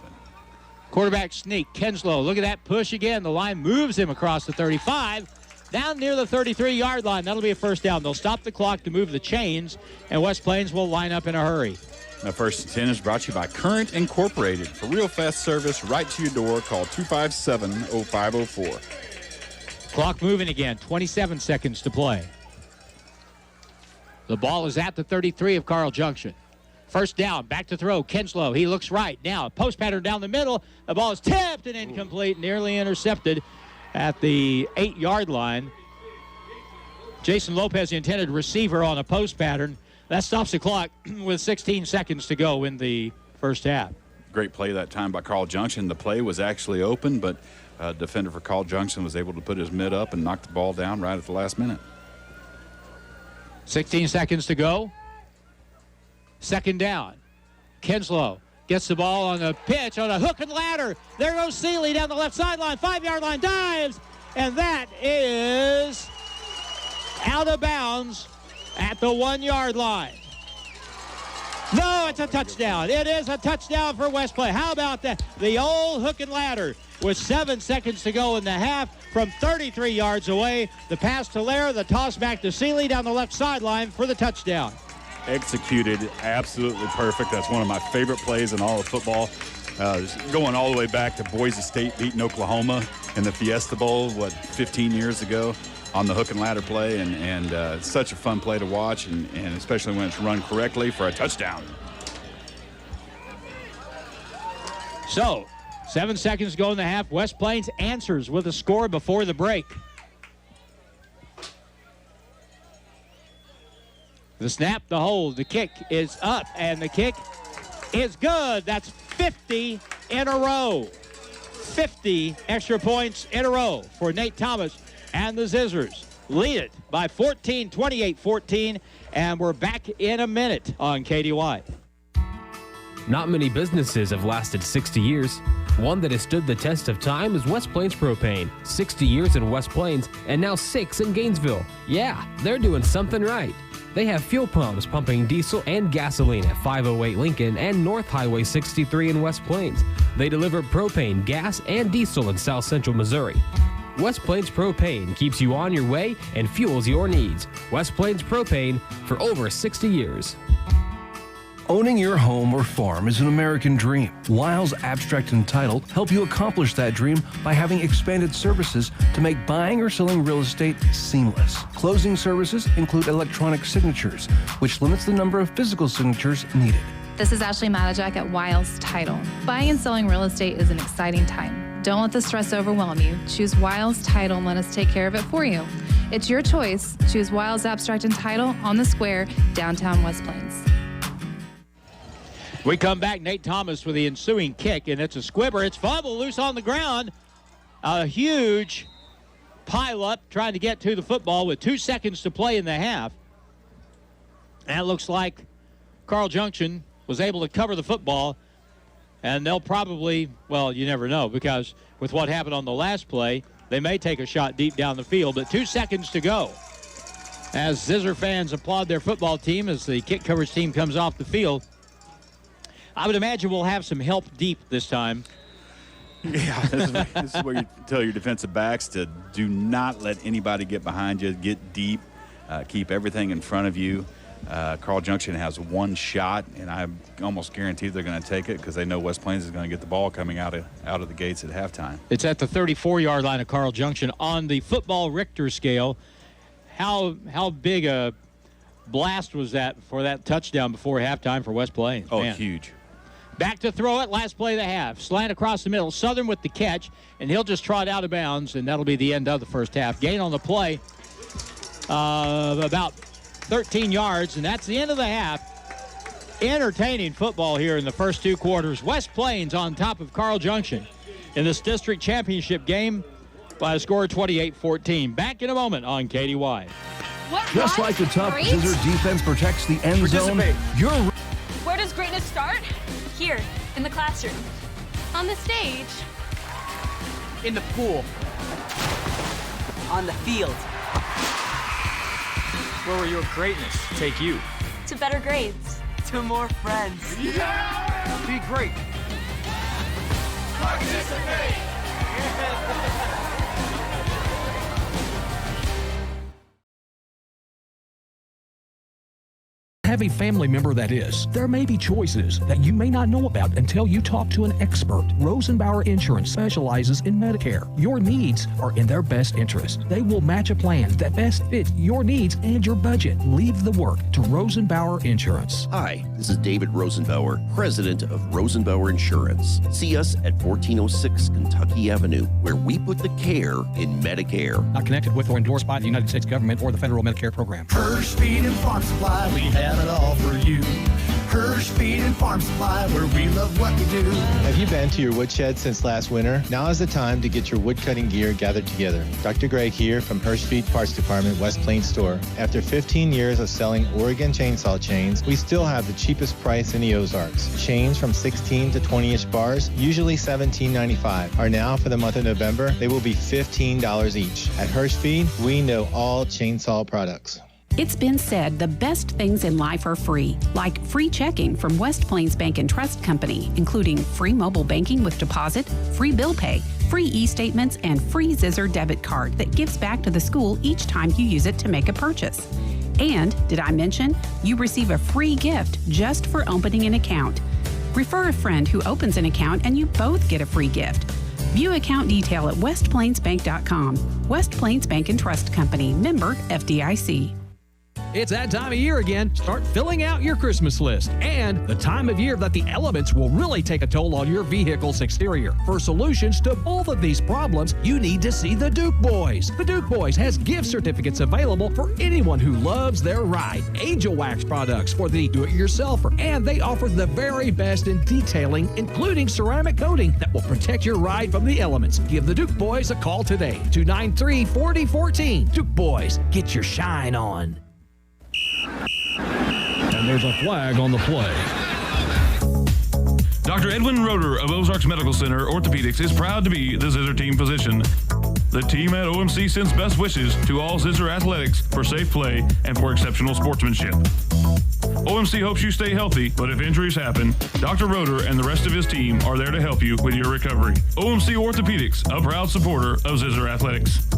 Quarterback sneak. Kinslow, look at that push again. The line moves him across the 35. Down near the 33-yard line. That'll be a 1st down. They'll stop the clock to move the chains, and West Plains will line up in a hurry. Now, 1st and 10 is brought to you by Current Incorporated. For real fast service right to your door, call 257-0504. Clock moving again. 27 seconds to play. The ball is at the 33 of Carl Junction. 1st down, back to throw. Kinslow, he looks right. Now, post pattern down the middle. The ball is tipped and incomplete, nearly intercepted at the 8-yard line. Jason Lopez, the intended receiver on a post pattern. That stops the clock with 16 seconds to go in the first half. Great play that time by Carl Junction. The play was actually open, but defender for Carl Junction was able to put his mid up and knock the ball down right at the last minute. 16 seconds to go. 2nd down. Kinslow gets the ball on a pitch, on a hook and ladder. There goes Seeley down the left sideline, 5-yard line, dives, and that is out of bounds at the 1-yard line. No, it's a touchdown. It is a touchdown for West Plains. How about that? The old hook and ladder with 7 seconds to go in the half from 33 yards away. The pass to Lair, the toss back to Seeley down the left sideline for the touchdown. Executed absolutely perfect. That's one of my favorite plays in all of football. Going all the way back to Boise State beating Oklahoma in the Fiesta Bowl, 15 years ago on the hook and ladder play, and it's such a fun play to watch, and especially when it's run correctly for a touchdown. So, 7 seconds to go in the half. West Plains answers with a score before the break. The snap, the hold, the kick is up, and the kick is good. That's 50 in a row. 50 extra points in a row for Nate Thomas and the Zizzers. Lead it by 14, 28-14, and we're back in a minute on KDY. Not many businesses have lasted 60 years. One that has stood the test of time is West Plains Propane. 60 years in West Plains, and now 6 in Gainesville. Yeah, they're doing something right. They have fuel pumps pumping diesel and gasoline at 508 Lincoln and North Highway 63 in West Plains. They deliver propane, gas, and diesel in South Central Missouri. West Plains Propane keeps you on your way and fuels your needs. West Plains Propane for over 60 years. Owning your home or farm is an American dream. Wiles Abstract and Title help you accomplish that dream by having expanded services to make buying or selling real estate seamless. Closing services include electronic signatures, which limits the number of physical signatures needed. This is Ashley Matajak at Wiles Title. Buying and selling real estate is an exciting time. Don't let the stress overwhelm you. Choose Wiles Title and let us take care of it for you. It's your choice. Choose Wiles Abstract and Title on the Square, downtown West Plains. We come back, Nate Thomas with the ensuing kick, and it's a squibber. It's fumble loose on the ground. A huge pile-up trying to get to the football with 2 seconds to play in the half. And it looks like Carl Junction was able to cover the football, and they'll probably, well, you never know, because with what happened on the last play, they may take a shot deep down the field, but 2 seconds to go. As Zizzer fans applaud their football team as the kick coverage team comes off the field. I would imagine we'll have some help deep this time. Yeah, this is where you tell your defensive backs to do not let anybody get behind you, get deep, keep everything in front of you. Carl Junction has one shot, and I'm almost guaranteed they're going to take it because they know West Plains is going to get the ball coming out of the gates at halftime. It's at the 34-yard line of Carl Junction. On the football Richter scale, how big a blast was that for that touchdown before halftime for West Plains? Oh, Man. Huge. Back to throw it, last play of the half. Slant across the middle, Southern with the catch, and he'll just trot out of bounds, and that'll be the end of the first half. Gain on the play of about 13 yards, and that's the end of the half. Entertaining football here in the first two quarters. West Plains on top of Carl Junction in this district championship game by a score of 28-14. Back in a moment on KDY. Just like the tough Zizzer defense protects the end zone, Where does greatness start? Here, in the classroom. On the stage. In the pool. On the field. Where will your greatness take you? To better grades. To more friends. Yeah! Be great. Participate! Have a family member that is. There may be choices that you may not know about until you talk to an expert. Rosenbauer Insurance specializes in Medicare. Your needs are in their best interest. They will match a plan that best fits your needs and your budget. Leave the work to Rosenbauer Insurance. Hi, this is David Rosenbauer, president of Rosenbauer Insurance. See us at 1406 Kentucky Avenue, where we put the care in Medicare. Not connected with or endorsed by the United States government or the federal Medicare program. Hirsch Feed and Farm Supply, we have it all for you. Hirsch Feed and Farm Supply, where we love what we do. Have you been to your woodshed since last winter? Now is the time to get your wood cutting gear gathered together. Dr. Greg here from Hirsch Feed Parts Department, West Plains Store. After 15 years of selling Oregon chainsaw chains, we still have the cheapest price in the Ozarks. Chains from 16 to 20-inch bars, usually $17.95, are now for the month of November. They will be $15 each. At Hirsch Feed, we know all chainsaw products. It's been said the best things in life are free, like free checking from West Plains Bank and Trust Company, including free mobile banking with deposit, free bill pay, free e-statements, and free Zizzer debit card that gives back to the school each time you use it to make a purchase. And, did I mention, you receive a free gift just for opening an account. Refer a friend who opens an account and you both get a free gift. View account detail at westplainsbank.com. West Plains Bank and Trust Company, member FDIC. It's that time of year again. Start filling out your Christmas list. And the time of year that the elements will really take a toll on your vehicle's exterior. For solutions to both of these problems, you need to see the Duke Boys. The Duke Boys has gift certificates available for anyone who loves their ride. Angel Wax products for the do-it-yourselfer. And they offer the very best in detailing, including ceramic coating that will protect your ride from the elements. Give the Duke Boys a call today. 293-4014. Duke Boys, get your shine on. And there's a flag on the play. Dr. Edwin Roeder of Ozarks Medical Center Orthopedics is proud to be the Zizzer team physician. The team at OMC sends best wishes to all Zizzer athletics for safe play and for exceptional sportsmanship. OMC hopes you stay healthy, but if injuries happen, Dr. Roeder and the rest of his team are there to help you with your recovery. OMC Orthopedics, a proud supporter of Zizzer athletics.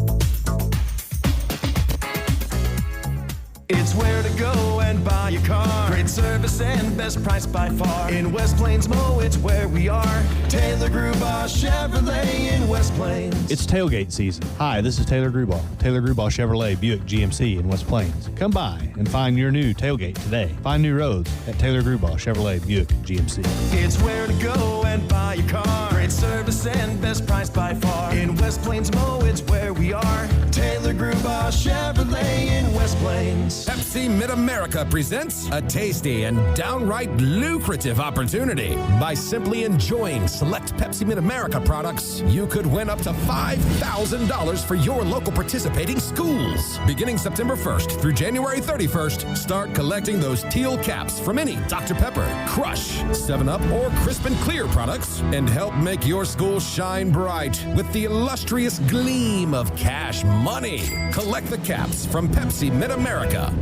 It's where to go and buy your car. Great service and best price by far. In West Plains Mo, it's where we are. Taylor Grubaugh Chevrolet in West Plains. It's tailgate season. Hi, this is Taylor Grubaugh. Taylor Grubaugh Chevrolet Buick GMC in West Plains. Come by and find your new tailgate today. Find new roads at Taylor Grubaugh Chevrolet Buick GMC. It's where to go and buy your car. Great service and best price by far. In West Plains Mo, it's where we are. Taylor Grubaugh Chevrolet in West Plains. Pepsi Mid-America presents a tasty and downright lucrative opportunity. By simply enjoying select Pepsi Mid-America products, you could win up to $5,000 for your local participating schools. Beginning September 1st through January 31st, start collecting those teal caps from any Dr. Pepper, Crush, 7-Up, or Crisp and Clear products and help make your school shine bright with the illustrious gleam of cash money. Collect the caps from Pepsi Mid-America.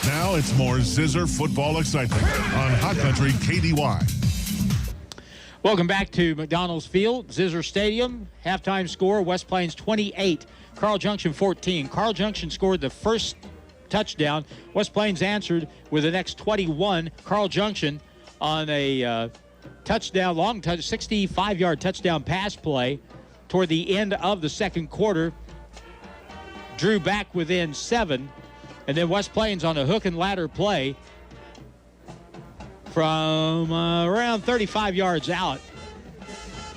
Now it's more Zizzer football excitement on Hot Country KDY. Welcome back to McDonald's Field, Zizzer Stadium. Halftime score, West Plains 28, Carl Junction 14. Carl Junction scored the first touchdown. West Plains answered with the next 21. Carl Junction on a touchdown, 65-yard touchdown pass play toward the end of the second quarter. Drew back within 7. And then West Plains on a hook and ladder play from around 35 yards out.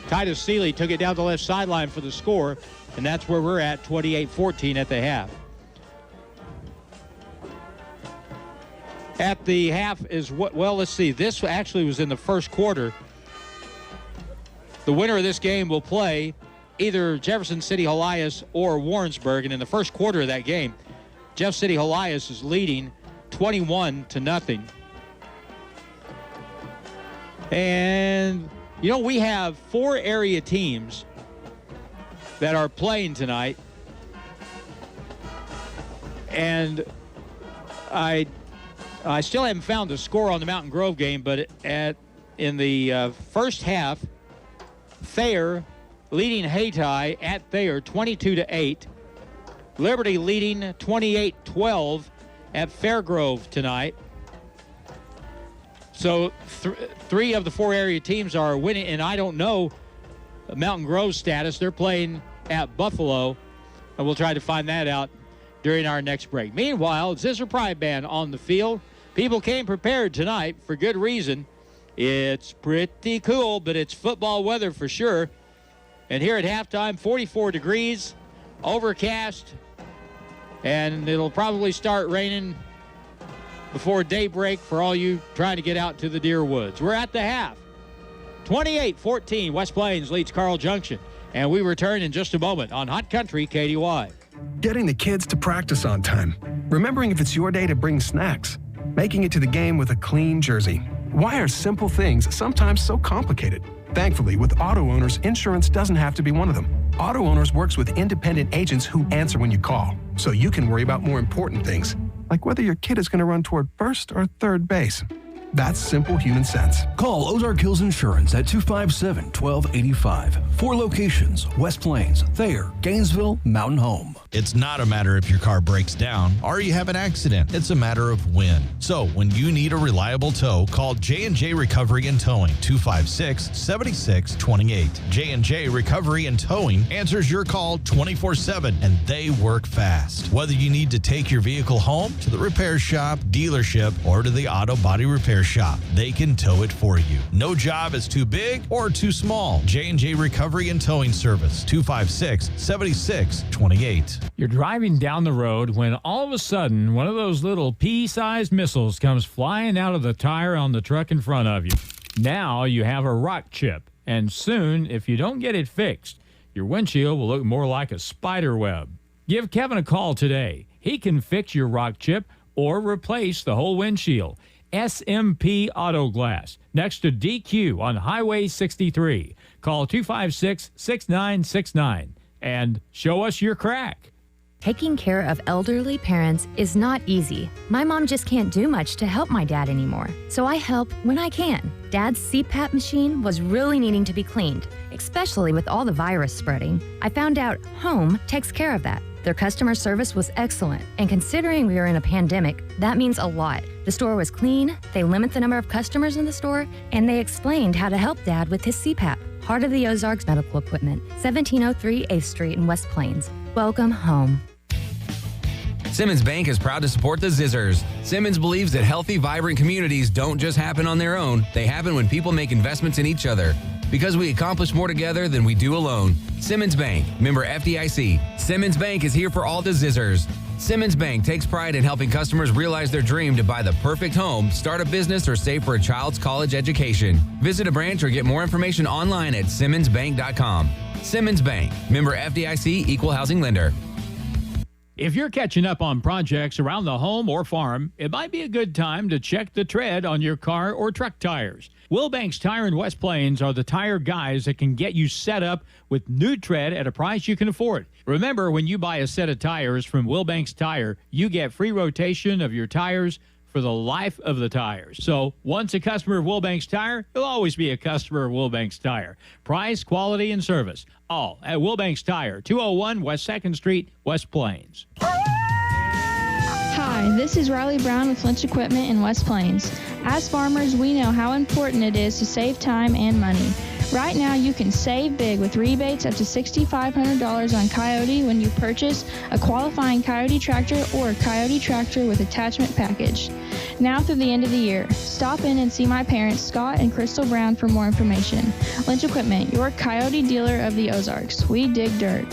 Titus Seeley took it down the left sideline for the score, and that's where we're at, 28-14 at the half. At the half is what, well, let's see. This actually was in the first quarter. The winner of this game will play either Jefferson City Helias or Warrensburg, and in the first quarter of that game, Jeff City Helias is leading 21-0. And, you know, we have 4 area teams that are playing tonight. And I still haven't found the score on the Mountain Grove game, but in the first half, Thayer leading Hayti at Thayer 22-8. Liberty leading 28-12 at Fairgrove tonight. So 3 of the 4 area teams are winning, and I don't know Mountain Grove's status. They're playing at Buffalo, and we'll try to find that out during our next break. Meanwhile, Zizzer Pride Band on the field. People came prepared tonight for good reason. It's pretty cool, but it's football weather for sure. And here at halftime, 44 degrees, overcast, and it'll probably start raining before daybreak for all you trying to get out to the Deer Woods. We're at the half. 28-14, West Plains leads Carl Junction. And we return in just a moment on Hot Country KDY. Getting the kids to practice on time. Remembering if it's your day to bring snacks. Making it to the game with a clean jersey. Why are simple things sometimes so complicated? Thankfully, with auto owners, insurance doesn't have to be one of them. Auto Owners works with independent agents who answer when you call, so you can worry about more important things, like whether your kid is going to run toward first or third base. That's simple human sense. Call Ozark Hills Insurance at 257-1285. 4 locations: West Plains, Thayer, Gainesville, Mountain Home. It's not a matter if your car breaks down or you have an accident. It's a matter of when. So when you need a reliable tow, call J&J Recovery and Towing, 256-7628. J&J Recovery and Towing answers your call 24/7, and they work fast. Whether you need to take your vehicle home, to the repair shop, dealership, or to the auto body repair shop, they can tow it for you. No job is too big or too small. J&J Recovery and Towing Service, 256-7628. You're driving down the road when all of a sudden one of those little pea-sized missiles comes flying out of the tire on the truck in front of you. Now you have a rock chip, and soon, if you don't get it fixed, your windshield will look more like a spider web. Give Kevin a call today. He can fix your rock chip or replace the whole windshield. SMP Auto Glass, next to DQ on Highway 63. Call 256-6969 and show us your crack. Taking care of elderly parents is not easy. My mom just can't do much to help my dad anymore, so I help when I can. Dad's CPAP machine was really needing to be cleaned, especially with all the virus spreading. I found out Home takes care of that. Their customer service was excellent, and considering we are in a pandemic, that means a lot. The store was clean, they limit the number of customers in the store, and they explained how to help Dad with his CPAP. Heart of the Ozarks Medical Equipment, 1703 8th Street in West Plains. Welcome home. Simmons Bank is proud to support the Zizzers. Simmons believes that healthy, vibrant communities don't just happen on their own. They happen when people make investments in each other. Because we accomplish more together than we do alone. Simmons Bank, member FDIC. Simmons Bank is here for all the Zizzers. Simmons Bank takes pride in helping customers realize their dream to buy the perfect home, start a business, or save for a child's college education. Visit a branch or get more information online at simmonsbank.com. Simmons Bank, member FDIC, equal housing lender. If you're catching up on projects around the home or farm, it might be a good time to check the tread on your car or truck tires. Wilbanks Tire in West Plains are the tire guys that can get you set up with new tread at a price you can afford. Remember, when you buy a set of tires from Wilbanks Tire, you get free rotation of your tires for the life of the tires. So once a customer of Wilbanks Tire, you'll always be a customer of Wilbanks Tire. Price, quality, and service, all at Wilbanks Tire, 201 West 2nd Street, West Plains. Hi, this is Riley Brown with Lynch Equipment in West Plains. As farmers, we know how important it is to save time and money. Right now, you can save big with rebates up to $6,500 on Coyote when you purchase a qualifying Coyote tractor or a Coyote tractor with attachment package. Now through the end of the year, stop in and see my parents, Scott and Crystal Brown, for more information. Lynch Equipment, your Coyote dealer of the Ozarks. We dig dirt.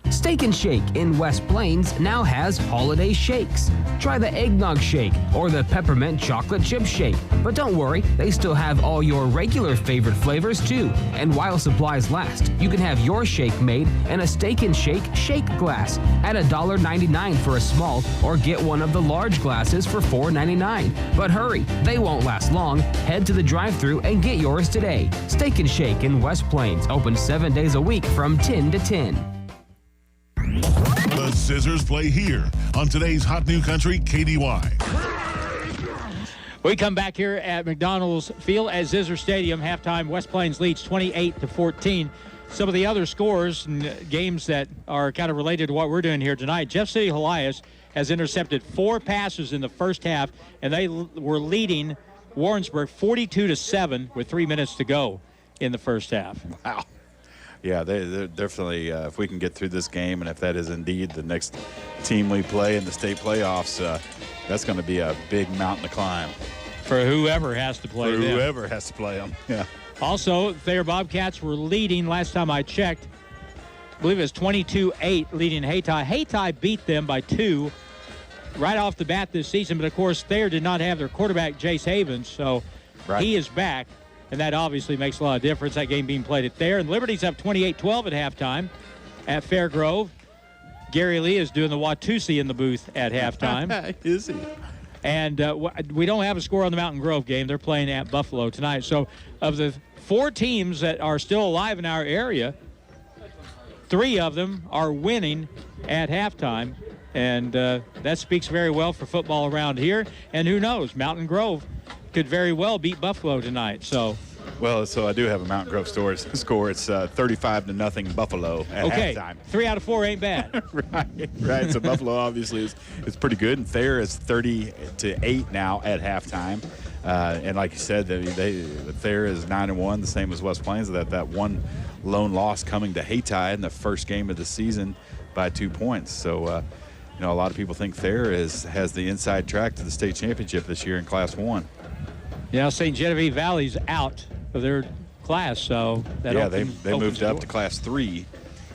Steak and Shake in West Plains now has holiday shakes. Try the eggnog shake or the peppermint chocolate chip shake. But don't worry, they still have all your regular favorite flavors too. And while supplies last, you can have your shake made in a Steak and Shake shake glass at $1.99 for a small, or get one of the large glasses for $4.99. But hurry, they won't last long. Head to the drive-thru and get yours today. Steak and Shake in West Plains, open 7 days a week from 10 to 10. The Zizzers play here on today's Hot New Country KDY. We come back here at McDonald's Field at Zizzer Stadium. Halftime, West Plains leads 28-14. Some of the other scores and games that are kind of related to what we're doing here tonight. Jeff City Helias has intercepted 4 passes in the first half, and they were leading Warrensburg 42-7 with 3 minutes to go in the first half. Wow. Yeah, they're definitely, if we can get through this game, and if that is indeed the next team we play in the state playoffs, that's going to be a big mountain to climb. For whoever has to play them. For whoever has to play them, yeah. Also, Thayer Bobcats were leading, last time I checked, I believe it was 22-8 leading Hayti. Hayti beat them by 2 right off the bat this season, but of course Thayer did not have their quarterback, Jace Havens, so he is back. And that obviously makes a lot of difference, that game being played at Thayer. And Liberty's up 28-12 at halftime at Fairgrove. Gary Lee is doing the Watusi in the booth at halftime. Is he? And we don't have a score on the Mountain Grove game. They're playing at Buffalo tonight. So of the 4 teams that are still alive in our area, 3 of them are winning at halftime. And that speaks very well for football around here. And who knows, Mountain Grove could very well beat Buffalo tonight. So I do have a Mountain Grove score. It's 35-0 Buffalo at halftime. 3 out of 4 ain't bad. right. So Buffalo obviously is pretty good, and Thayer is 30-8 now at halftime. And like you said, Thayer is 9-1, the same as West Plains. That one lone loss coming to Hayti in the first game of the season by 2 points. So a lot of people think Thayer has the inside track to the state championship this year in Class 1. Yeah, St. Genevieve Valley's out of their class, so that they moved up to Class 3.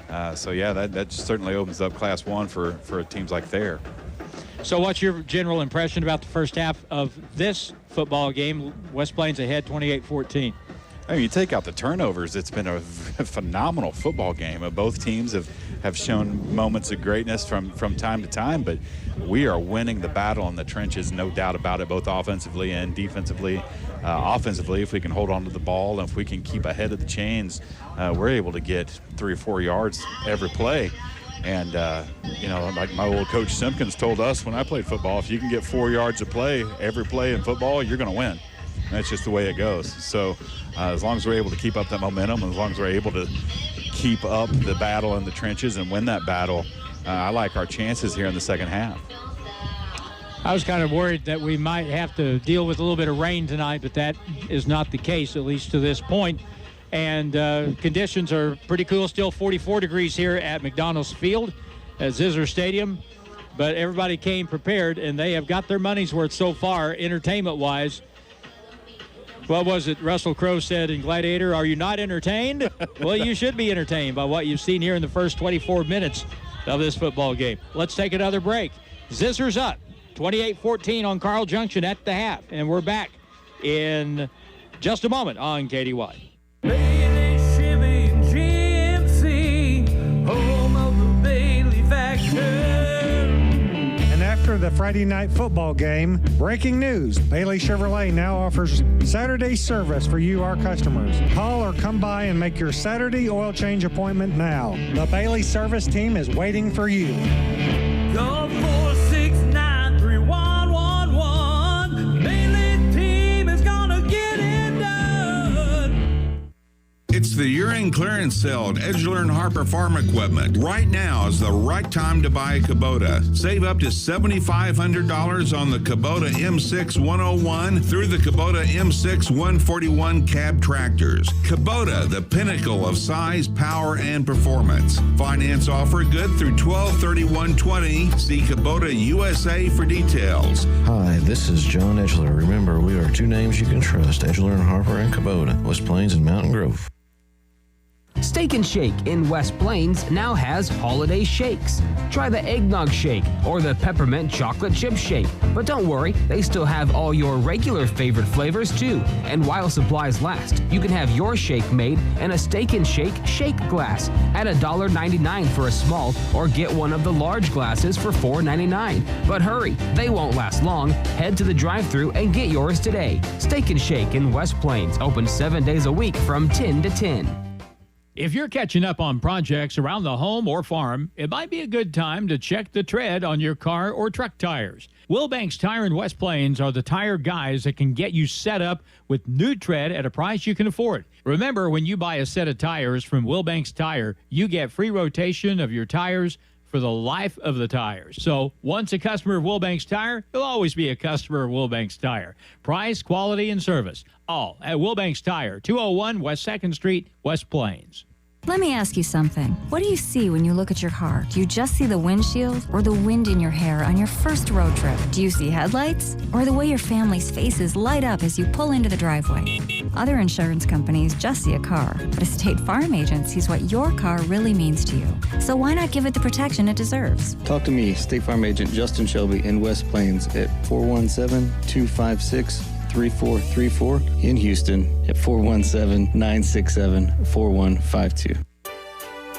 That certainly opens up Class 1 for teams like Thayer. So what's your general impression about the first half of this football game? West Plains ahead 28-14. I mean, you take out the turnovers, it's been a phenomenal football game. Both teams have shown moments of greatness from time to time, but we are winning the battle in the trenches, no doubt about it, both offensively and defensively. Offensively, if we can hold on to the ball and if we can keep ahead of the chains, we're able to get 3 or 4 yards every play. And, like my old coach Simpkins told us when I played football, if you can get 4 yards a play, every play in football, you're going to win. That's just the way it goes. So as long as we're able to keep up that momentum, as long as we're able to keep up the battle in the trenches and win that battle, I like our chances here in the second half. I was kind of worried that we might have to deal with a little bit of rain tonight, but that is not the case, at least to this point. And conditions are pretty cool. Still 44 degrees here at McDonald's Field at Zizzer Stadium. But everybody came prepared, and they have got their money's worth so far, entertainment-wise. What was it Russell Crowe said in Gladiator? Are you not entertained? Well, you should be entertained by what you've seen here in the first 24 minutes of this football game. Let's take another break. Zizzer's up 28-14 on Carl Junction at the half. And we're back in just a moment on KDY. After the Friday night football game, breaking news, Bailey Chevrolet now offers Saturday service for you, our customers. Call or come by and make your Saturday oil change appointment now. The Bailey service team is waiting for you. Call 463 It's the year-end clearance sale at Edgeler & Harper Farm Equipment. Right now is the right time to buy a Kubota. Save up to $7,500 on the Kubota M6 101 through the Kubota M6 141 cab tractors. Kubota, the pinnacle of size, power, and performance. Finance offer good through 12/31/20. See Kubota USA for details. Hi, this is John Edgeler. Remember, we are two names you can trust, Edgeler & Harper and Kubota, West Plains and Mountain Grove. Steak and Shake in West Plains now has holiday shakes. Try the eggnog shake or the peppermint chocolate chip shake. But don't worry, they still have all your regular favorite flavors too. And while supplies last, you can have your shake made in a Steak and Shake shake glass at $1.99 for a small, or get one of the large glasses for $4.99. But hurry, they won't last long. Head to the drive-thru and get yours today. Steak and Shake in West Plains, open 7 days a week from 10 to 10. If you're catching up on projects around the home or farm, it might be a good time to check the tread on your car or truck tires. Wilbanks Tire in West Plains are the tire guys that can get you set up with new tread at a price you can afford. Remember, when you buy a set of tires from Wilbanks Tire, you get free rotation of your tires for the life of the tires. So once a customer of Wilbanks Tire, you'll always be a customer of Wilbanks Tire. Price, quality, and service, all at Wilbanks Tire, 201 West 2nd Street, West Plains. Let me ask you something. What do you see when you look at your car? Do you just see the windshield or the wind in your hair on your first road trip? Do you see headlights or the way your family's faces light up as you pull into the driveway? Other insurance companies just see a car, but a State Farm agent sees what your car really means to you. So why not give it the protection it deserves? Talk to me, State Farm agent Justin Shelby in West Plains at 417-256-3434, in Houston at 417-967-4152.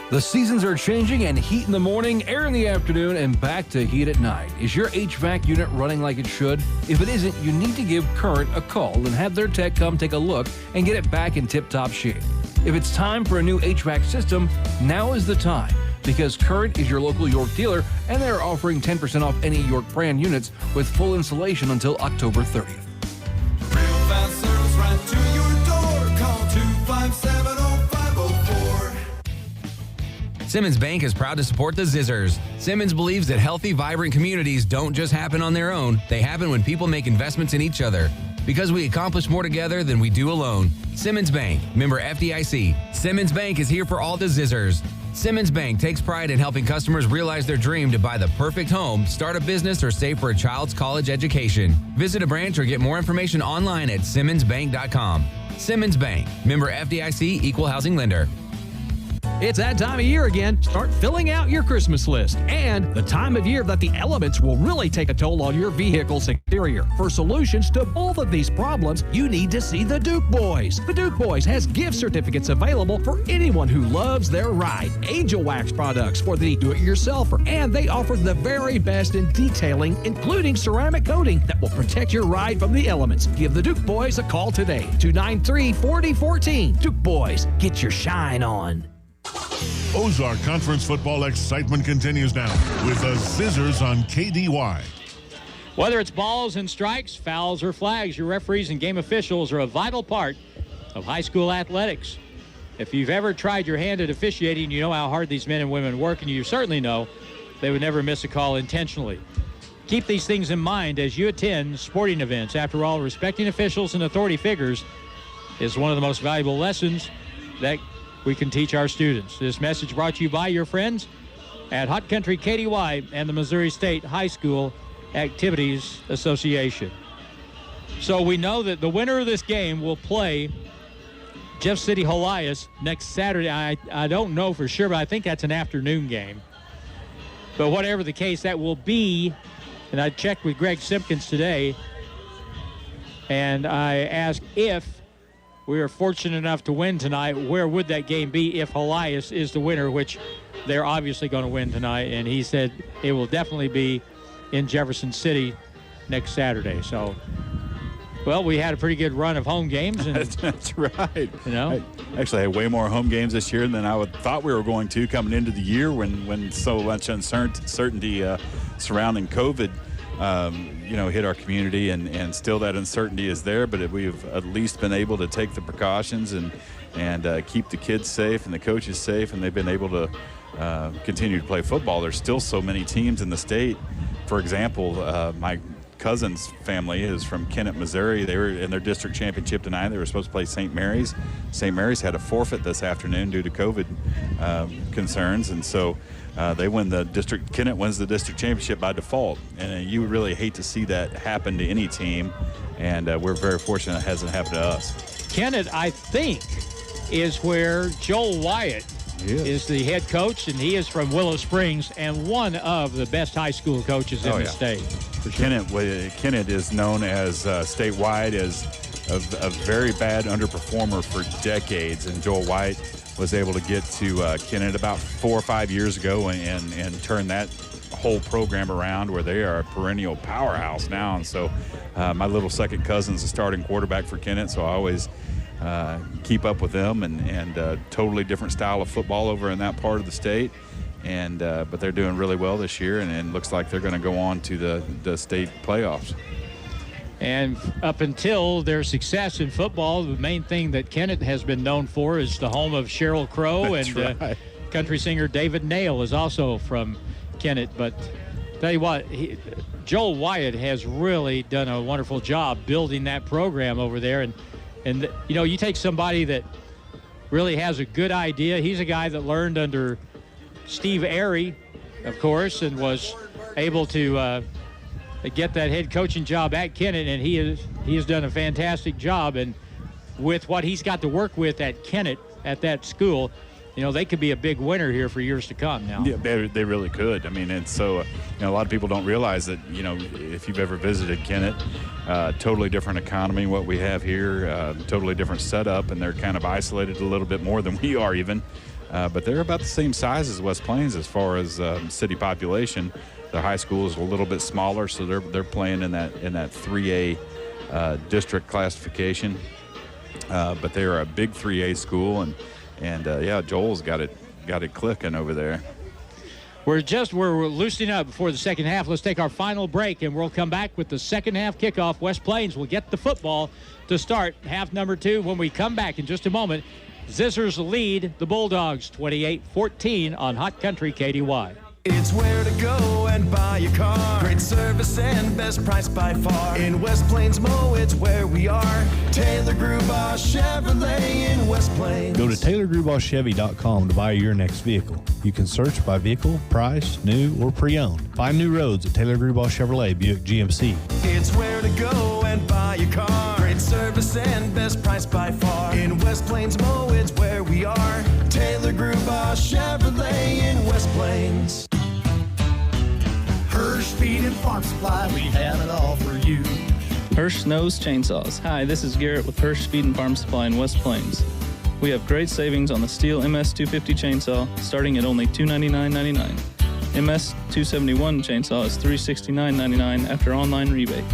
The seasons are changing, and heat in the morning, air in the afternoon, and back to heat at night. Is your HVAC unit running like it should? If it isn't, you need to give Current a call and have their tech come take a look and get it back in tip-top shape. If it's time for a new HVAC system, now is the time, because Current is your local York dealer, and they're offering 10% off any York brand units with full installation until October 30th. Real fast service right to your door. Call 257-0504. Simmons Bank is proud to support the Zizzers. Simmons believes that healthy, vibrant communities don't just happen on their own. They happen when people make investments in each other. Because we accomplish more together than we do alone. Simmons Bank, member FDIC. Simmons Bank is here for all the Zizzers. Simmons Bank takes pride in helping customers realize their dream to buy the perfect home, start a business, or save for a child's college education. Visit a branch or get more information online at simmonsbank.com. Simmons Bank, member FDIC, equal housing lender. It's that time of year again. Start filling out your Christmas list. And the time of year that the elements will really take a toll on your vehicle's exterior. For solutions to both of these problems, you need to see the Duke Boys. The Duke Boys has gift certificates available for anyone who loves their ride. Angel Wax products for the do-it-yourselfer. And they offer the very best in detailing, including ceramic coating that will protect your ride from the elements. Give the Duke Boys a call today. 293-4014. Duke Boys, get your shine on. Ozark Conference football excitement continues now with the Zizzers on KDY. Whether it's balls and strikes, fouls or flags, your referees and game officials are a vital part of high school athletics. If you've ever tried your hand at officiating, you know how hard these men and women work, and you certainly know they would never miss a call intentionally. Keep these things in mind as you attend sporting events. After all, respecting officials and authority figures is one of the most valuable lessons that we can teach our students. This message brought to you by your friends at Hot Country KDY and the Missouri State High School Activities Association. So we know that the winner of this game will play Jeff City Holias next Saturday. I don't know for sure, but I think that's an afternoon game. But whatever the case, that will be, and I checked with Greg Simpkins today, and I asked if we are fortunate enough to win tonight, where would that game be if Holias is the winner, which they're obviously going to win tonight. And he said it will definitely be in Jefferson City next Saturday. So, well, we had a pretty good run of home games. And, that's right. You know, I actually had way more home games this year than I thought we were going to coming into the year when so much uncertainty surrounding COVID hit our community, and still that uncertainty is there, but we've at least been able to take the precautions and and keep the kids safe and the coaches safe, and they've been able to continue to play football. There's still so many teams in the state. For example, my cousin's family is from Kennett, Missouri. They were in their district championship tonight. They were supposed to play St. Mary's. St. Mary's had a forfeit this afternoon due to COVID concerns, and so Kennett wins the district championship by default. And you really hate to see that happen to any team, and we're very fortunate it hasn't happened to us. Kennett, I think, is where Joel Wyatt is the head coach, and he is from Willow Springs and one of the best high school coaches in the state. For sure. Kennett is known as statewide as a very bad underperformer for decades, and Joel Wyatt was able to get to Kennett about 4 or 5 years ago and turn that whole program around where they are a perennial powerhouse now. And so my little second cousin's a starting quarterback for Kennett, so I always keep up with them, and totally different style of football over in that part of the state. And but they're doing really well this year, and looks like they're going to go on to the state playoffs. And up until their success in football, the main thing that Kennett has been known for is the home of Sheryl Crow. That's and right. Country singer David Nail is also from Kennett. But tell you what, Joel Wyatt has really done a wonderful job building that program over there. And you know, you take somebody that really has a good idea. He's a guy that learned under Steve Airy, of course, and was able to get that head coaching job at Kennett, and he has done a fantastic job. And with what he's got to work with at Kennett, at that school, you know, they could be a big winner here for years to come now. Yeah, they really could. I mean, it's so, you know, a lot of people don't realize that, you know, if you've ever visited Kennett, totally different economy, what we have here, totally different setup, and they're kind of isolated a little bit more than we are even. But they're about the same size as West Plains as far as city population. Their high school is a little bit smaller, so they're playing in that 3A district classification. But they're a big 3A school, and yeah, Joel's got it clicking over there. We're loosening up before the second half. Let's take our final break, and we'll come back with the second half kickoff. West Plains will get the football to start half number 2. When we come back in just a moment, Zizzers lead the Bulldogs 28-14 on Hot Country KDY. It's where to go and buy a car. Great service and best price by far. In West Plains Mo, it's where we are. Taylor Grubaugh Chevrolet in West Plains. Go to TaylorGrubaughChevy.com to buy your next vehicle. You can search by vehicle, price, new, or pre-owned. Find new roads at Taylor Grubaugh Chevrolet Buick GMC. It's where to go and buy a car. Great service and best price by far. In West Plains Mo, it's where we are. Taylor Grubaugh Chevrolet in West Plains. Hirsch Feed and Farm Supply, we have it all for you. Hirsch Knows Chainsaws. Hi, this is Garrett with Hirsch Feed and Farm Supply in West Plains. We have great savings on the Steel MS-250 chainsaw, starting at only $299.99. MS-271 chainsaw is $369.99 after online rebate.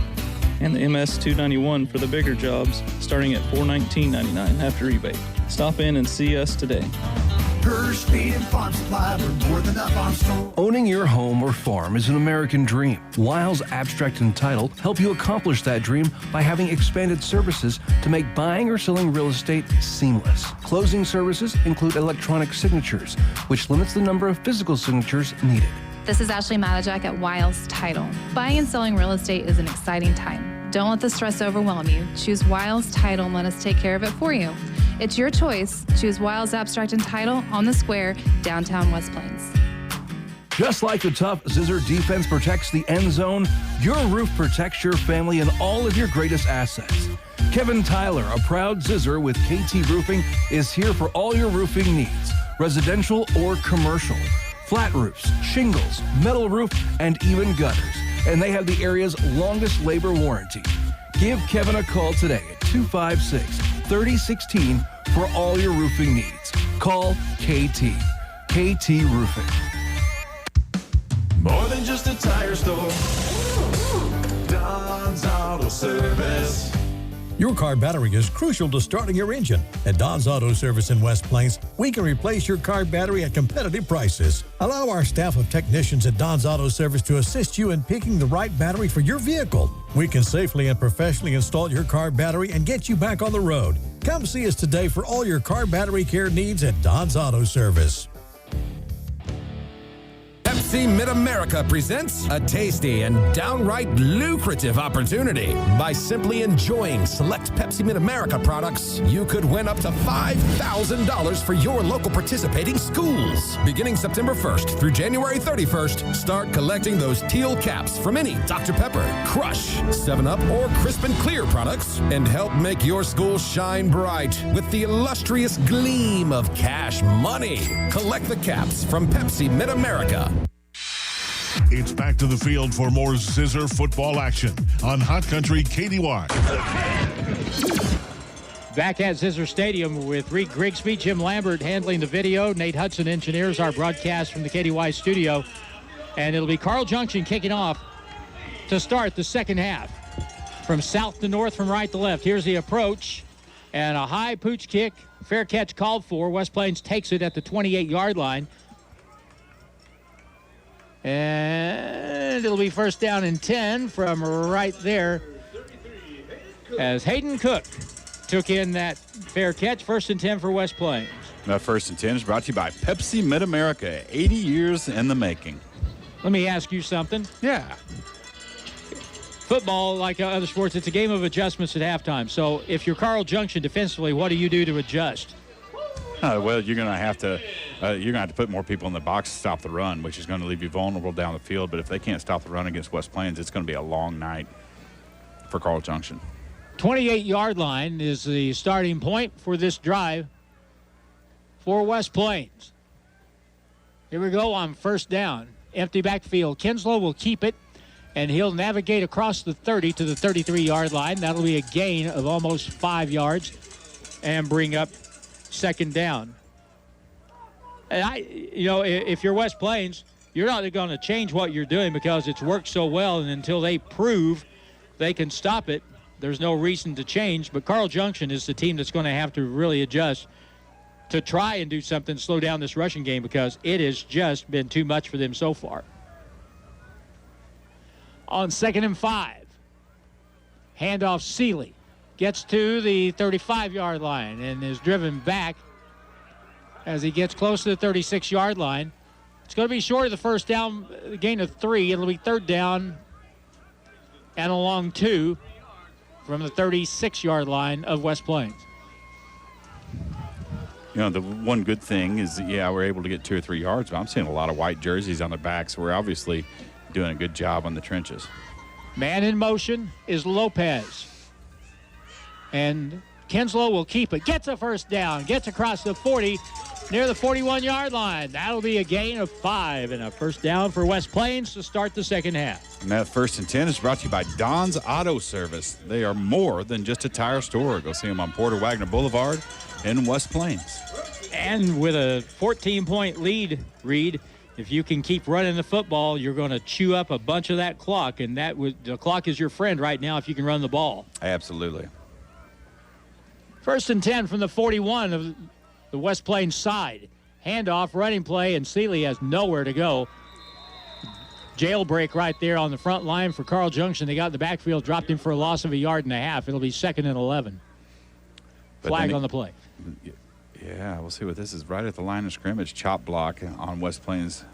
And the MS-291 for the bigger jobs, starting at $419.99 after rebate. Stop in and see us today. Hirsch Feed and Farm Supply, we're more than a farm store. Owning your home or farm is an American dream. Wiles Abstract and Title help you accomplish that dream by having expanded services to make buying or selling real estate seamless. Closing services include electronic signatures, which limits the number of physical signatures needed. This is Ashley Matajak at Wiles Title. Buying and selling real estate is an exciting time. Don't let the stress overwhelm you. Choose Wiles Title and let us take care of it for you. It's your choice. Choose Wiles Abstract and Title on the Square, downtown West Plains. Just like the tough Zizzer defense protects the end zone, your roof protects your family and all of your greatest assets. Kevin Tyler, a proud Zizzer with KT Roofing, is here for all your roofing needs, residential or commercial. Flat roofs, shingles, metal roof, and even gutters. And they have the area's longest labor warranty. Give Kevin a call today at 256-3016 for all your roofing needs. Call KT. KT Roofing. More than just a tire store. Don's Auto Service. Your car battery is crucial to starting your engine. At Don's Auto Service in West Plains, we can replace your car battery at competitive prices. Allow our staff of technicians at Don's Auto Service to assist you in picking the right battery for your vehicle. We can safely and professionally install your car battery and get you back on the road. Come see us today for all your car battery care needs at Don's Auto Service. Pepsi Mid-America presents a tasty and downright lucrative opportunity. By simply enjoying select Pepsi Mid-America products, you could win up to $5,000 for your local participating schools. Beginning September 1st through January 31st, start collecting those teal caps from any Dr. Pepper, Crush, 7-Up, or Crisp and Clear products and help make your school shine bright with the illustrious gleam of cash money. Collect the caps from Pepsi Mid-America. It's back to the field for more Zizzer football action on Hot Country KDY. Back at Zizzer Stadium with Reed Grigsby, Jim Lambert handling the video, Nate Hudson engineers our broadcast from the KDY studio. And it'll be Carl Junction kicking off to start the second half. From south to north, from right to left. Here's the approach and a high pooch kick. Fair catch called for. West Plains takes it at the 28-yard line. And it'll be first down and 10 from right there as Hayden Cook took in that fair catch. First and 10 for West Plains. That first and 10 is brought to you by Pepsi Mid-America, 80 years in the making. Let me ask you something. Yeah. Football, like other sports, it's a game of adjustments at halftime. So if you're Carl Junction defensively, what do you do to adjust? Well, you're going to have to put more people in the box to stop the run, which is going to leave you vulnerable down the field. But if they can't stop the run against West Plains, it's going to be a long night for Carl Junction. 28-yard line is the starting point for this drive for West Plains. Here we go on first down. Empty backfield. Kinslow will keep it, and he'll navigate across the 30 to the 33-yard line. That'll be a gain of almost 5 yards and bring up second down. And if you're West Plains, you're not going to change what you're doing because it's worked so well, and until they prove they can stop it, there's no reason to change. But Carl Junction is the team that's going to have to really adjust to try and do something to slow down this rushing game because it has just been too much for them so far. On 2nd and 5, handoff Seeley. Gets to the 35-yard line and is driven back as he gets close to the 36-yard line. It's going to be short of the first down, gain of 3. It'll be third down and a long 2 from the 36-yard line of West Plains. The one good thing is, we're able to get 2 or 3 yards, but I'm seeing a lot of white jerseys on the back, so we're obviously doing a good job on the trenches. Man in motion is Lopez. And Kinslow will keep it. Gets a first down. Gets across the 40 near the 41-yard line. That'll be a gain of 5 and a first down for West Plains to start the second half. And that first and 10 is brought to you by Don's Auto Service. They are more than just a tire store. Go see them on Porter Wagner Boulevard in West Plains. And with a 14-point lead, Reed, if you can keep running the football, you're going to chew up a bunch of that clock. And the clock is your friend right now if you can run the ball. Absolutely. First and 10 from the 41 of the West Plains side. Handoff, running play, and Seeley has nowhere to go. Jailbreak right there on the front line for Carl Junction. They got in the backfield, dropped him for a loss of 1.5 yards. It'll be 2nd and 11. Flag on the play. Yeah, we'll see what this is. Right at the line of scrimmage, chop block on West Plains.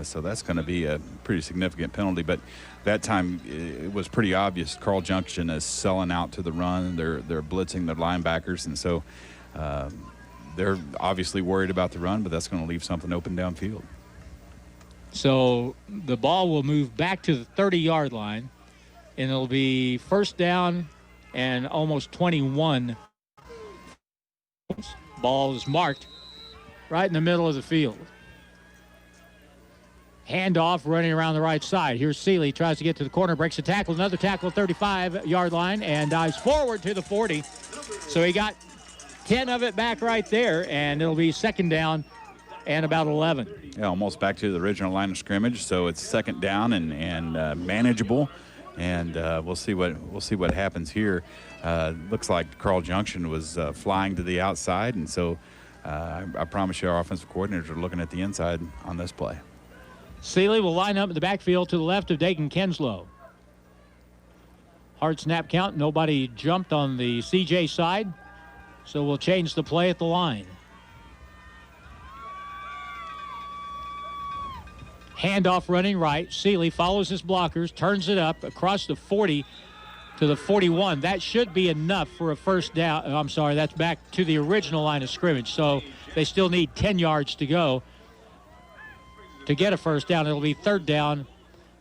So that's going to be a pretty significant penalty. But that time it was pretty obvious Carl Junction is selling out to the run. They're blitzing their linebackers, and so they're obviously worried about the run, but that's going to leave something open downfield. So the ball will move back to the 30-yard line, and it'll be first down and almost 21. Ball is marked right in the middle of the field. Handoff running around the right side. Here's Seeley, tries to get to the corner, breaks a tackle, another tackle at 35-yard line, and dives forward to the 40. So he got 10 of it back right there, and it'll be second down and about 11. Yeah, almost back to the original line of scrimmage. So it's second down and manageable, and we'll see what happens here. Looks like Carl Junction was flying to the outside, and so I promise you our offensive coordinators are looking at the inside on this play. Seeley will line up in the backfield to the left of Dagan Kinslow. Hard snap count. Nobody jumped on the CJ side. So we'll change the play at the line. Handoff running right. Seeley follows his blockers, turns it up across the 40 to the 41. That should be enough for a first down. I'm sorry, that's back to the original line of scrimmage. So they still need 10 yards to go to get a first down. It'll be third down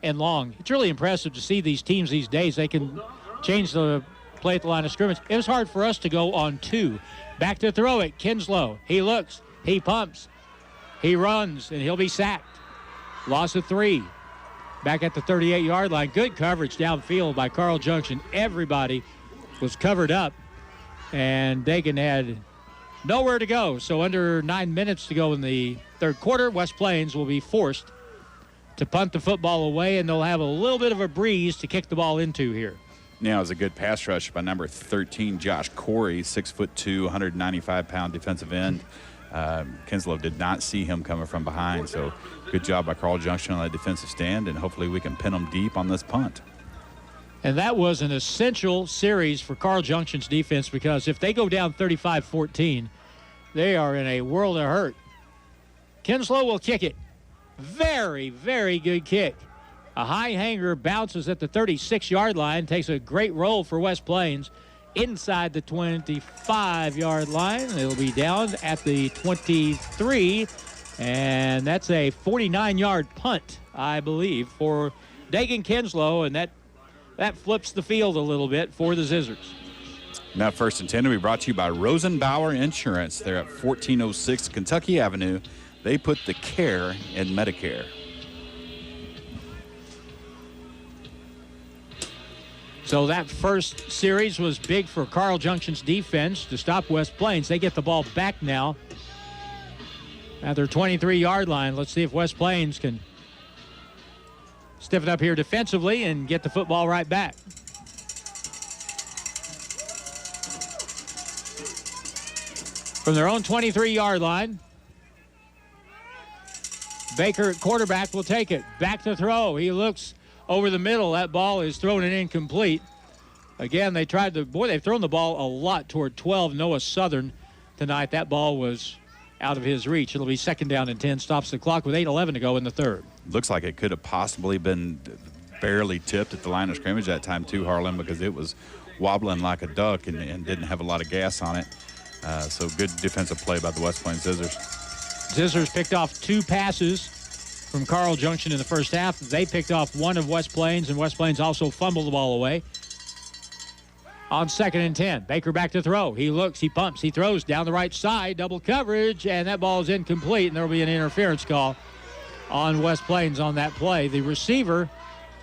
and long. It's really impressive to see these teams these days. They can change the play at the line of scrimmage. It was hard for us to go on 2. Back to throw it. Kinslow. He looks. He pumps. He runs, and he'll be sacked. Loss of 3. Back at the 38-yard line. Good coverage downfield by Carl Junction. Everybody was covered up, and Dagan had nowhere to go. So under 9 minutes to go in the third quarter, West Plains will be forced to punt the football away, and they'll have a little bit of a breeze to kick the ball into here. Now, it was a good pass rush by number 13, Josh Corey, 6'2", 195-pound defensive end. Kinslow did not see him coming from behind, so good job by Carl Junction on that defensive stand, and hopefully we can pin them deep on this punt. And that was an essential series for Carl Junction's defense, because if they go down 35-14, they are in a world of hurt. Kinslow will kick it. Very, very good kick. A high hanger bounces at the 36-yard line, takes a great roll for West Plains inside the 25-yard line. It'll be down at the 23, and that's a 49-yard punt, I believe, for Dagan Kinslow, and that flips the field a little bit for the Zizzers. Now, first and 10 will be brought to you by Rosenbauer Insurance. They're at 1406 Kentucky Avenue. They put the care in Medicare. So that first series was big for Carl Junction's defense to stop West Plains. They get the ball back now at their 23-yard line. Let's see if West Plains can stiffen up here defensively and get the football right back. From their own 23-yard line, Baker at quarterback will take it. Back to throw. He looks over the middle. That ball is thrown and incomplete. Again, they've thrown the ball a lot toward 12 Noah Southern tonight. That ball was out of his reach. It'll be second down and 10. Stops the clock with 8:11 to go in the third. Looks like it could have possibly been barely tipped at the line of scrimmage that time too, Harlan, because it was wobbling like a duck and didn't have a lot of gas on it. So good defensive play by the West Plains Zizzers. Zizzers picked off 2 passes from Carl Junction in the first half. They picked off 1 of West Plains, and West Plains also fumbled the ball away. On second and 10, Baker back to throw. He looks, he pumps, he throws down the right side, double coverage, and that ball is incomplete, and there will be an interference call on West Plains on that play. The receiver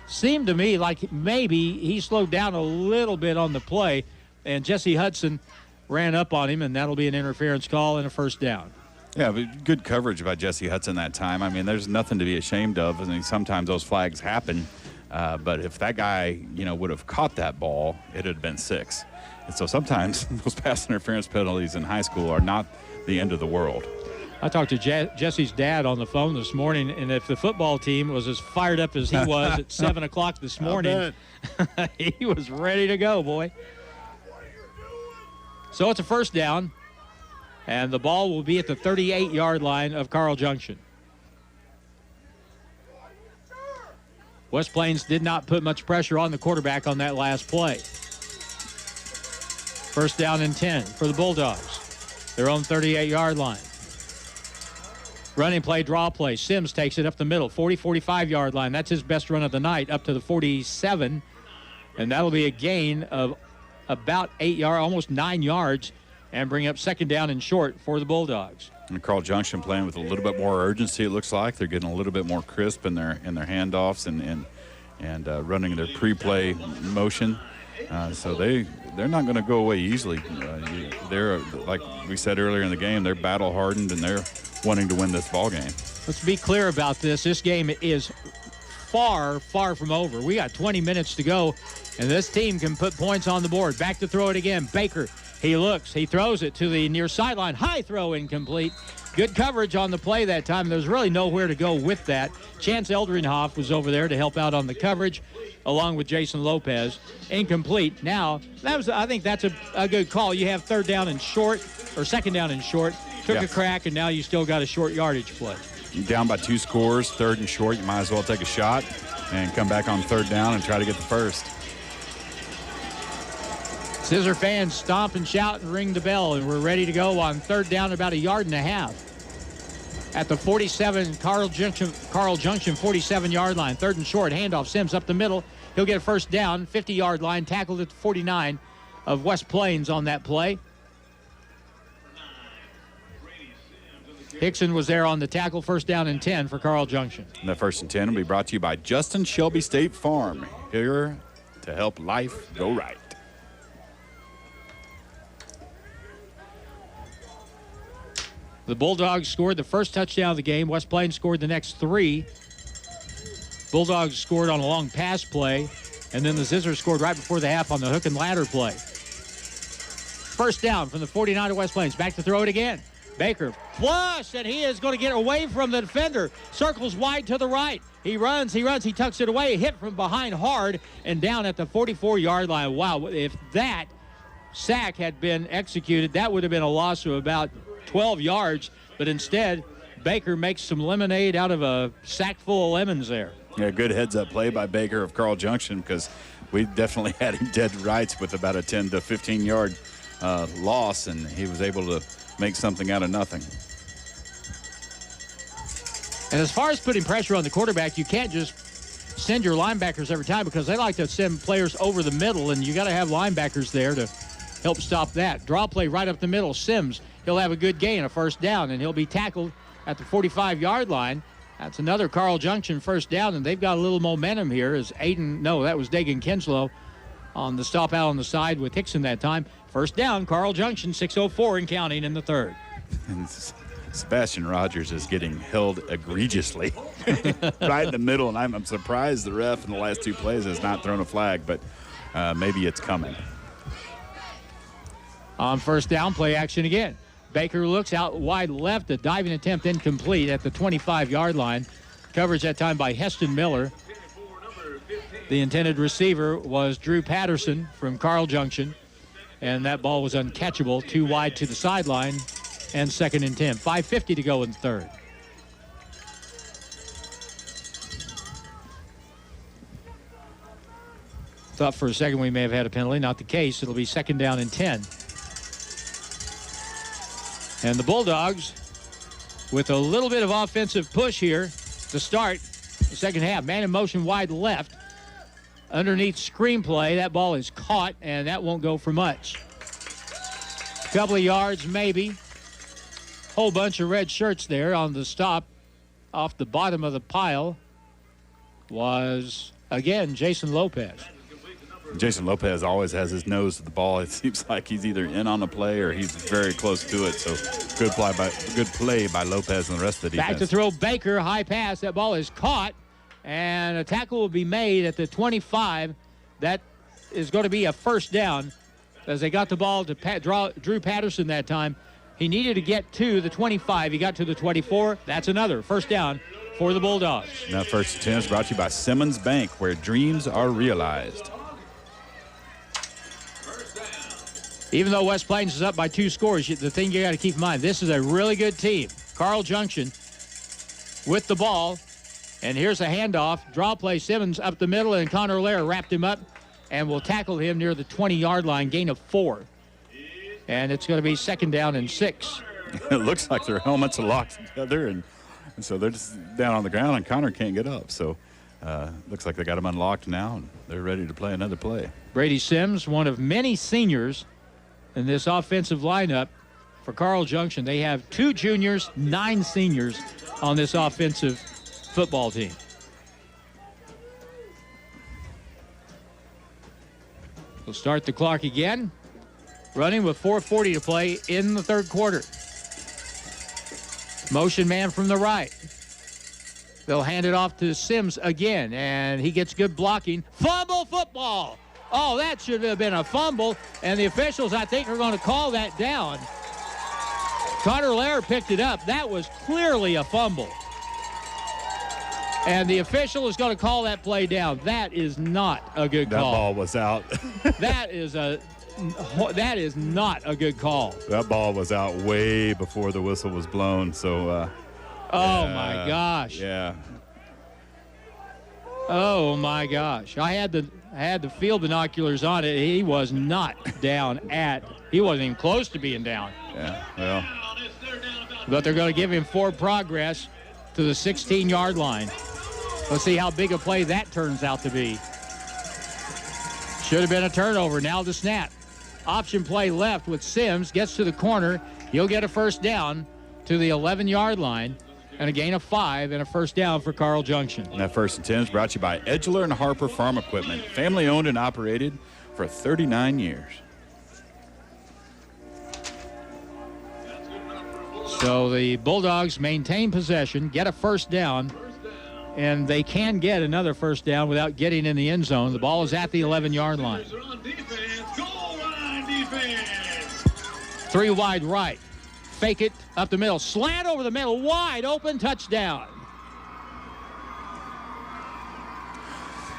seemed to me like maybe he slowed down a little bit on the play, and Jesse Hudson ran up on him, and that'll be an interference call and a first down. Yeah, but good coverage by Jesse Hudson that time. I mean, there's nothing to be ashamed of. I mean, sometimes those flags happen, but if that guy, would have caught that ball, it would have been 6. And so sometimes those pass interference penalties in high school are not the end of the world. I talked to Jesse's dad on the phone this morning, and if the football team was as fired up as he was at 7 o'clock this morning, he was ready to go, boy. So it's a first down, and the ball will be at the 38-yard line of Carl Junction. West Plains did not put much pressure on the quarterback on that last play. First down and 10 for the Bulldogs, their own 38-yard line. Running play, draw play. Sims takes it up the middle, 45-yard line. That's his best run of the night, up to the 47, and that'll be a gain of about 8 yards, almost 9 yards, and bring up second down and short for the Bulldogs. And Carl Junction playing with a little bit more urgency, it looks like. They're getting a little bit more crisp in their handoffs and running their pre-play motion. So they're not going to go away easily. They're, like we said earlier in the game, they're battle-hardened, and they're wanting to win this ball game. Let's be clear about this. This game is far, far from over. We got 20 minutes to go, and this team can put points on the board. Back to throw it again. Baker He looks. He throws it to the near sideline. High throw, incomplete. Good coverage on the play that time. There's really nowhere to go with that. Chance Eldringhoff was over there to help out on the coverage, along with Jason Lopez. Incomplete. Now, I think that's a good call. You have third down and short, or second down and short. Took a crack, and now you still got a short yardage play. Down by 2 scores, third and short. You might as well take a shot and come back on third down and try to get the first. Zizzer fans stomp and shout and ring the bell, and we're ready to go on third down, about 1.5 yards. At the 47, Carl Junction 47-yard line. Third and short, handoff, Sims up the middle. He'll get a first down, 50-yard line, tackled at the 49 of West Plains on that play. Hickson was there on the tackle, first down and 10 for Carl Junction. And that first and 10 will be brought to you by Justin Shelby State Farm, here to help life go right. The Bulldogs scored the first touchdown of the game. West Plains scored the next 3. Bulldogs scored on a long pass play, and then the Zizzers scored right before the half on the hook and ladder play. First down from the 49 of West Plains. Back to throw it again. Baker flush, and he is going to get away from the defender. Circles wide to the right. He runs, he tucks it away. Hit from behind hard and down at the 44-yard line. Wow, if that sack had been executed, that would have been a loss of about 12 yards, but instead, Baker makes some lemonade out of a sack full of lemons there. Yeah, good heads-up play by Baker of Carl Junction, because we definitely had him dead rights with about a 10 to 15-yard loss, and he was able to make something out of nothing. And as far as putting pressure on the quarterback, you can't just send your linebackers every time, because they like to send players over the middle, and you got to have linebackers there to help stop that. Draw play right up the middle. Sims, he'll have a good gain, a first down, and he'll be tackled at the 45-yard line. That's another Carl Junction first down, and they've got a little momentum here as that was Dagan Kinslow on the stop out on the side with Hickson that time. First down, Carl Junction, 6:04 and counting in the third. And Sebastian Rogers is getting held egregiously right in the middle, and I'm surprised the ref in the last 2 plays has not thrown a flag, but maybe it's coming. On first down, play action again. Baker looks out wide left, a diving attempt incomplete at the 25-yard line. Coverage that time by Heston Miller. The intended receiver was Drew Patterson from Carl Junction, and that ball was uncatchable, too wide to the sideline, and second and 10. 5:50 to go in the third. Thought for a second we may have had a penalty. Not the case. It'll be second down and 10. And the Bulldogs, with a little bit of offensive push here to start the second half. Man in motion wide left. Underneath screenplay, that ball is caught, and that won't go for much. A couple of yards, maybe. Whole bunch of red shirts there on the stop. Off the bottom of the pile was, again, Jason Lopez. Jason Lopez always has his nose to the ball. It seems like he's either in on the play or he's very close to it. So good play by Lopez and the rest of the defense. Back to throw Baker, high pass. That ball is caught, and a tackle will be made at the 25. That is going to be a first down as they got the ball to Drew Patterson that time. He needed to get to the 25. He got to the 24. That's another first down for the Bulldogs. Now first and 10 is brought to you by Simmons Bank, where dreams are realized. Even though West Plains is up by 2 scores, the thing you got to keep in mind, this is a really good team. Carl Junction with the ball, and here's a handoff. Draw play, Simmons up the middle, and Connor Lair wrapped him up and will tackle him near the 20-yard line, gain of 4. And it's going to be second down and 6. It looks like their helmets are locked together, and so they're just down on the ground, and Connor can't get up. So looks like they got them unlocked now, and they're ready to play another play. Brady Sims, one of many seniors in this offensive lineup for Carl Junction. They have 2 juniors, 9 seniors on this offensive football team. We'll start the clock again. Running with 4:40 to play in the third quarter. Motion man from the right. They'll hand it off to Sims again, and he gets good blocking. Fumble football. Oh, that should have been a fumble, and the officials, I think, are going to call that down. Connor Lair picked it up. That was clearly a fumble. And the official is going to call that play down. That is not a good call. That ball was out. That is not a good call. That ball was out way before the whistle was blown. So. My gosh. Yeah. Oh my gosh. I had the field binoculars on it. He was not down he wasn't even close to being down. Yeah. Well. But they're going to give him forward progress to the 16-yard line. Let's see how big a play that turns out to be. Should have been a turnover. Now the snap. Option play left with Sims. Gets to the corner. He'll get a first down to the 11-yard line. And a gain of 5 and a first down for Carl Junction. And that 1st and 10 is brought to you by Edgeler and Harper Farm Equipment. Family owned and operated for 39 years. So the Bulldogs maintain possession, get a first down, and they can get another first down without getting in the end zone. The ball is at the 11-yard line. 3 wide right. Fake it up the middle. Slant over the middle. Wide open. Touchdown.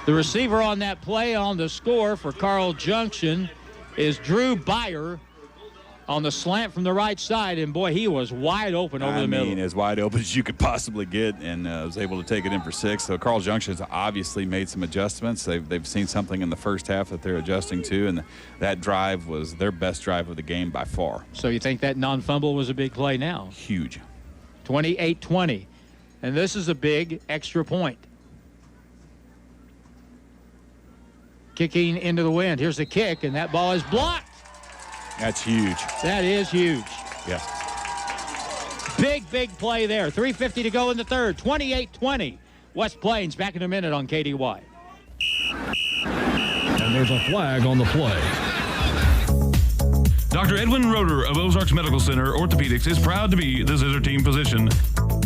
The receiver on that play on the score for Carl Junction is Drew Byer on the slant from the right side. And, boy, he was wide open over the middle. As wide open as you could possibly get, and was able to take it in for 6. So Carl Junction's obviously made some adjustments. They've seen something in the first half that they're adjusting to, and that drive was their best drive of the game by far. So you think that non-fumble was a big play now? Huge. 28-20. And this is a big extra point. Kicking into the wind. Here's the kick, and that ball is blocked. That's huge. That is huge. Yeah. Big play there. 3:50 to go in the third. 28-20. West Plains back in a minute on KDY. And there's a flag on the play. Dr. Edwin Roeder of Ozarks Medical Center Orthopedics is proud to be the Zizzer team physician.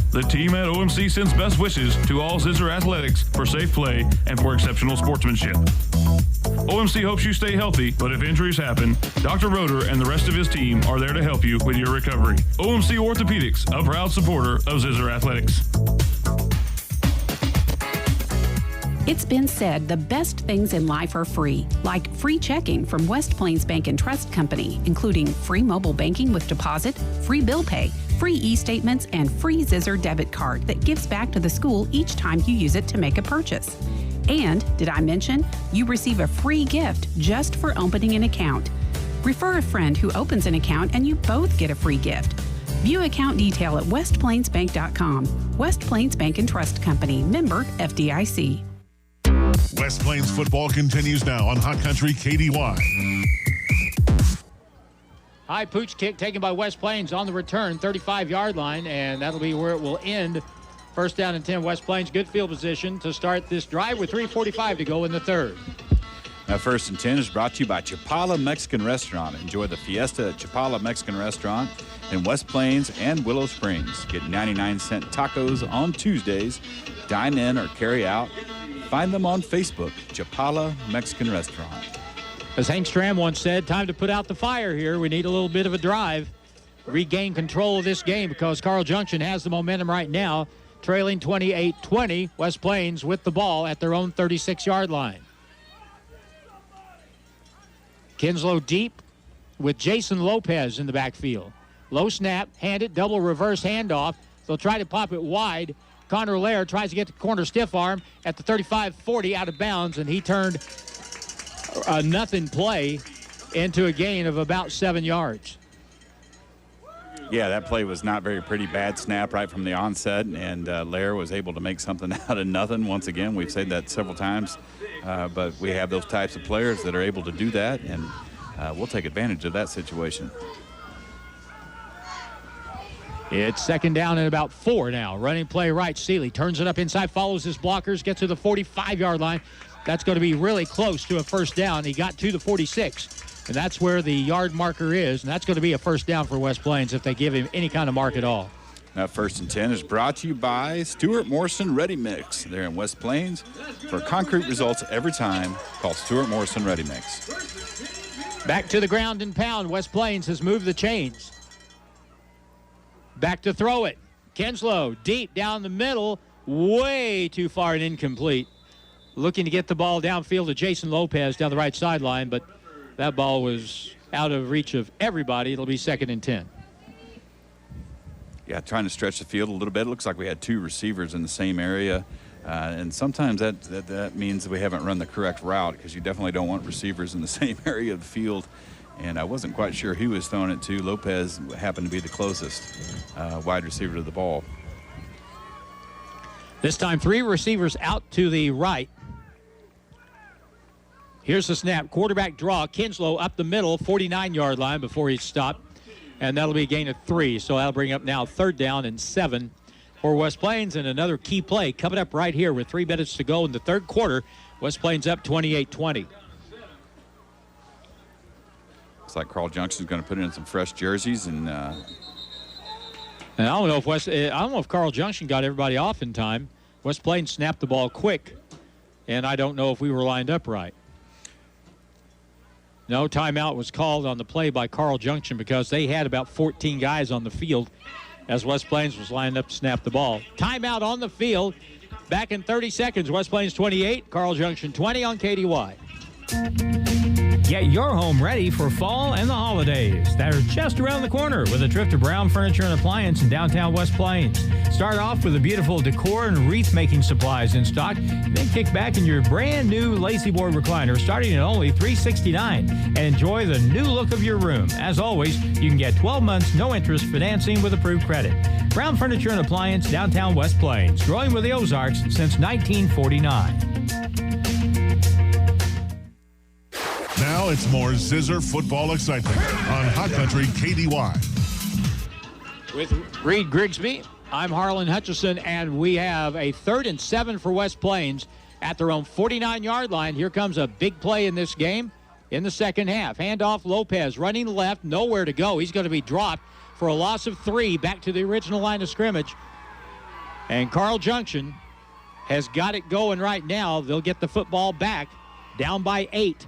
The team at OMC sends best wishes to all Zizzer athletics for safe play and for exceptional sportsmanship. OMC hopes you stay healthy, but if injuries happen, Dr. Roeder and the rest of his team are there to help you with your recovery. OMC Orthopedics, a proud supporter of Zizzer athletics. It's been said the best things in life are free, like free checking from West Plains Bank and Trust Company, including free mobile banking with deposit, free bill pay, free e-statements, and free Zizzer debit card that gives back to the school each time you use it to make a purchase. And, did I mention, you receive a free gift just for opening an account. Refer a friend who opens an account and you both get a free gift. View account detail at westplainsbank.com. West Plains Bank and Trust Company, member FDIC. West Plains football continues now on Hot Country KDY. High pooch kick taken by West Plains on the return, 35-yard line, and that'll be where it will end. First down and 10, West Plains. Good field position to start this drive with 3:45 to go in the third. Now, 1st and 10 is brought to you by Chapala Mexican Restaurant. Enjoy the fiesta at Chapala Mexican Restaurant in West Plains and Willow Springs. Get 99-cent tacos on Tuesdays. Dine in or carry out. Find them on Facebook, Chapala Mexican Restaurant. As Hank Stram once said, time to put out the fire here. We need a little bit of a drive. Regain control of this game because Carl Junction has the momentum right now, trailing 28-20. West Plains with the ball at their own 36-yard line. Kinslow deep with Jason Lopez in the backfield. Low snap, handed, double reverse handoff. They'll try to pop it wide. Connor Lair tries to get the corner stiff arm at the 35-40 out of bounds, and he turned a nothing play into a gain of about 7 yards. Yeah, that play was not very pretty. Bad snap right from the onset, and Lair was able to make something out of nothing. Once again, we've said that several times, but we have those types of players that are able to do that, and we'll take advantage of that situation. It's second down and about 4 now. Running play right. Seeley turns it up inside, follows his blockers, gets to the 45-yard line. That's going to be really close to a first down. He got to the 46, and that's where the yard marker is, and that's going to be a first down for West Plains if they give him any kind of mark at all. That 1st and 10 is brought to you by Stuart Morrison Ready Mix. They're in West Plains. For concrete results every time, call Stuart Morrison Ready Mix. Back to the ground and pound. West Plains has moved the chains. Back to throw it. Kinslow deep down the middle, way too far and incomplete. Looking to get the ball downfield to Jason Lopez down the right sideline, but that ball was out of reach of everybody. It'll be 2nd and 10. Yeah, trying to stretch the field a little bit. It looks like we had 2 receivers in the same area. And sometimes that means that we haven't run the correct route, because you definitely don't want receivers in the same area of the field. And I wasn't quite sure who was throwing it to. Lopez happened to be the closest wide receiver to the ball. This time 3 receivers out to the right. Here's the snap. Quarterback draw. Kinslow up the middle, 49-yard line before he stopped. And that'll be a gain of 3. So that'll bring up now 3rd down and 7 for West Plains. And another key play coming up right here with 3 minutes to go in the 3rd quarter. West Plains up 28-20. Looks like Carl Junction's going to put in some fresh jerseys. And I don't know if Carl Junction got everybody off in time. West Plains snapped the ball quick. And I don't know if we were lined up right. No, timeout was called on the play by Carl Junction because they had about 14 guys on the field as West Plains was lined up to snap the ball. Timeout on the field. Back in 30 seconds. West Plains 28, Carl Junction 20 on KDY. Get your home ready for fall and the holidays that are just around the corner with a trip to Brown Furniture and Appliance in downtown West Plains. Start off with the beautiful decor and wreath-making supplies in stock, then kick back in your brand-new Lazy Boy recliner starting at only $369 and enjoy the new look of your room. As always, you can get 12 months no-interest financing with approved credit. Brown Furniture and Appliance, downtown West Plains, growing with the Ozarks since 1949. Now it's more Zizzer football excitement on Hot Country KDY. With Reed Grigsby, I'm Harlan Hutchison, and we have a 3rd and 7 for West Plains at their own 49-yard line. Here comes a big play in this game in the 2nd half. Handoff Lopez running left, nowhere to go. He's going to be dropped for a loss of 3 back to the original line of scrimmage. And Carl Junction has got it going right now. They'll get the football back down by 8.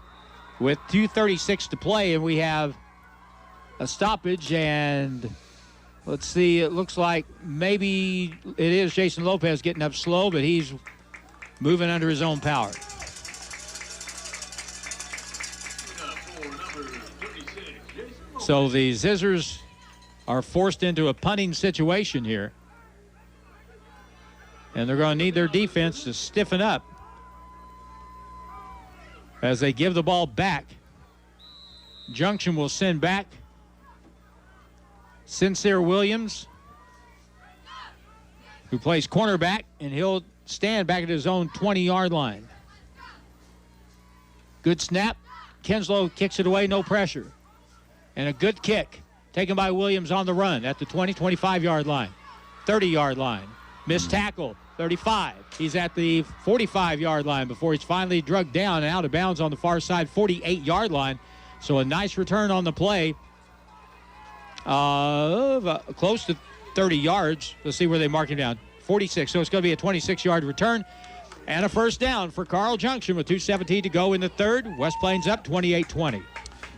With 2:36 to play, and we have a stoppage, and let's see, it looks like maybe it is Jason Lopez getting up slow, but he's moving under his own power. So the Zizzers are forced into a punting situation here, and they're going to need their defense to stiffen up as they give the ball back. Junction will send back Sincere Williams, who plays cornerback, and he'll stand back at his own 20-yard line. Good snap. Kinslow kicks it away, no pressure. And a good kick taken by Williams on the run at the 20, 25-yard line, 30-yard line. Missed tackle. 35. He's at the 45-yard line before he's finally drugged down and out of bounds on the far side, 48-yard line. So a nice return on the play of close to 30 yards. Let's see where they mark him down. 46. So it's going to be a 26-yard return and a 1st down for Carl Junction with 2:17 to go in the 3rd. West Plains up 28-20.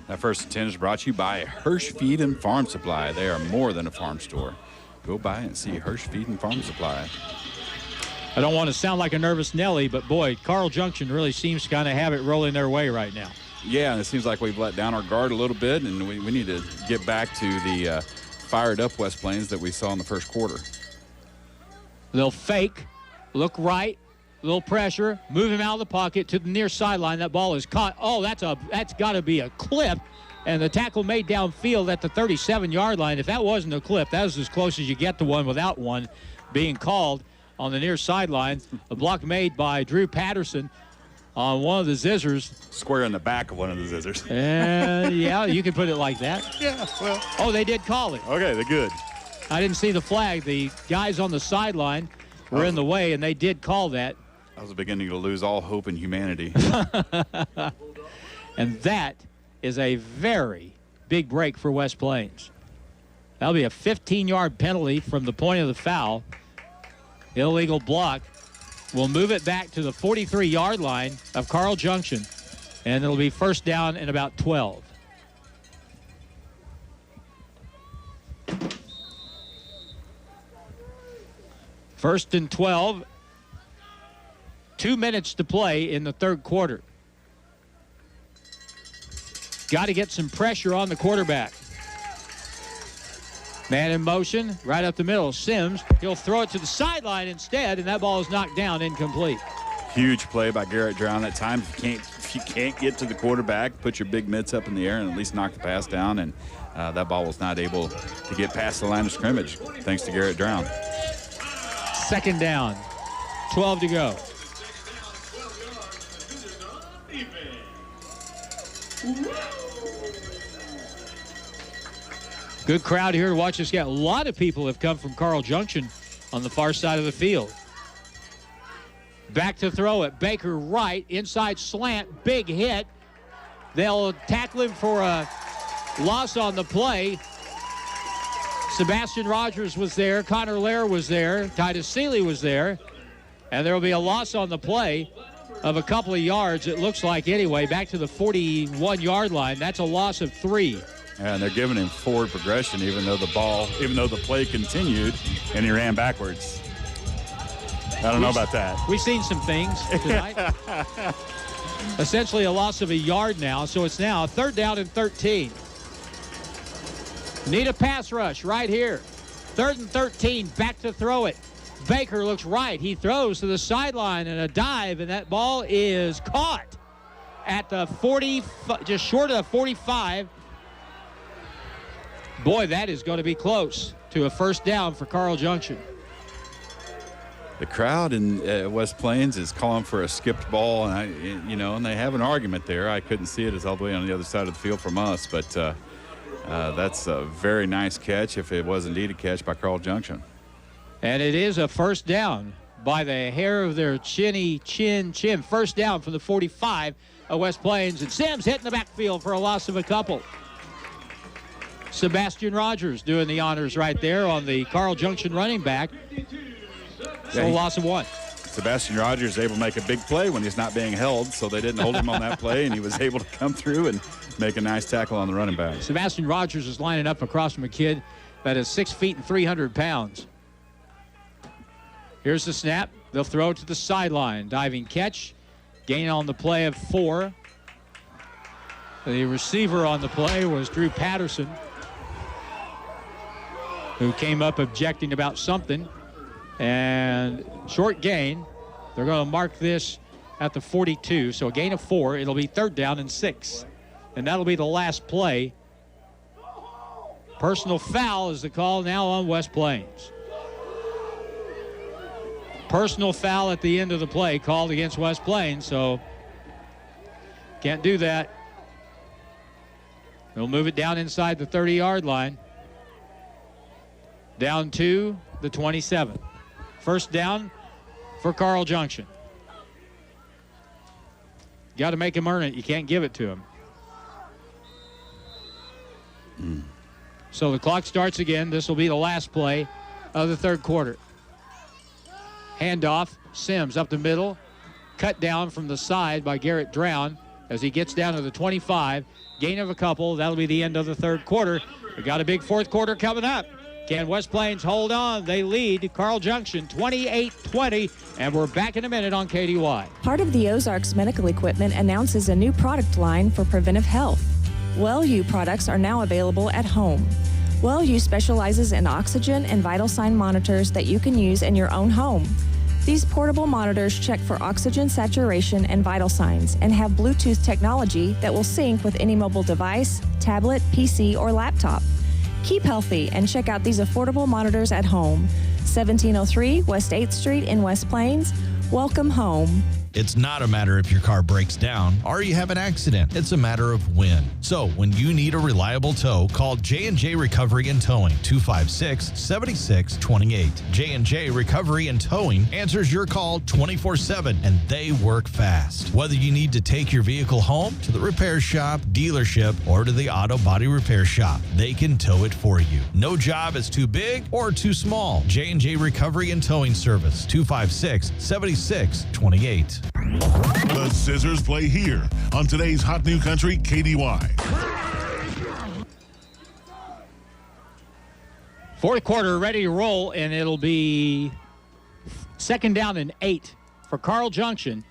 That 1st and 10 is brought to you by Hirsch Feed and Farm Supply. They are more than a farm store. Go by and see Hirsch Feed and Farm Supply. I don't want to sound like a nervous Nelly, but boy, Carl Junction really seems to kind of have it rolling their way right now. Yeah, and it seems like we've let down our guard a little bit, and we need to get back to the fired up West Plains that we saw in the 1st quarter. They'll fake, look right, little pressure, move him out of the pocket to the near sideline. That ball is caught. Oh, that's got to be a clip. And the tackle made downfield at the 37-yard line. If that wasn't a clip, that was as close as you get to one without one being called on the near sideline. A block made by Drew Patterson on one of the Zizzers. Square in the back of one of the Zizzers. And yeah, you can put it like that. Yeah, well. Oh, they did call it. Okay, they're good. I didn't see the flag. The guys on the sideline were in the way, and they did call that. I was beginning to lose all hope in humanity. And that is a very big break for West Plains. That'll be a 15-yard penalty from the point of the foul. Illegal block. We'll move it back to the 43-yard line of Carl Junction, and it'll be first down and about 12. First and 12. 2 minutes to play in the third quarter. Got to get some pressure on the quarterback. Man in motion, right up the middle. Sims, he'll throw it to the sideline instead, and that ball is knocked down, incomplete. Huge play by Garrett Drown. At times, if you can't get to the quarterback, put your big mitts up in the air and at least knock the pass down, and that ball was not able to get past the line of scrimmage, thanks to Garrett Drown. Second down, 12 to go. Good crowd here to watch us get. A lot of people have come from Carl Junction on the far side of the field. Back to throw it. Baker right, inside slant, big hit. They'll tackle him for a loss on the play. Sebastian Rogers was there. Connor Lair was there. Titus Seeley was there. And there will be a loss on the play of a couple of yards, it looks like anyway, back to the 41-yard line. That's a loss of 3. And they're giving him forward progression even though the play continued and he ran backwards. I don't know about that. We've seen some things tonight. Essentially a loss of a yard now, so it's now 3rd down and 13. Need a pass rush right here. 3rd and 13, back to throw it. Baker looks right. He throws to the sideline and a dive, and that ball is caught at the 40, just short of the 45. Boy, that is going to be close to a first down for Carl Junction. The crowd in West Plains is calling for a skipped ball, and and they have an argument there. I couldn't see it; it's all the way on the other side of the field from us, but that's a very nice catch, if it was indeed a catch by Carl Junction. And it is a first down by the hair of their chin. First down from the 45 of West Plains, and Sims hitting the backfield for a loss of a couple. Sebastian Rogers doing the honors right there on the Carl Junction running back. So loss of 1. Sebastian Rogers is able to make a big play when he's not being held, so they didn't hold him on that play, and he was able to come through and make a nice tackle on the running back. Sebastian Rogers is lining up across from a kid that is 6 feet and 300 pounds. Here's the snap. They'll throw it to the sideline. Diving catch. Gain on the play of 4. The receiver on the play was Drew Patterson, who came up objecting about something. And short gain. They're going to mark this at the 42. So a gain of 4. It'll be 3rd down and 6. And that'll be the last play. Personal foul is the call now on West Plains. Personal foul at the end of the play called against West Plains, so can't do that. They'll move it down inside the 30-yard line. Down to the 27. First down for Carl Junction. Got to make him earn it. You can't give it to him. So the clock starts again. This will be the last play of the third quarter. Handoff, Sims up the middle. Cut down from the side by Garrett Drown as he gets down to the 25. Gain of a couple. That'll be the end of the third quarter. We got a big fourth quarter coming up. Can West Plains hold on? They lead Carl Junction 28-20, and we're back in a minute on KDY. Part of the Ozarks Medical Equipment announces a new product line for preventive health. WellU products are now available at home. WellU specializes in oxygen and vital sign monitors that you can use in your own home. These portable monitors check for oxygen saturation and vital signs and have Bluetooth technology that will sync with any mobile device, tablet, PC, or laptop. Keep healthy and check out these affordable monitors at home. 1703 West 8th Street in West Plains. Welcome home. It's not a matter if your car breaks down or you have an accident. It's a matter of when. So when you need a reliable tow, call J&J Recovery and Towing, 256-7628. J&J Recovery and Towing answers your call 24/7, and they work fast. Whether you need to take your vehicle home, to the repair shop, dealership, or to the auto body repair shop, they can tow it for you. No job is too big or too small. J&J Recovery and Towing Service, 256-7628. The Zizzers play here on today's Hot New Country KDY. Fourth quarter ready to roll, and it'll be 2nd down and 8 for Carl Junction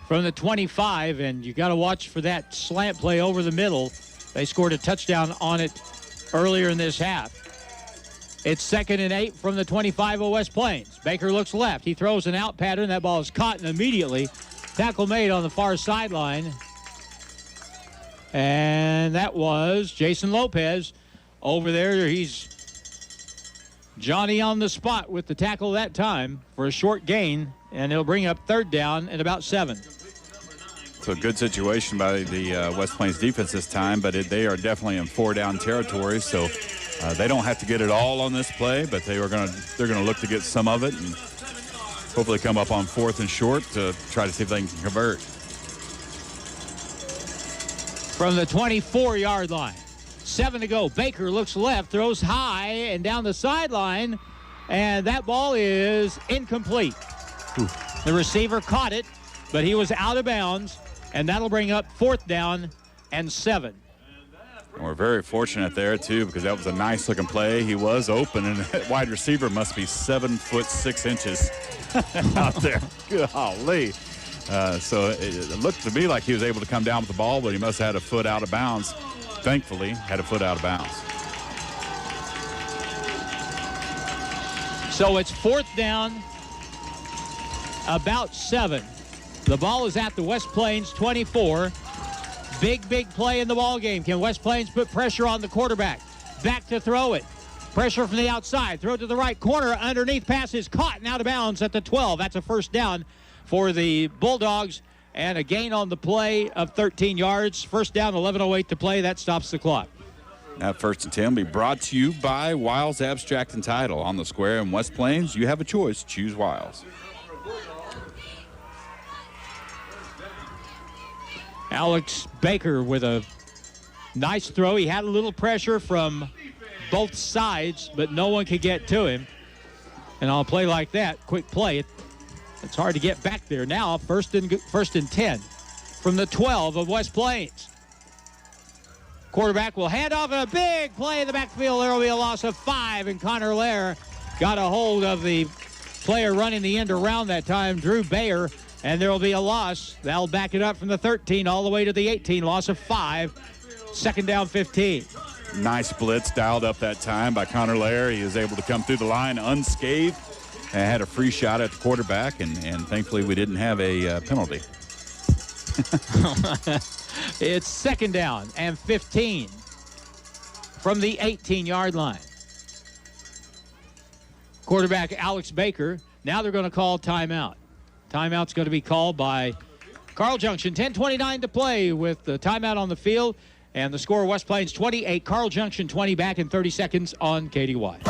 from the 25, and you got to watch for that slant play over the middle. They scored a touchdown on it earlier in this half. It's 2nd and 8 from the 25 of West Plains. Baker looks left. He throws an out pattern. That ball is caught, and immediately tackle made on the far sideline. And that was Jason Lopez over there. He's Johnny on the spot with the tackle that time for a short gain, and it'll bring up 3rd down at about 7. So a good situation by the West Plains defense this time, but they are definitely in 4-down territory. So they don't have to get it all on this play, but they're going to look to get some of it and hopefully come up on 4th and short to try to see if they can convert. From the 24-yard line, 7 to go. Baker looks left, throws high and down the sideline, and that ball is incomplete. The receiver caught it, but he was out of bounds, and that'll bring up 4th down and 7. And we're very fortunate there, too, because that was a nice-looking play. He was open, and that wide receiver must be 7'6" out there. Golly. So it looked to me like he was able to come down with the ball, but he must have had a foot out of bounds. Thankfully, had a foot out of bounds. So it's 4th down, about 7. The ball is at the West Plains 24. Big play in the ball game. Can West Plains put pressure on the quarterback? Back to throw it. Pressure from the outside. Throw it to the right corner. Underneath pass is caught and out of bounds at the 12. That's a 1st down for the Bulldogs, and a gain on the play of 13 yards. 1st down, 11:08 to play. That stops the clock. That 1st and 10 will be brought to you by Wiles Abstract and Title. On the square in West Plains, you have a choice. Choose Wiles. Alex Baker with a nice throw. He had a little pressure from both sides, but no one could get to him. And on a play like that, quick play, it's hard to get back there. Now, 1st and 10 from the 12 of West Plains. Quarterback will hand off, and a big play in the backfield. There will be a loss of 5, and Connor Lair got a hold of the player running the end around that time, Drew Bayer, and there will be a loss. That'll back it up from the 13 all the way to the 18. Loss of 5. 2nd down, 15. Nice blitz dialed up that time by Connor Lair. He is able to come through the line unscathed and had a free shot at the quarterback, and thankfully we didn't have a penalty. It's 2nd down and 15 from the 18-yard line. Quarterback Alex Baker. Now they're going to call timeout. Timeout's going to be called by Carl Junction. 10:29 to play with the timeout on the field. And the score, West Plains 28, Carl Junction 20, back in 30 seconds on KDY.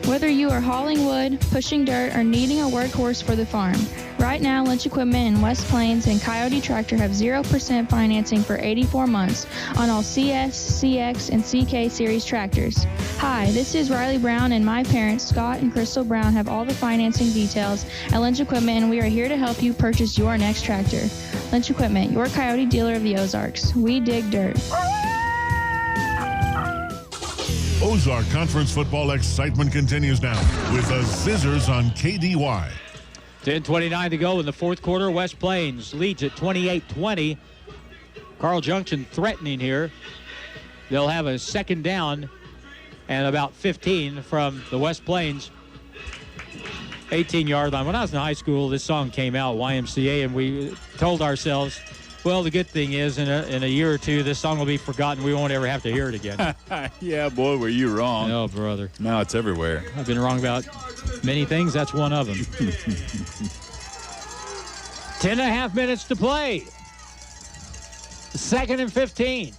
Whether you are hauling wood, pushing dirt, or needing a workhorse for the farm, right now Lynch Equipment in West Plains and Coyote Tractor have 0% financing for 84 months on all CS, CX, and CK series tractors. Hi, this is Riley Brown, and my parents, Scott and Crystal Brown, have all the financing details at Lynch Equipment, and we are here to help you purchase your next tractor. Lynch Equipment, your Coyote dealer of the Ozarks. We dig dirt. Ozark Conference football excitement continues now with the Zizzers on KDY. 10:29 to go in the 4th quarter. West Plains leads at 28-20. Carl Junction threatening here. They'll have a 2nd down and about 15 from the West Plains 18-yard line. When I was in high school, this song came out, YMCA, and we told ourselves, well, the good thing is in a year or two, this song will be forgotten. We won't ever have to hear it again. Yeah, boy, were you wrong. Oh, brother. Now it's everywhere. I've been wrong about Many things, that's one of them. 10.5 minutes to play. 2nd and 15.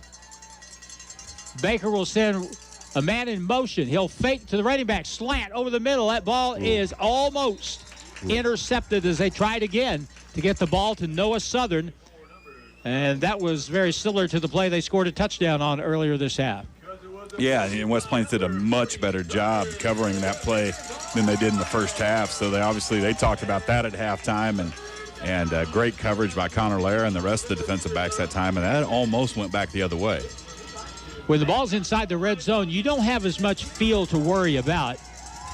Baker will send a man in motion. He'll fake to the running back, slant over the middle. That ball is almost intercepted as they tried again to get the ball to Noah Southern. And that was very similar to the play they scored a touchdown on earlier this half. Yeah, and West Plains did a much better job covering that play than they did in the first half. So they talked about that at halftime, and great coverage by Connor Lair and the rest of the defensive backs that time, and that almost went back the other way. When the ball's inside the red zone, you don't have as much field to worry about.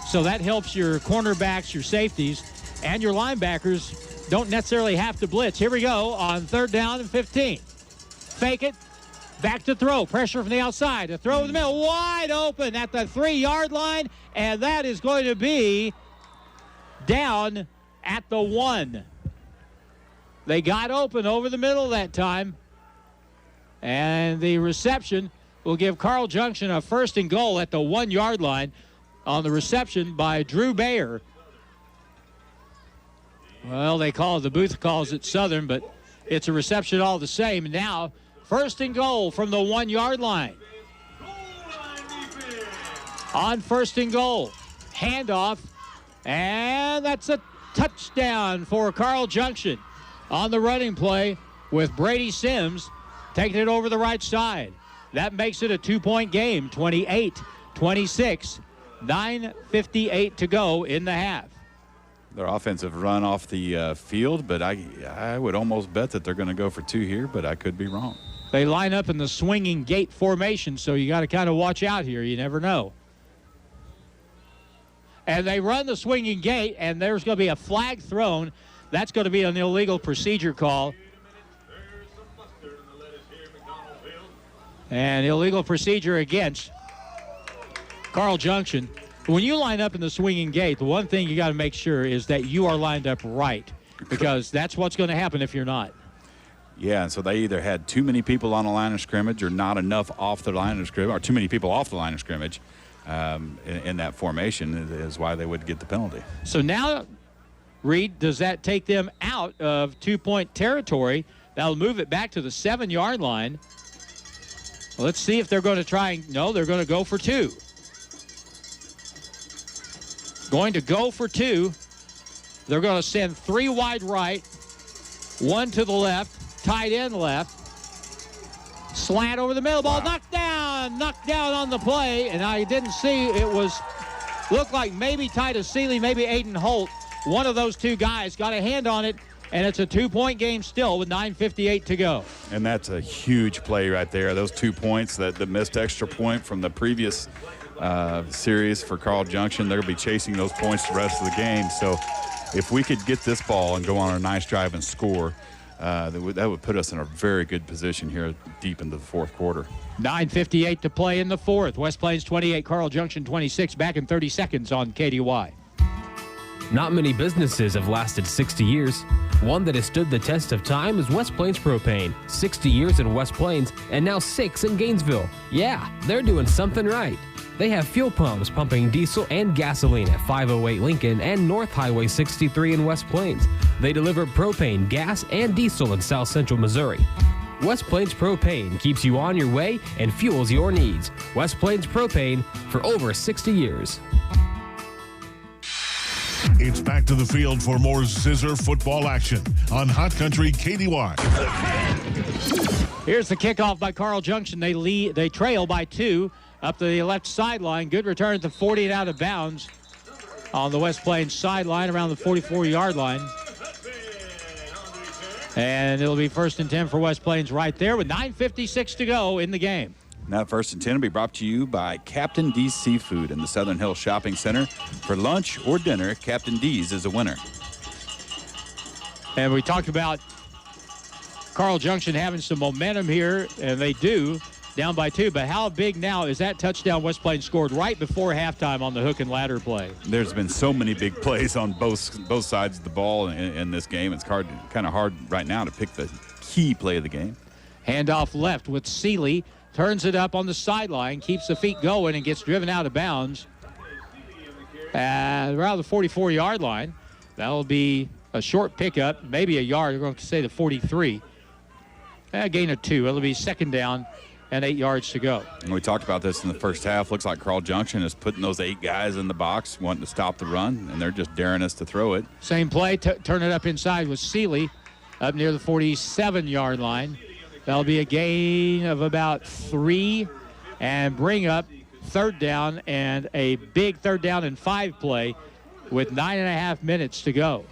So that helps your cornerbacks, your safeties, and your linebackers don't necessarily have to blitz. Here we go on 3rd down and 15. Fake it. Back to throw. Pressure from the outside. A throw in the middle. Wide open at the 3-yard line. And that is going to be down at the 1. They got open over the middle that time. And the reception will give Carl Junction a 1st and goal at the 1-yard line on the reception by Drew Bayer. Well, the booth calls it Southern, but it's a reception all the same. Now, 1st and goal from the 1-yard line. On 1st and goal. Handoff. And that's a touchdown for Carl Junction on the running play with Brady Sims taking it over the right side. That makes it a 2-point game, 28-26. 9:58 to go in the half. Their offensive run off the field, but I would almost bet that they're going to go for 2 here, but I could be wrong. They line up in the swinging gate formation, so you got to kind of watch out here. You never know. And they run the swinging gate, and there's going to be a flag thrown. That's going to be an illegal procedure call. And illegal procedure against Carl Junction. When you line up in the swinging gate, the one thing you got to make sure is that you are lined up right, because that's what's going to happen if you're not. Yeah, and so they either had too many people on the line of scrimmage or not enough off the line of scrimmage, or too many people off the line of scrimmage in that formation is why they would get the penalty. So now, Reed, does that take them out of 2-point territory? That'll move it back to the 7-yard line. Well, let's see if they're going to try. No, they're going to go for 2. Going to go for 2. They're going to send 3 wide right, 1 to the left, tight end left. Slant over the middle, ball knocked down on the play, and I didn't see, looked like maybe Titus Seeley, maybe Aiden Holt. One of those 2 guys got a hand on it, and it's a 2-point game still with 9:58 to go. And that's a huge play right there. Those 2 points, the missed extra point from the previous series for Carl Junction, they're going to be chasing those points the rest of the game. So if we could get this ball and go on a nice drive and score, that would put us in a very good position here deep into the 4th quarter. 9:58 to play in the 4th. West Plains 28, Carl Junction 26. Back in 30 seconds on KDY. Not many businesses have lasted 60 years. One that has stood the test of time is West Plains Propane. 60 years in West Plains and now 6 in Gainesville. Yeah, they're doing something right. They have fuel pumps pumping diesel and gasoline at 508 Lincoln and North Highway 63 in West Plains. They deliver propane, gas, and diesel in South Central Missouri. West Plains Propane keeps you on your way and fuels your needs. West Plains Propane for over 60 years. It's back to the field for more Zizzer football action on Hot Country KDY. Here's the kickoff by Carl Junction. They trail by 2 up to the left sideline. Good return at the 40 and out of bounds on the West Plains sideline around the 44-yard line. And it'll be 1st and 10 for West Plains right there with 9:56 to go in the game. Now 1st and 10 will be brought to you by Captain D's Seafood in the Southern Hills Shopping Center. For lunch or dinner, Captain D's is a winner. And we talked about Carl Junction having some momentum here, and they do, down by 2. But how big now is that touchdown West Plains scored right before halftime on the hook and ladder play? There's been so many big plays on both sides of the ball in this game. It's kind of hard right now to pick the key play of the game. Handoff left with Seeley. Turns it up on the sideline, keeps the feet going, and gets driven out of bounds around the 44-yard line. That'll be a short pickup, maybe a yard. We're going to say the 43. A gain of 2. It'll be second down and 8 yards to go. And we talked about this in the first half. Looks like Carl Junction is putting those 8 guys in the box, wanting to stop the run, and they're just daring us to throw it. Same play, turn it up inside with Seeley up near the 47-yard line. That'll be a gain of about 3 and bring up third down, and a big third down and 5 play with 9.5 minutes to go.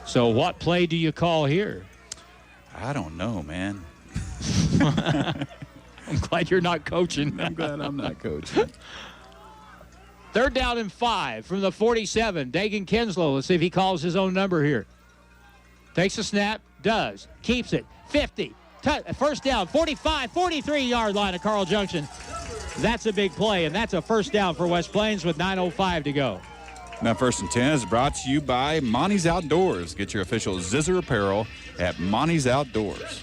So what play do you call here? I don't know, man. I'm glad you're not coaching. I'm glad I'm not coaching. Third down and 5 from the 47. Dagan Kinslow. Let's see if he calls his own number here. Takes a snap. Does. Keeps it. 50. First down. 45, 43-yard line of Carl Junction. That's a big play, and that's a first down for West Plains with 9:05 to go. Now, First and 10 is brought to you by Monty's Outdoors. Get your official Zizzer apparel at Monty's Outdoors.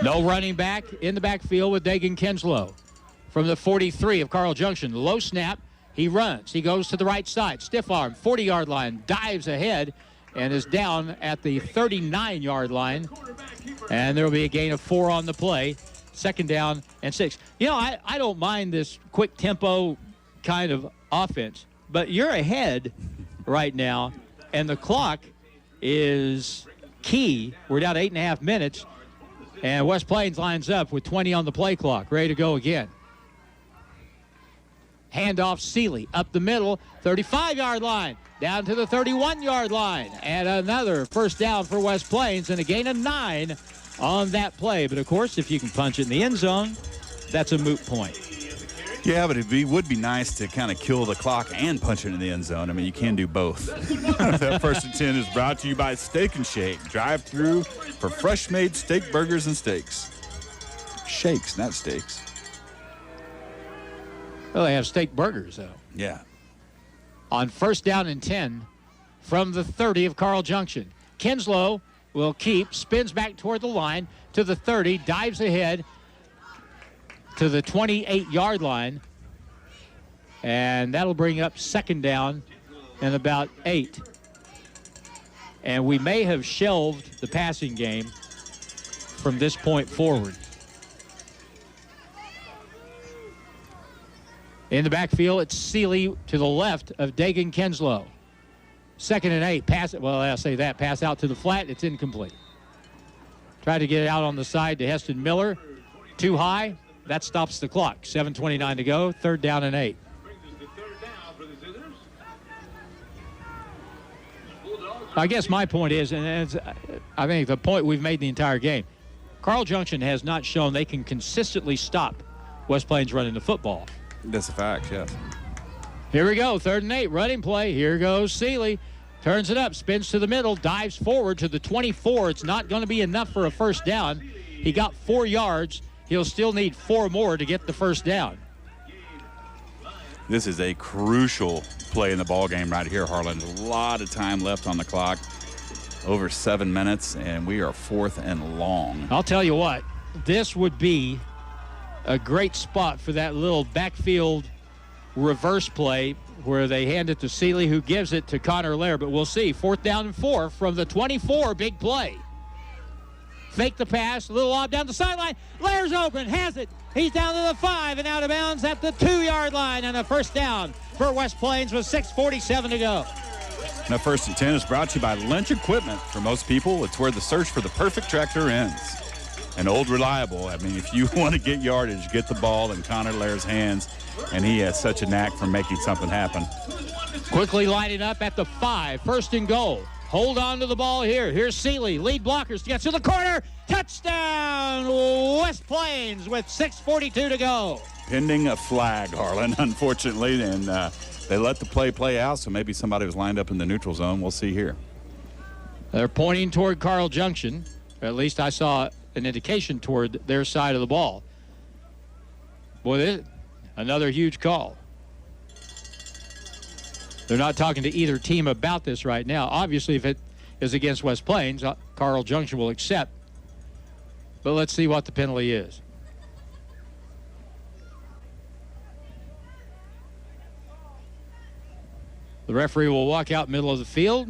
No running back in the backfield with Dagan Kinslow. From the 43 of Carl Junction, low snap, he runs. He goes to the right side, stiff arm, 40-yard line, dives ahead, and is down at the 39-yard line. And there will be a gain of 4 on the play. Second down and 6. You know, I don't mind this quick tempo kind of offense, but you're ahead right now, and the clock is key. We're down to 8.5 minutes, and West Plains lines up with 20 on the play clock, ready to go again. Handoff Seeley up the middle, 35-yard line, down to the 31-yard line, and another first down for West Plains, and a gain of 9 on that play. But, of course, if you can punch it in the end zone, that's a moot point. Yeah, but it would be nice to kind of kill the clock and punch it in the end zone. I mean, you can do both. That First and 10 is brought to you by Steak and Shake. Drive-through for fresh-made steak burgers and steaks. Shakes, not steaks. Well, they have steak burgers, though. Yeah. On first down and 10 from the 30 of Carl Junction. Kinslow will keep, spins back toward the line to the 30, dives ahead to the 28-yard line, and that'll bring up second down and about 8. And we may have shelved the passing game from this point forward. In the backfield, it's Seeley to the left of Dagan Kinslow. Second and 8. Pass it. Well, I'll say that. Pass out to the flat. It's incomplete. Tried to get it out on the side to Heston Miller. Too high. That stops the clock. 7:29 to go. Third down and 8. I guess my point is, and it's, I think the point we've made the entire game, Carl Junction has not shown they can consistently stop West Plains running the football. That's a fact, yes. Here we go, 3rd and 8, running play. Here goes Seeley. Turns it up, spins to the middle, dives forward to the 24. It's not going to be enough for a first down. He got 4 yards. He'll still need 4 more to get the first down. This is a crucial play in the ball game right here, Harlan. A lot of time left on the clock, over 7 minutes, and we are 4th and long. I'll tell you what, this would be a great spot for that little backfield reverse play where they hand it to Seeley, who gives it to Connor Lair. But we'll see. 4th down and 4 from the 24. Big play. Fake the pass. A little lob down the sideline. Lair's open. Has it. He's down to the 5 and out of bounds at the 2-yard line. And a first down for West Plains with 6:47 to go. Now, 1st and 10 is brought to you by Lynch Equipment. For most people, it's where the search for the perfect tractor ends. And Old Reliable. I mean, if you want to get yardage, get the ball in Connor Lair's hands. And he has such a knack for making something happen. Quickly lighting up at the 5. 1st and goal. Hold on to the ball here. Here's Seeley. Lead blockers. Gets to the corner. Touchdown, West Plains with 6:42 to go. Pending a flag, Harlan, unfortunately. And they let the play out, so maybe somebody was lined up in the neutral zone. We'll see here. They're pointing toward Carl Junction. Or at least I saw an indication toward their side of the ball. Boy, another huge call. They're not talking to either team about this right now. Obviously, if it is against West Plains, Carl Junction will accept But let's see what the penalty is. The referee will walk out middle of the field.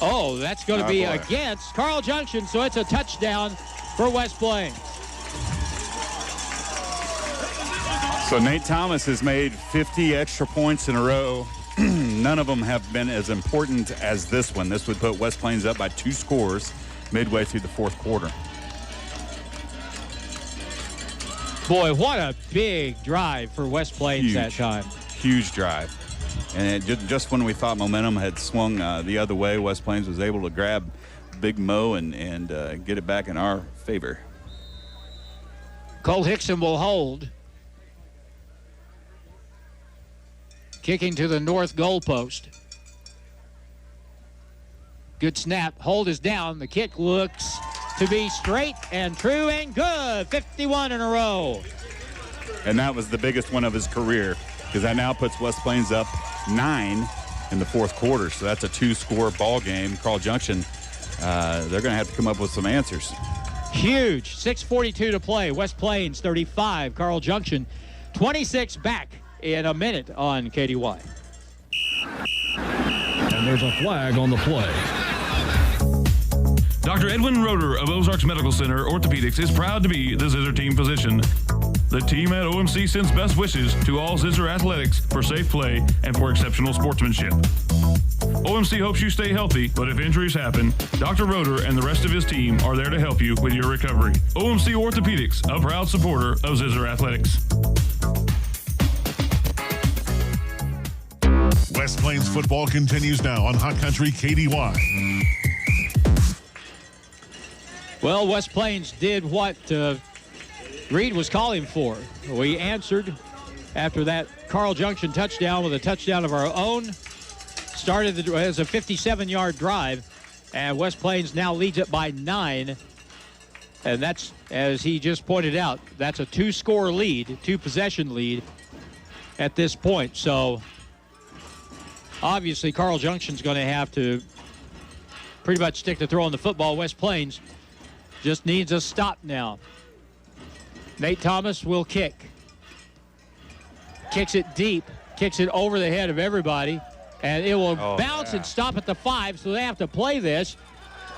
Oh, that's going to be against Carl Junction, so it's a touchdown for West Plains. So Nate Thomas has made 50 extra points in a row. None of them have been as important as this one. This would put West Plains up by 2 scores midway through the fourth quarter. Boy, what a big drive for West Plains that time. Huge drive. And just when we thought momentum had swung the other way, West Plains was able to grab Big Mo and get it back in our favor. Cole Hickson will hold. Kicking to the north goalpost. Good snap. Hold is down. The kick looks to be straight and true and good. 51 in a row. And that was the biggest one of his career, because that now puts West Plains up 9 in the fourth quarter. So that's a 2-score ball game. Carl Junction, they're going to have to come up with some answers. Huge. 6:42 to play. West Plains 35. Carl Junction 26 back in a minute on KDY. And there's a flag on the play. Dr. Edwin Roeder of Ozarks Medical Center Orthopedics is proud to be the Zizzer team physician. The team at OMC sends best wishes to all Zizzer athletics for safe play and for exceptional sportsmanship. OMC hopes you stay healthy, but if injuries happen, Dr. Roeder and the rest of his team are there to help you with your recovery. OMC Orthopedics, a proud supporter of Zizzer athletics. West Plains football continues now on Hot Country KDY. Well, West Plains did what Reed was calling for. We answered after that Carl Junction touchdown with a touchdown of our own. Started as a 57-yard drive, and West Plains now leads it by 9. And that's, as he just pointed out, that's a 2-score lead, 2-possession lead at this point. So obviously Carl Junction's going to have to pretty much stick to throwing the football. West Plains just needs a stop now. Nate Thomas will kick. Kicks it deep, kicks it over the head of everybody, and it will bounce and stop at the 5, so they have to play this.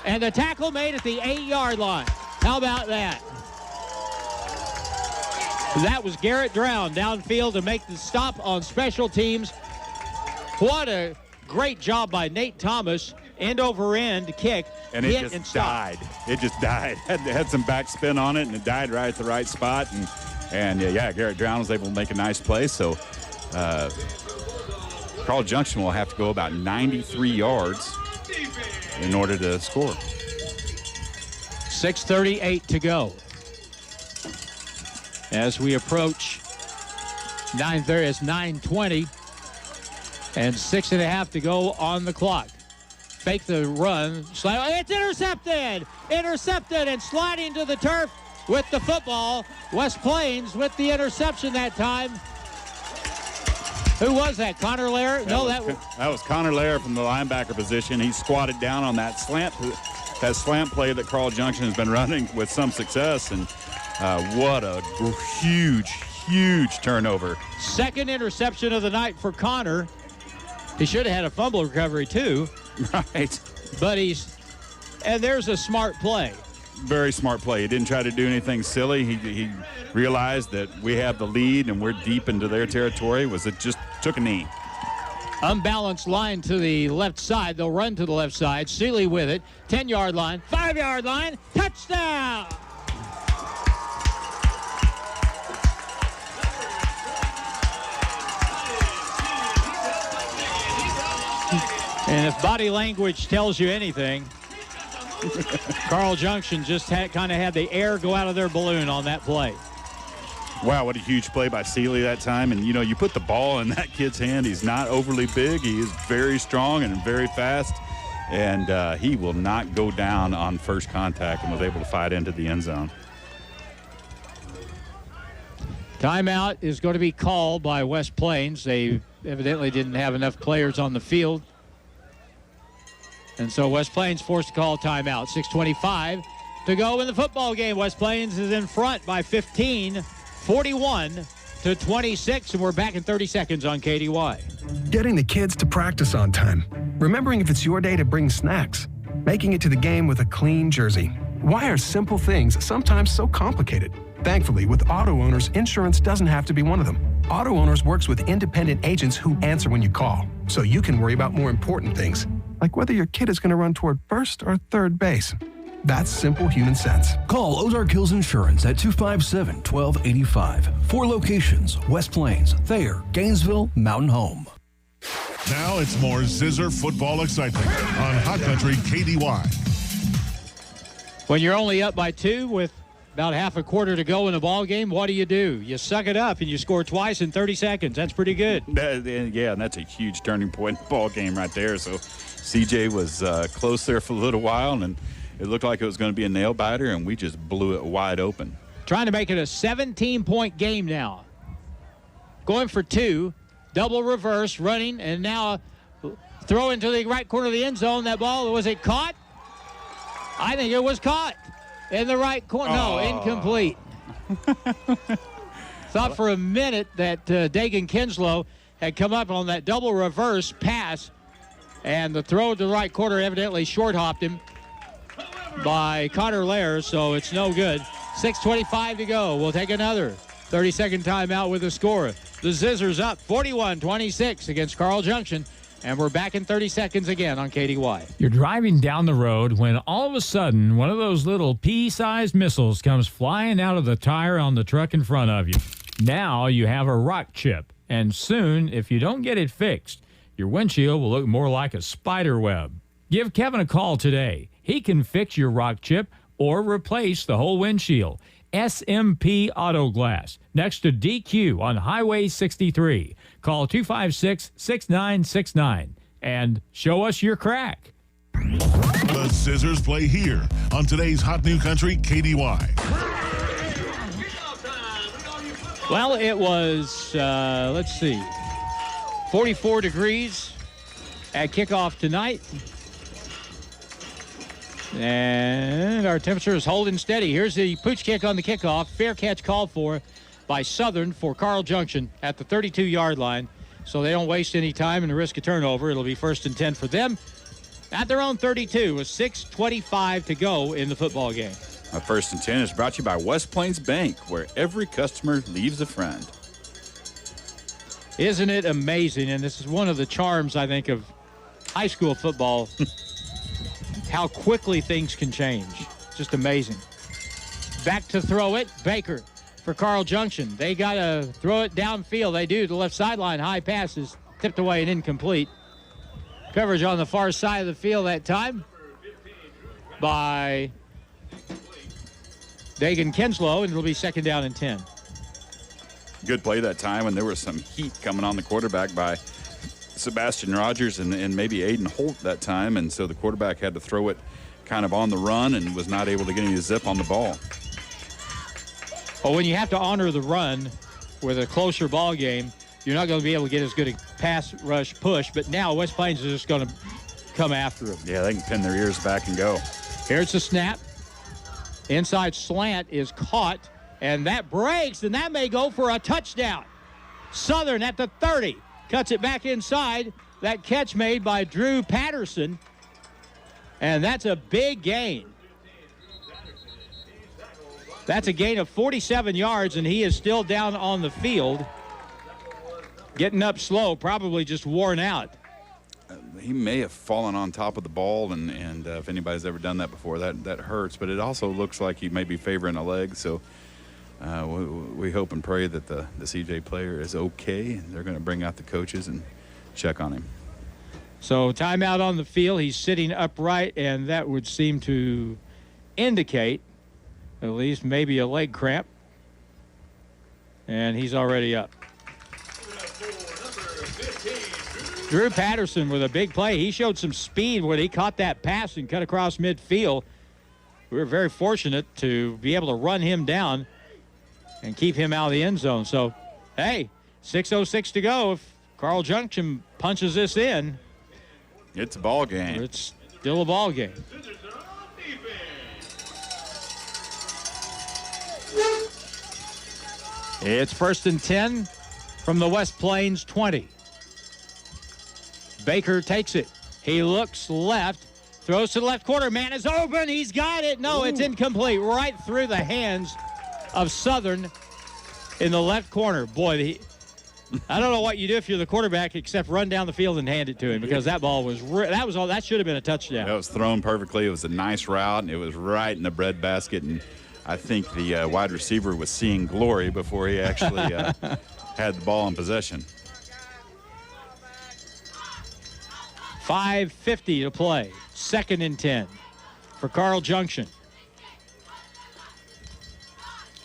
And the tackle made at the 8-yard line. How about that? That was Garrett Drown downfield to make the stop on special teams. What a great job by Nate Thomas. End over end kick. And it just died. It just died. Had some backspin on it, and it died right at the right spot. And Garrett Drown was able to make a nice play. So Carl Junction will have to go about 93 yards in order to score. 6:38 to go. As we approach 9:30, it's 9:20 and 6.5 to go on the clock. Fake the run. It's intercepted! Intercepted and sliding to the turf with the football. West Plains with the interception that time. Who was that? Connor Lair? That was Connor Lair from the linebacker position. He squatted down on that slant play that Carl Junction has been running with some success. And what a huge turnover. Second interception of the night for Connor. He should have had a fumble recovery too. Right. But there's a smart play. Very smart play. He didn't try to do anything silly. He realized that we have the lead and we're deep into their territory. Just took a knee. Unbalanced line to the left side. They'll run to the left side. Seeley with it. 10-yard line, 5-yard line, touchdown! And if body language tells you anything, Carl Junction just kind of had the air go out of their balloon on that play. Wow, what a huge play by Seeley that time. And, you put the ball in that kid's hand. He's not overly big. He is very strong and very fast. And he will not go down on first contact and was able to fight into the end zone. Timeout is going to be called by West Plains. They evidently didn't have enough players on the field. And so West Plains forced to call timeout. 6:25 to go in the football game. West Plains is in front by 15, 41-26, and we're back in 30 seconds on KDY. Getting the kids to practice on time. Remembering if it's your day to bring snacks. Making it to the game with a clean jersey. Why are simple things sometimes so complicated? Thankfully, with Auto Owners, insurance doesn't have to be one of them. Auto Owners works with independent agents who answer when you call, so you can worry about more important things, like whether your kid is going to run toward first or third base. That's simple human sense. Call Ozark Hills Insurance at 257-1285. 4 locations: West Plains, Thayer, Gainesville, Mountain Home. Now it's more Zizzer football excitement on Hot Country KDY. When you're only up by 2 with about half a quarter to go in the ball game, what do? You suck it up and you score twice in 30 seconds. That's pretty good. Yeah, and that's a huge turning point in the ball game right there. So CJ was close there for a little while, and it looked like it was going to be a nail biter, and we just blew it wide open. Trying to make it a 17-point game now. Going for 2, double reverse, running, and now throw into the right corner of the end zone. That ball, was it caught? I think it was caught in the right corner. No, incomplete. Thought for a minute that Dagan Kinslow had come up on that double reverse pass, and the throw to the right corner evidently short-hopped him by Connor Lair, so it's no good. 6:25 to go. We'll take another 30-second timeout with a score. The Zizzers up 41-26 against Carl Junction, and we're back in 30 seconds again on KDY. You're driving down the road when all of a sudden one of those little pea-sized missiles comes flying out of the tire on the truck in front of you. Now you have a rock chip, and soon, if you don't get it fixed, your windshield will look more like a spider web. Give Kevin a call today. He can fix your rock chip or replace the whole windshield. SMP Auto Glass, next to DQ on Highway 63. Call 256-6969 and show us your crack. The Zizzers play here on today's Hot New Country KDY. Well, it was, 44 degrees at kickoff tonight. And our temperature is holding steady. Here's the pooch kick on the kickoff. Fair catch called for by Southern for Carl Junction at the 32-yard line. So they don't waste any time and risk a turnover. It'll be 1st and 10 for them at their own 32 with 6:25 to go in the football game. Our 1st and 10 is brought to you by West Plains Bank, where every customer leaves a friend. Isn't it amazing? And this is one of the charms, I think, of high school football. How quickly things can change. Just amazing. Back to throw it. Baker for Carl Junction. They got to throw it downfield. They do. The left sideline. High passes. Tipped away and incomplete. Coverage on the far side of the field that time by Dagan Kinslow, and it'll be 2nd down and 10. Good play that time, and there was some heat coming on the quarterback by Sebastian Rogers and maybe Braden Holt that time, and so the quarterback had to throw it kind of on the run and was not able to get any zip on the ball. Well, when you have to honor the run with a closer ball game, you're not going to be able to get as good a pass rush push, but now West Plains is just going to come after them. Yeah, they can pin their ears back and go. Here's the snap. Inside slant is caught, and that breaks, and that may go for a touchdown. Southern at the 30. Cuts it back inside. That catch made by Drew Patterson. And that's a big gain. That's a gain of 47 yards, and he is still down on the field. Getting up slow, probably just worn out. He may have fallen on top of the ball, and if anybody's ever done that before, that hurts. But it also looks like he may be favoring a leg, so we hope and pray that the CJ player is okay. They're going to bring out the coaches and check on him. So timeout on the field. He's sitting upright, and that would seem to indicate at least maybe a leg cramp. And he's already up. Drew Patterson with a big play. He showed some speed when he caught that pass and cut across midfield. We were very fortunate to be able to run him down and keep him out of the end zone. So, hey, 6:06 to go. If Carl Junction punches this in, it's a ball game. It's Still a ball game. It's 1st and 10 from the West Plains 20. Baker takes it. He looks left, throws to the left corner. Man is open. He's got it. No, it's incomplete. Right through the hands of Southern in the left corner. Boy, I don't know what you do if you're the quarterback except run down the field and hand it to him, because that ball was that should have been a touchdown. It was thrown perfectly. It was a nice route, and it was right in the breadbasket. And I think the wide receiver was seeing glory before he actually had the ball in possession. 5:50 to play. 2nd and 10 for Carl Junction.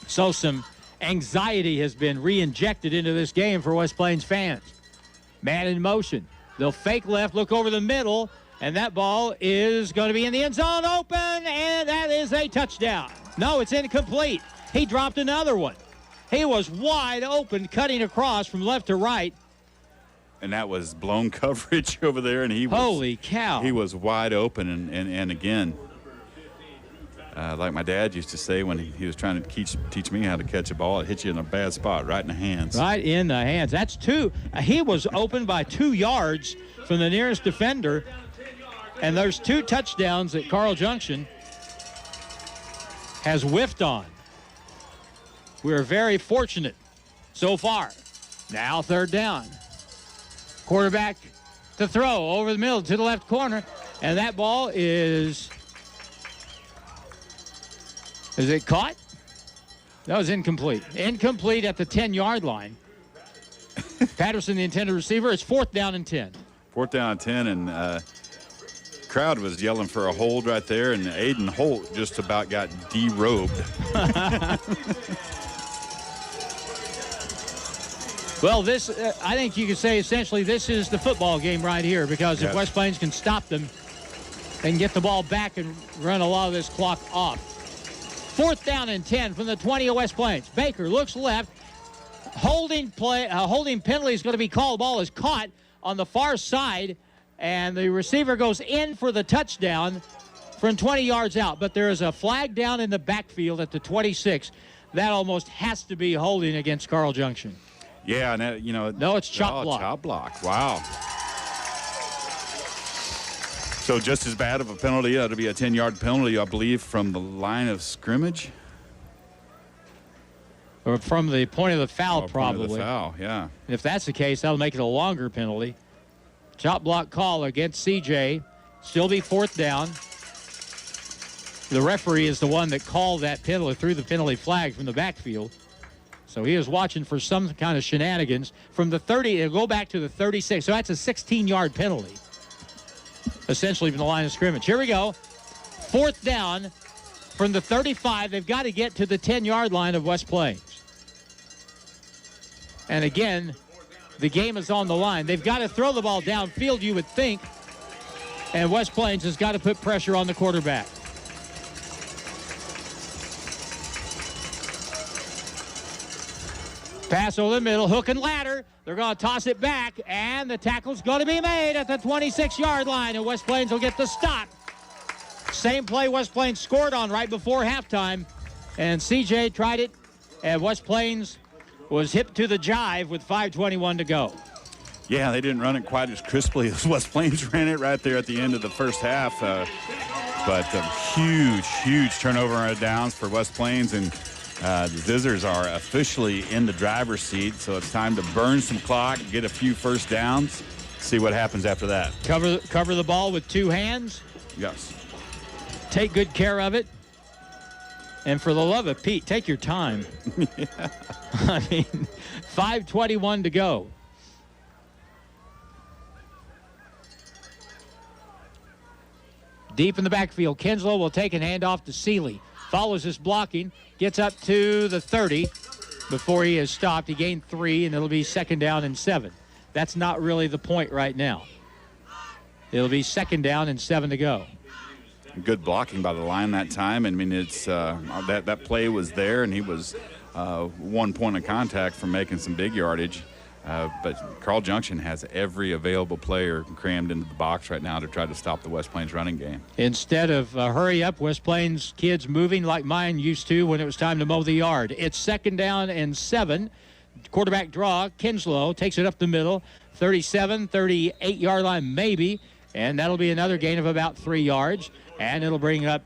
So some anxiety has been re-injected into this game for West Plains fans. Man in motion. They'll fake left, look over the middle, and that ball is going to be in the end zone, open, and that is a touchdown. No, it's incomplete. He dropped another one. He was wide open, cutting across from left to right. And that was blown coverage over there, and he was, holy cow. He was wide open, and again, like my dad used to say when he was trying to teach me how to catch a ball, it hit you in a bad spot, right in the hands. Right in the hands. That's 2. He was open by 2 yards from the nearest defender, and there's 2 touchdowns that Carl Junction has whiffed on. We're very fortunate so far. Now 3rd down. Quarterback to throw over the middle to the left corner, and that ball is it caught? That was incomplete. Incomplete at the 10-yard line. Patterson, the intended receiver. It's 4th down and 10. 4th down and 10, and crowd was yelling for a hold right there, and Braden Holt just about got derobed. Well, this, I think you could say essentially this is the football game right here, because if West Plains can stop them, they can get the ball back and run a lot of this clock off. 4th down and 10 from the 20 of West Plains. Baker looks left. Holding penalty is going to be called. Ball is caught on the far side, and the receiver goes in for the touchdown from 20 yards out. But there is a flag down in the backfield at the 26. That almost has to be holding against Carl Junction. Yeah, and that, no, it's chop block. Chop block. Wow. So just as bad of a penalty. It'll be a 10-yard penalty, I believe, from the line of scrimmage. Or from the point of the foul, probably. Point of the foul, yeah. If that's the case, that'll make it a longer penalty. Chop block call against CJ. Still be 4th down. The referee is the one that called that penalty, threw the penalty flag from the backfield. So he is watching for some kind of shenanigans from the 30. It'll go back to the 36. So that's a 16-yard penalty, essentially from the line of scrimmage. Here we go. 4th down from the 35. They've got to get to the 10-yard line of West Plains. And again, the game is on the line. They've got to throw the ball downfield, you would think. And West Plains has got to put pressure on the quarterback. Pass over the middle, hook and ladder. They're going to toss it back, and the tackle's going to be made at the 26-yard line, and West Plains will get the stop. Same play West Plains scored on right before halftime, and CJ tried it, and West Plains was hip to the jive with 5:21 to go. Yeah, they didn't run it quite as crisply as West Plains ran it right there at the end of the first half, but huge turnover on downs for West Plains, and the Zizzers are officially in the driver's seat, so it's time to burn some clock, get a few first downs, see what happens after that. Cover the ball with 2 hands. Yes. Take good care of it. And for the love of Pete, take your time. Yeah. I mean, 5:21 to go. Deep in the backfield, Kinslow will take and hand off to Seeley. Follows his blocking, gets up to the 30 before he is stopped. He gained 3, and it'll be 2nd down and 7. That's not really the point right now. It'll be 2nd down and 7 to go. Good blocking by the line that time. I mean, it's that play was there, and he was 1 point of contact from making some big yardage. But Carl Junction has every available player crammed into the box right now to try to stop the West Plains running game. Instead of hurry up, West Plains kids moving like mine used to when it was time to mow the yard. It's 2nd down and 7. Quarterback draw. Kinslow takes it up the middle. 37, 38-yard line maybe. And that'll be another gain of about 3 yards. And it'll bring up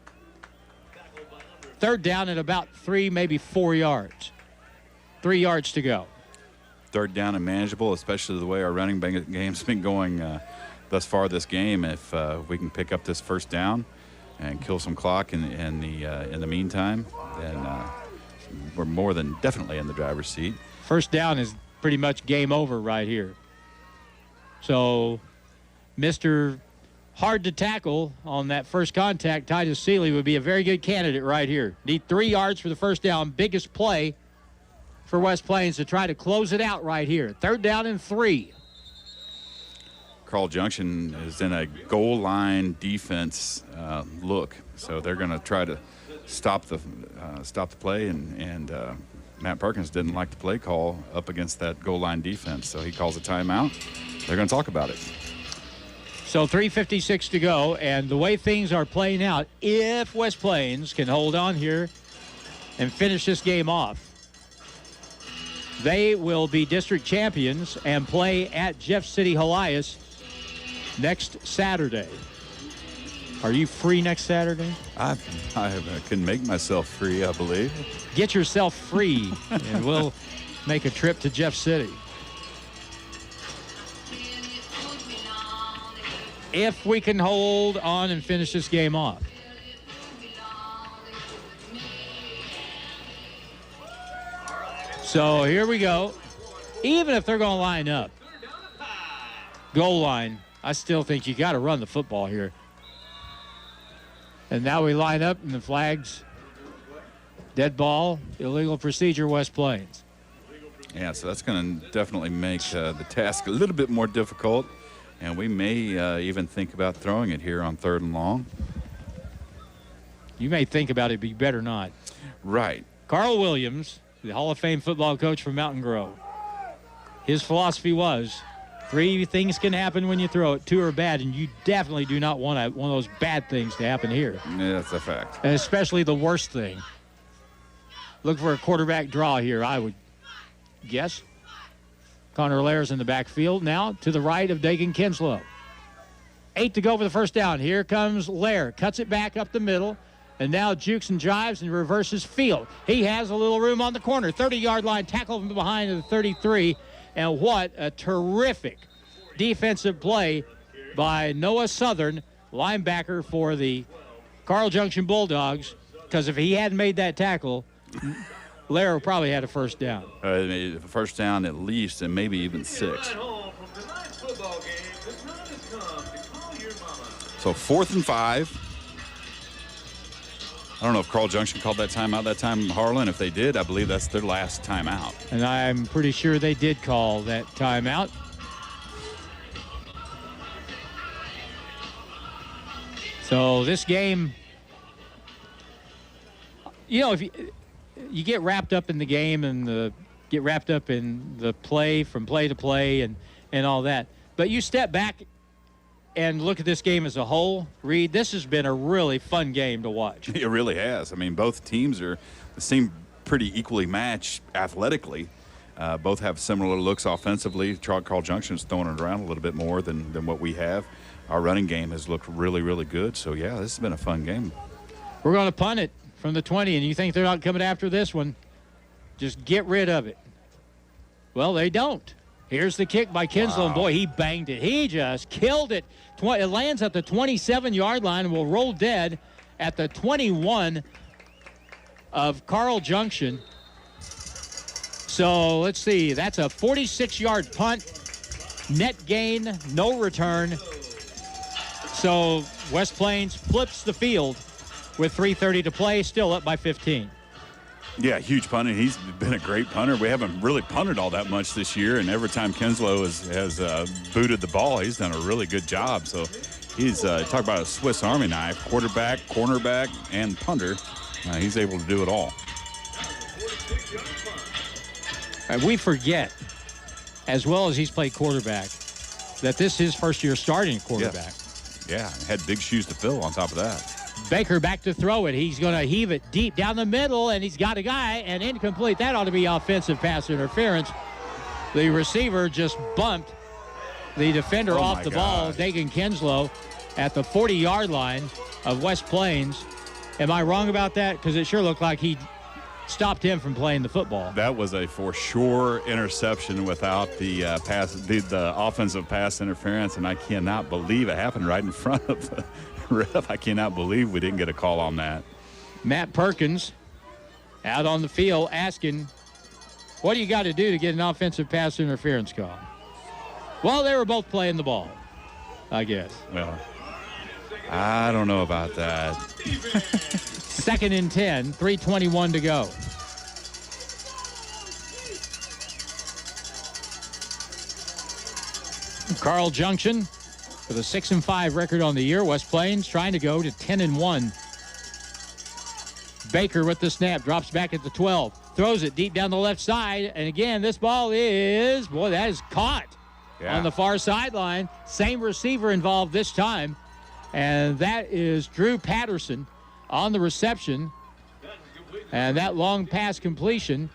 3rd down at about 3, maybe 4 yards. 3 yards to go. 3rd down and manageable, especially the way our running game's been going thus far this game. If we can pick up this 1st down and kill some clock in the meantime, then we're more than definitely in the driver's seat. 1st down is pretty much game over right here. So Mr. Hard to tackle on that first contact, Titus Seeley, would be a very good candidate right here. Need 3 yards for the 1st down. Biggest play for West Plains to try to close it out right here. 3rd down and 3. Carl Junction is in a goal line defense look, so they're going to try to stop the play, and Matt Perkins didn't like the play call up against that goal line defense, so he calls a timeout. They're going to talk about it. So 3:56 to go, and the way things are playing out, if West Plains can hold on here and finish this game off, they will be district champions and play at Jeff City Helias next Saturday. Are you free next Saturday? I can make myself free, I believe. Get yourself free, and we'll make a trip to Jeff City. If we can hold on and finish this game off. So here we go. Even if they're going to line up, goal line, I still think you got to run the football here. And now we line up, and the flags, dead ball, illegal procedure, West Plains. Yeah, so that's going to definitely make the task a little bit more difficult. And we may even think about throwing it here on 3rd and long. You may think about it, but you better not. Right. Carl Williams, the Hall of Fame football coach from Mountain Grove. His philosophy was 3 things can happen when you throw it. 2 are bad, and you definitely do not want one of those bad things to happen here. Yeah, that's a fact. And especially the worst thing. Look for a quarterback draw here, I would guess. Connor Lair's in the backfield now to the right of Dagan Kinslow. 8 to go for the 1st down. Here comes Lair. Cuts it back up the middle. And now jukes and jives and reverses field. He has a little room on the corner. 30-yard line, tackle from behind to the 33. And what a terrific defensive play by Noah Southern, linebacker for the Carl Junction Bulldogs. Because if he hadn't made that tackle, Lair probably had a 1st down. 1st down at least, and maybe even 6. So 4th and 5. I don't know if Carl Junction called that timeout that time, Harlan. If they did, I believe that's their last timeout. And I'm pretty sure they did call that timeout. So this game, you know, if you get wrapped up in the game and get wrapped up in the play from play to play and all that, but you step back and look at this game as a whole, Reed, this has been a really fun game to watch. It really has. I mean, both teams seem pretty equally matched athletically. Both have similar looks offensively. Carl Junction's throwing it around a little bit more than what we have. Our running game has looked really, really good. So, yeah, this has been a fun game. We're going to punt it from the 20, and you think they're not coming after this one. Just get rid of it. Well, they don't. Here's the kick by Kinslow, and boy, he banged it. He just killed it. It lands at the 27-yard line and will roll dead at the 21 of Carl Junction. So let's see. That's a 46-yard punt. Net gain, no return. So West Plains flips the field with 3:30 to play, still up by 15. Yeah, huge punting. He's been a great punter. We haven't really punted all that much this year, and every time Kinslow has booted the ball, he's done a really good job. So he's talk about a Swiss Army knife, quarterback, cornerback, and punter. He's able to do it all. And we forget as well as he's played quarterback, that this is his first year starting quarterback. Yeah, had big shoes to fill on top of that. Baker back to throw it. He's going to heave it deep down the middle, and he's got a guy, and incomplete. That ought to be offensive pass interference. The receiver just bumped the defender off the ball, Dagan Kinslow, at the 40-yard line of West Plains. Am I wrong about that? Because it sure looked like he stopped him from playing the football. That was a for sure interception without the the offensive pass interference, and I cannot believe it happened right in front of the ref. I cannot believe we didn't get a call on that. Matt Perkins out on the field asking, what do you got to do to get an offensive pass interference call? Well, they were both playing the ball, I guess. Well, I don't know about that. 2nd and 10, 3:21 to go. Carl Junction with a 6-5 record on the year. West Plains trying to go to 10-1. Baker with the snap, drops back at the 12, throws it deep down the left side, and again, this ball is, boy, that is caught on the far sideline. Same receiver involved this time, and that is Drew Patterson on the reception, and that long pass completion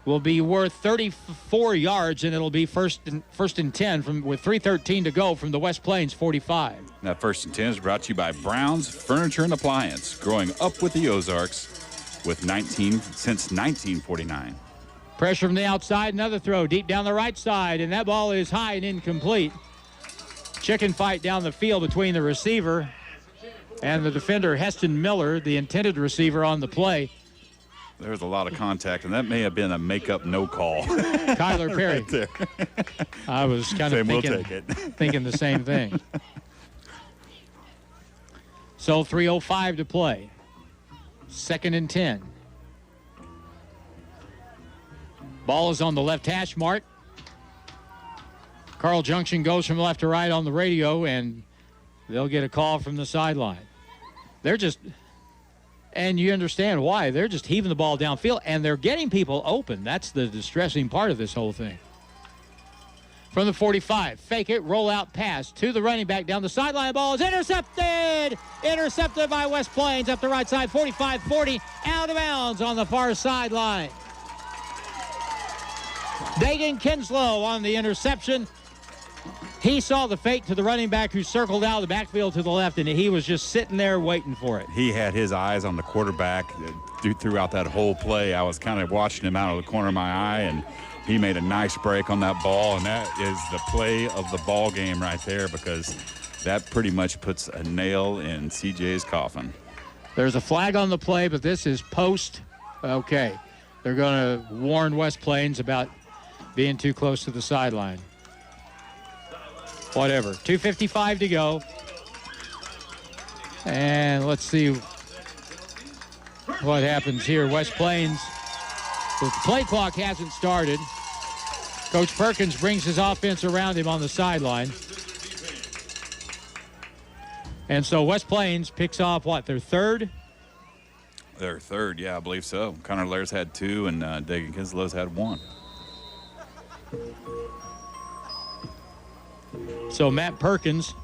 will be worth 34 yards, and it'll be first and 10 with 3:13 to go from the West Plains 45. That 1st and 10 is brought to you by Brown's Furniture and Appliance, growing up with the Ozarks since 1949. Pressure from the outside, another throw deep down the right side, and that ball is high and incomplete. Chicken fight down the field between the receiver and the defender, Heston Miller, the intended receiver on the play. There's a lot of contact, and that may have been a make-up no call. Kyler Perry. Right there. I was kind of thinking the same thing. So 3:05 to play. 2nd and 10. Ball is on the left hash mark. Carl Junction goes from left to right on the radio, and they'll get a call from the sideline. They're just, and you understand why, they're just heaving the ball downfield, and they're getting people open. That's the distressing part of this whole thing. From the 45, fake it, roll out pass to the running back down the sideline. Ball is intercepted! Intercepted by West Plains up the right side, 45-40, out of bounds on the far sideline. Dagan Kinslow on the interception. He saw the fake to the running back who circled out of the backfield to the left, and he was just sitting there waiting for it. He had his eyes on the quarterback throughout that whole play. I was kind of watching him out of the corner of my eye, and he made a nice break on that ball, and that is the play of the ball game right there, because that pretty much puts a nail in CJ's coffin. There's a flag on the play, but this is post. Okay. They're going to warn West Plains about being too close to the sideline. Whatever. 2:55 to go. And let's see what happens here. West Plains, the play clock hasn't started. Coach Perkins brings his offense around him on the sideline. And so West Plains picks off, what, their third? Their third, yeah, I believe so. Connor Lairs had 2, and Dagan Kinslow's had 1. So Matt Perkins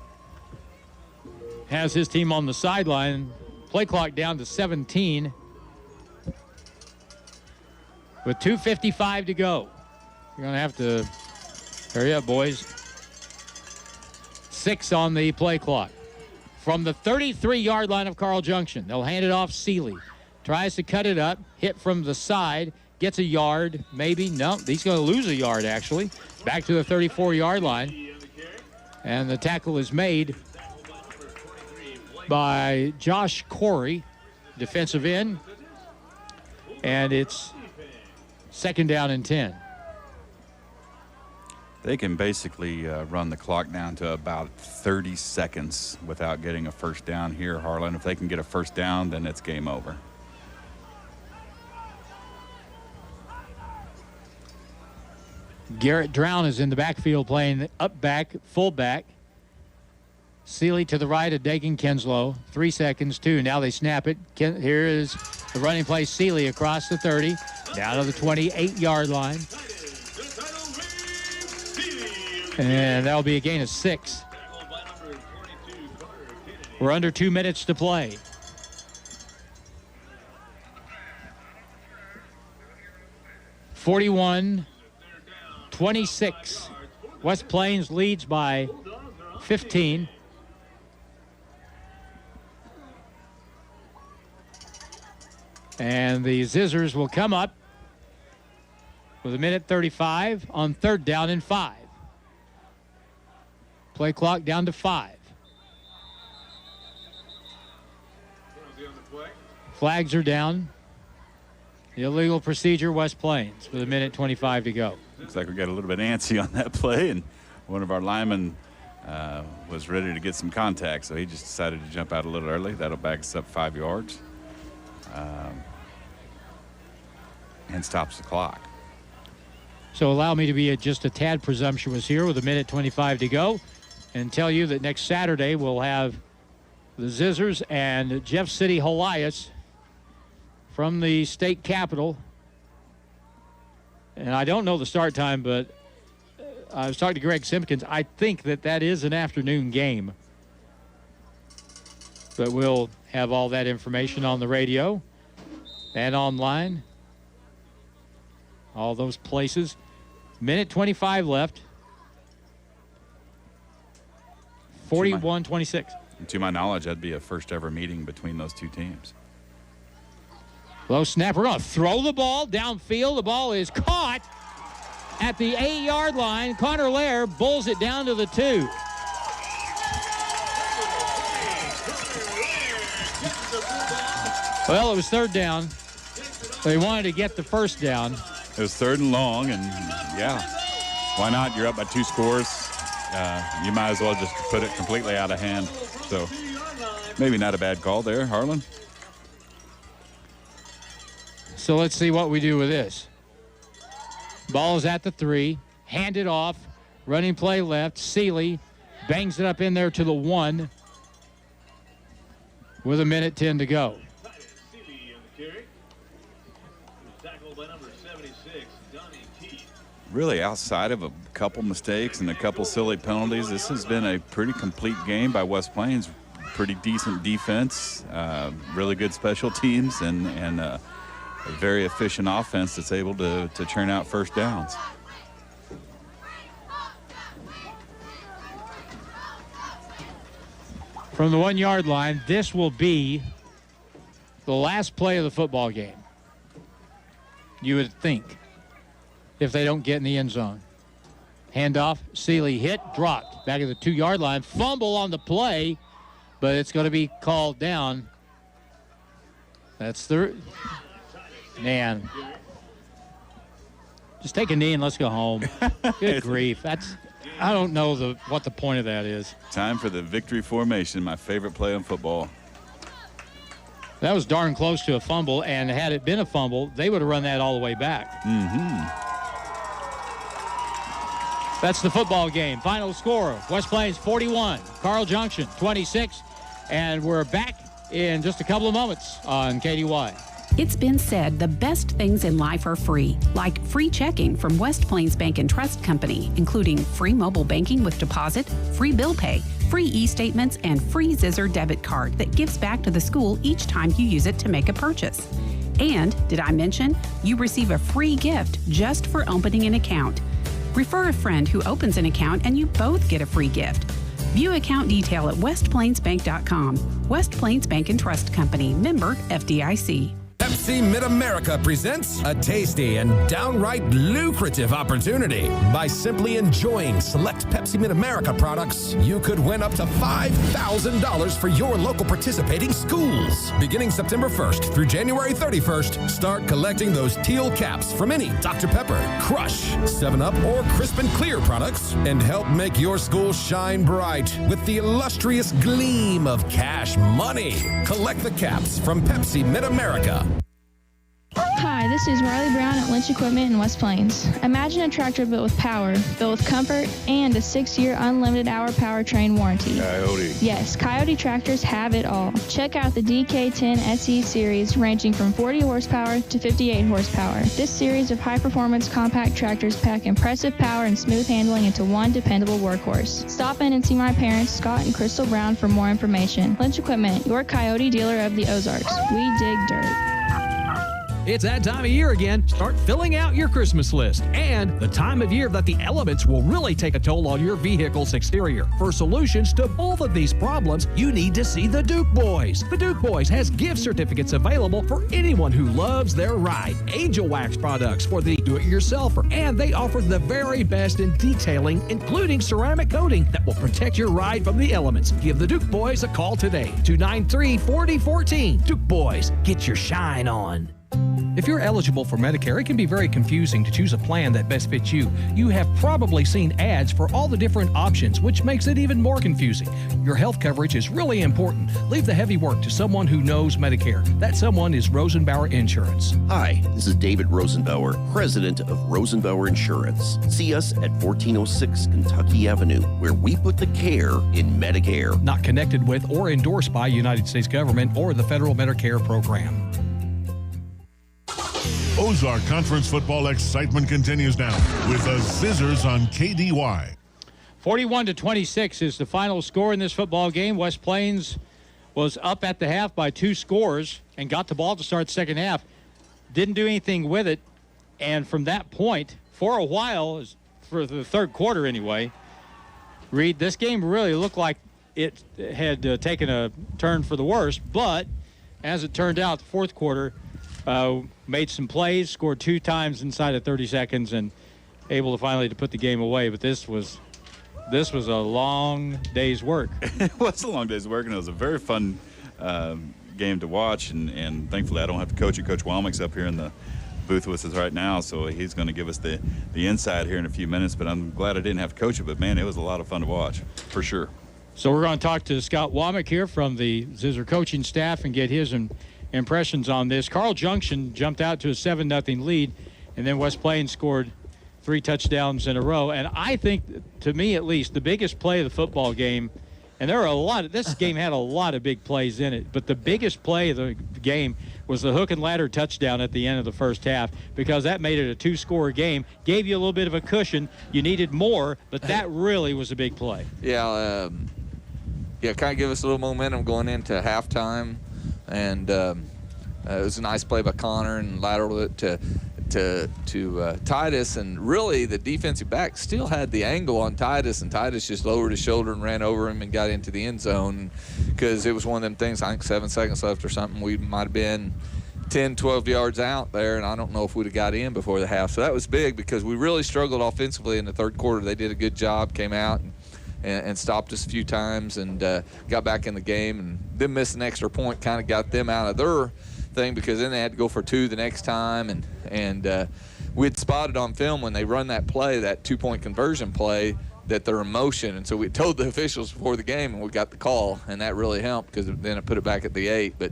has his team on the sideline. Play clock down to 17 with 2:55 to go. You're going to have to hurry up, boys. 6 on the play clock. From the 33-yard line of Carl Junction, they'll hand it off. Seeley tries to cut it up, hit from the side, gets a yard, maybe. No, he's going to lose a yard, actually. Back to the 34-yard line. And the tackle is made by Josh Corey, defensive end. And it's 2nd down and 10. They can basically run the clock down to about 30 seconds without getting a first down here, Harlan. If they can get a first down, then it's game over. Garrett Drown is in the backfield playing up back, fullback. Seeley to the right of Dagan Kinslow. 3 seconds, 2. Now they snap it. Here is the running play. Seeley across the 30, down to the 28-yard line. And that'll be a gain of 6. We're under 2 minutes to play. (41-26). West Plains leads by 15. And the Zizzers will come up with 1:35 on 3rd down and 5. Play clock down to 5. Flags are down. The illegal procedure, West Plains, with 1:25 to go. Looks like we got a little bit antsy on that play, and one of our linemen was ready to get some contact, so he just decided to jump out a little early. That'll back us up 5 yards and stops the clock. So allow me to be just a tad presumptuous here with 1:25 to go and tell you that next Saturday we'll have the Zizzers and Jeff City Helias from the state capitol. And I don't know the start time, but I was talking to Greg Simpkins. I think that is an afternoon game. But we'll have all that information on the radio and online. All those places. 1:25 left. 41-26. To my knowledge, that'd be a first ever meeting between those two teams. Low snap. We're going to throw the ball downfield. The ball is caught at the 8-yard line. Connor Lair bulls it down to the 2. Well, it was 3rd down. They wanted to get the 1st down. It was 3rd and long, and yeah, why not? You're up by 2 scores. You might as well just put it completely out of hand. So maybe not a bad call there, Harlan. So let's see what we do with this. Ball is at the 3. Handed off. Running play left. Seeley bangs it up in there to the 1 with 1:10 to go. Really, outside of a couple mistakes and a couple silly penalties, this has been a pretty complete game by West Plains. Pretty decent defense, really good special teams, and a very efficient offense that's able to churn out 1st downs. From the 1-yard line, this will be the last play of the football game. You would think, if they don't get in the end zone. Handoff, Seeley hit, dropped. Back at the 2-yard line, fumble on the play, but it's going to be called down. That's the... Man. Just take a knee and let's go home. Good grief. I don't know what the point of that is. Time for the victory formation, my favorite play in football. That was darn close to a fumble, and had it been a fumble, they would have run that all the way back. That's the football game. Final score, West Plains 41, Carl Junction 26, and we're back in just a couple of moments on KDY. It's been said the best things in life are free, like free checking from West Plains Bank and Trust Company, including free mobile banking with deposit, free bill pay, free e-statements, and free Zizzer debit card that gives back to the school each time you use it to make a purchase. And, did I mention, you receive a free gift just for opening an account. Refer a friend who opens an account and you both get a free gift. View account detail at westplainsbank.com. West Plains Bank and Trust Company, member FDIC. Pepsi Mid-America presents a tasty and downright lucrative opportunity. By simply enjoying select Pepsi Mid-America products, you could win up to $5,000 for your local participating schools. Beginning September 1st through January 31st, start collecting those teal caps from any Dr. Pepper, Crush, 7-Up, or Crisp and Clear products and help make your school shine bright with the illustrious gleam of cash money. Collect the caps from Pepsi Mid-America. Hi, Hi, this is Riley Brown at Lynch Equipment in West Plains. Imagine a tractor built with power, built with comfort, and a 6-year unlimited hour powertrain warranty. Coyote. Yes, Coyote tractors have it all. Check out the DK10 SE series ranging from 40 horsepower to 58 horsepower. This series of high-performance compact tractors pack impressive power and smooth handling into one dependable workhorse. Stop in and see my parents, Scott and Crystal Brown, for more information. Lynch Equipment, your Coyote dealer of the Ozarks. We dig dirt. It's that time of year again. Start filling out your Christmas list. And the time of year that the elements will really take a toll on your vehicle's exterior. For solutions to both of these problems, you need to see the Duke Boys. The Duke Boys has gift certificates available for anyone who loves their ride. Angel Wax products for the do-it-yourselfer. And they offer the very best in detailing, including ceramic coating that will protect your ride from the elements. Give the Duke Boys a call today. 293-4014. Duke Boys, get your shine on. If you're eligible for Medicare, it can be very confusing to choose a plan that best fits you. You have probably seen ads for all the different options, which makes it even more confusing. Your health coverage is really important. Leave the heavy work to someone who knows Medicare. That someone is Rosenbauer Insurance. Hi, this is David Rosenbauer, president of Rosenbauer Insurance. See us at 1406 Kentucky Avenue, where we put the care in Medicare. Not connected with or endorsed by United States government or the federal Medicare program. Ozark Conference football excitement continues now with the Zizzers on KDY. 41-26 is the final score in this football game. West Plains was up at the half by 2 scores and got the ball to start second half. Didn't do anything with it. And from that point, for a while, for the third quarter anyway, Reed, this game really looked like it had taken a turn for the worse. But as it turned out, the fourth quarter, made some plays, scored 2 times inside of 30 seconds, and able to finally to put the game away. But this was a long day's work. It was a long day's work, and it was a very fun game to watch. And thankfully, I don't have to coach it. Coach Walmick's up here in the booth with us right now, so he's going to give us the insight here in a few minutes. But I'm glad I didn't have to coach it. But man, it was a lot of fun to watch, for sure. So we're going to talk to Scott Walmick here from the Zizzer coaching staff and get his impressions on this. Carl Junction jumped out to a 7-0 lead, and then West Plains scored 3 touchdowns in a row. And I think, to me at least, the biggest play of the football game, and there are this game had a lot of big plays in it, but the biggest play of the game was the hook and ladder touchdown at the end of the first half, because that made it a 2-score game, gave you a little bit of a cushion. You needed more, but that really was a big play. Yeah, kind of give us a little momentum going into halftime. And it was a nice play by Connor and lateral it to Titus. And really, the defensive back still had the angle on Titus, and Titus just lowered his shoulder and ran over him and got into the end zone, because it was one of them things, I think 7 seconds left or something, we might have been 10, 12 yards out there, and I don't know if we'd have got in before the half. So that was big, because we really struggled offensively in the third quarter. They did a good job, came out and stopped us a few times, and got back in the game, and them missing an extra point kind of got them out of their thing, because then they had to go for 2 the next time, and we'd spotted on film when they run that play, that 2-point conversion play, that they're in motion, and so we told the officials before the game, and we got the call, and that really helped, because then it put it back at the 8. But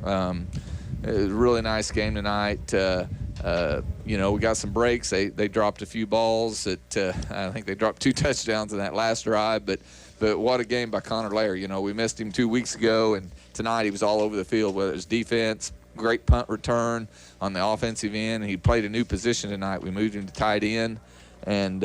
it was a really nice game tonight. We got some breaks. They dropped a few balls that I think they dropped 2 touchdowns in that last drive. But what a game by Connor Lair. We missed him 2 weeks ago, and tonight he was all over the field, whether it was defense, great punt return on the offensive end. He played a new position tonight. We moved him to tight end, and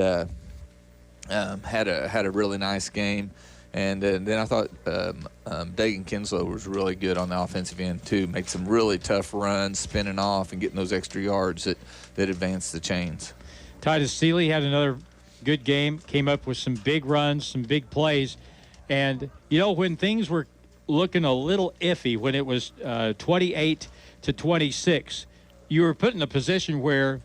had a really nice game. And then I thought Dagan Kinslow was really good on the offensive end, too. Made some really tough runs, spinning off and getting those extra yards that advanced the chains. Titus Seeley had another good game, came up with some big runs, some big plays. And, when things were looking a little iffy, when it was 28-26, you were put in a position where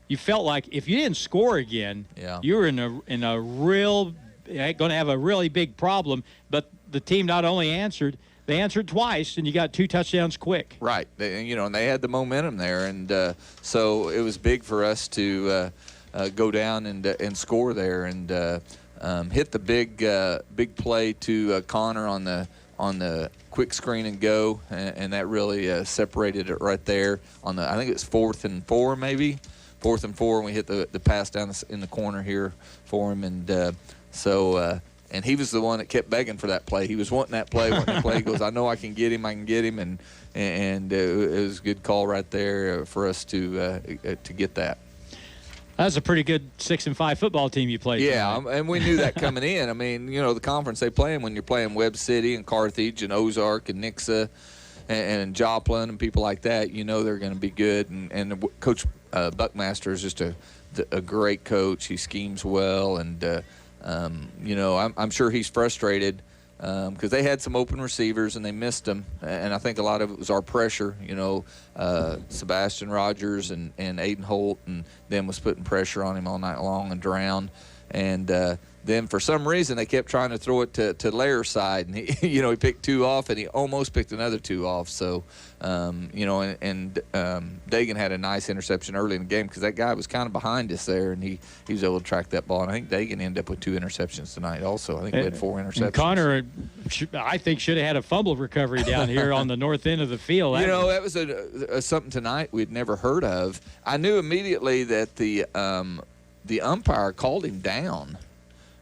you felt like if you didn't score again, you were in a real going to have a really big problem. But the team not only answered, they answered twice, and you got 2 touchdowns quick. Right. And they had the momentum there, and so it was big for us to go down and score there, and hit the big play to Connor on the the quick screen and go, and that really separated it right there on the, I think it was 4th and 4 maybe. 4th and 4, and we hit the pass down in the corner here for him. And and he was the one that kept begging for that play. He was wanting that play. He goes, I know I can get him. And it was a good call right there for us to get that. That's a pretty good 6-5 football team you played. Yeah, and we knew that coming in. I mean, the conference they play in when you're playing Webb City and Carthage and Ozark and Nixa and Joplin and people like that, they're going to be good. And Coach Buckmaster is just a great coach. He schemes well, and I'm sure he's frustrated because they had some open receivers and they missed them, and I think a lot of it was our pressure. Sebastian Rogers and Braden Holt and them was putting pressure on him all night long and drowned. And then for some reason they kept trying to throw it to Lair's side, and he picked 2 off, and he almost picked another 2 off. So Dagan had a nice interception early in the game because that guy was kind of behind us there, and he was able to track that ball. And I think Dagan ended up with 2 interceptions tonight also. I think we had 4 interceptions. And Connor, I think, should have had a fumble recovery down here on the north end of the field. That was something tonight we'd never heard of. I knew immediately that the umpire called him down.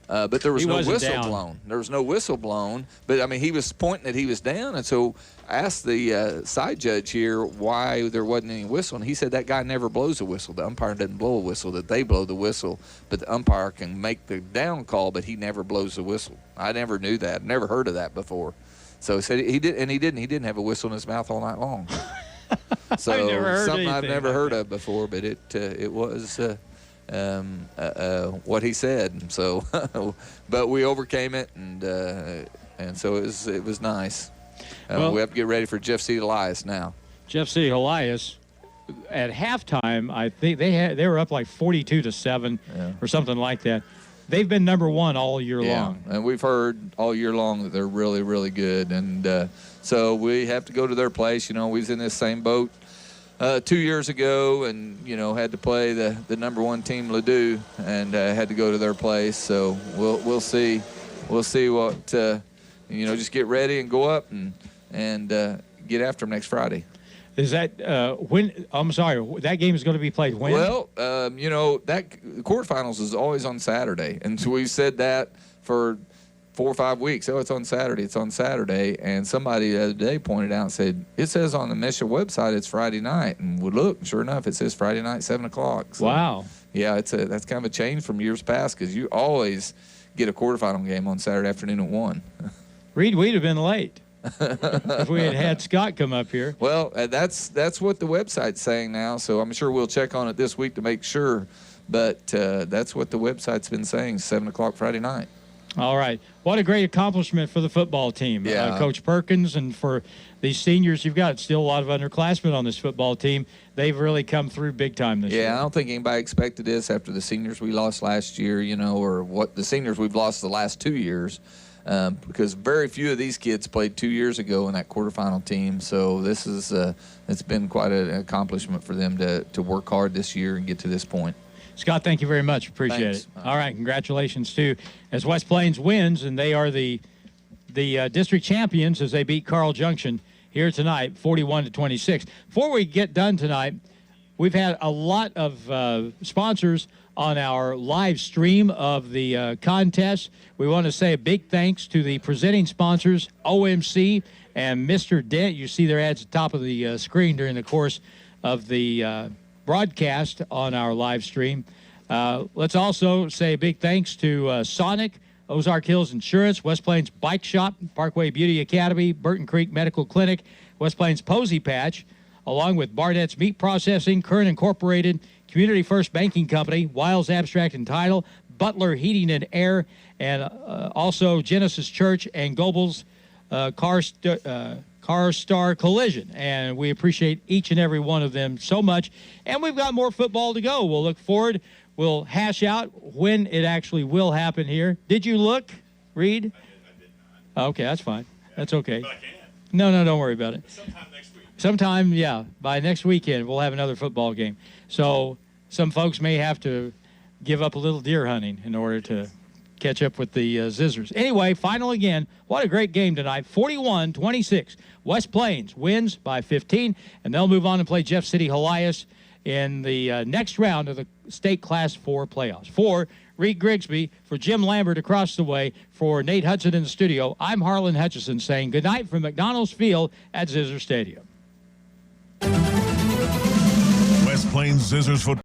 But there was no whistle blown. There was no whistle blown. But, I mean, he was pointing that he was down. And so I asked the side judge here why there wasn't any whistle. And he said that guy never blows a whistle. The umpire doesn't blow a whistle, that they blow the whistle. But the umpire can make the down call, but he never blows the whistle. I never knew that. Never heard of that before. So he said he did, and he didn't. He didn't have a whistle in his mouth all night long. So something I've never heard of before, but it was what he said. So, but we overcame it, and so it was nice. We have to get ready for Jeff City Elias now. Jeff City Elias, at halftime, I think they were up like 42-7 or something like that. They've been number 1 all year long. And we've heard all year long that they're really, really good. And so we have to go to their place. We was in this same boat 2 years ago, and had to play the number 1 team, Ladue, and had to go to their place. So we'll see what just get ready and go up and get after them next Friday. Is that when? I'm sorry, that game is going to be played when? Well, that quarterfinals is always on Saturday, and so we've said that for 4 or 5 weeks. Oh, it's on Saturday. It's on Saturday. And somebody the other day pointed out and said, it says on the Mesha website it's Friday night. And we look, sure enough, it says Friday night, 7 o'clock. So, wow. Yeah, that's kind of a change from years past because you always get a quarterfinal game on Saturday afternoon at 1. Reed, we'd have been late if we had Scott come up here. Well, that's what the website's saying now. So I'm sure we'll check on it this week to make sure. But that's what the website's been saying, 7 o'clock Friday night. All right. What a great accomplishment for the football team. Yeah. Coach Perkins, and for these seniors you've got. Still a lot of underclassmen on this football team. They've really come through big time this year. Yeah, I don't think anybody expected this after the seniors we lost last year, or what the seniors we've lost the last 2 years, because very few of these kids played 2 years ago in that quarterfinal team. So this is it's been quite an accomplishment for them to work hard this year and get to this point. Scott, thank you very much. Appreciate it. All right, congratulations, too. As West Plains wins, and they are the district champions as they beat Carl Junction here tonight, 41-26. Before we get done tonight, we've had a lot of sponsors on our live stream of the contest. We want to say a big thanks to the presenting sponsors, OMC and Mr. Dent. You see their ads at the top of the screen during the course of the broadcast on our live stream. Let's also say a big thanks to Sonic, Ozark Hills Insurance, West Plains Bike Shop, Parkway Beauty Academy, Burton Creek Medical Clinic, West Plains Posy Patch, along with Barnett's Meat Processing, Kern Incorporated, Community First Banking Company, Wiles Abstract and Title, Butler Heating and Air, and also Genesis Church and Goebel's Car Star Collision, and we appreciate each and every one of them so much. And we've got more football to go. We'll look forward. We'll hash out when it actually will happen here. Did you look, Reed? I did not. Okay, that's fine. That's okay. But I can. No, don't worry about it. Sometime next week. Sometime, yeah. By next weekend, we'll have another football game. So some folks may have to give up a little deer hunting in order to catch up with the Zizzers. Anyway, final again. What a great game tonight. 41-26. West Plains wins by 15, and they'll move on and play Jeff City Helias in the next round of the state Class 4 playoffs. For Reed Grigsby, for Jim Lambert across the way, for Nate Hudson in the studio, I'm Harlan Hutchison saying goodnight from McDonald's Field at Zizzer Stadium. West Plains Zizzers Football.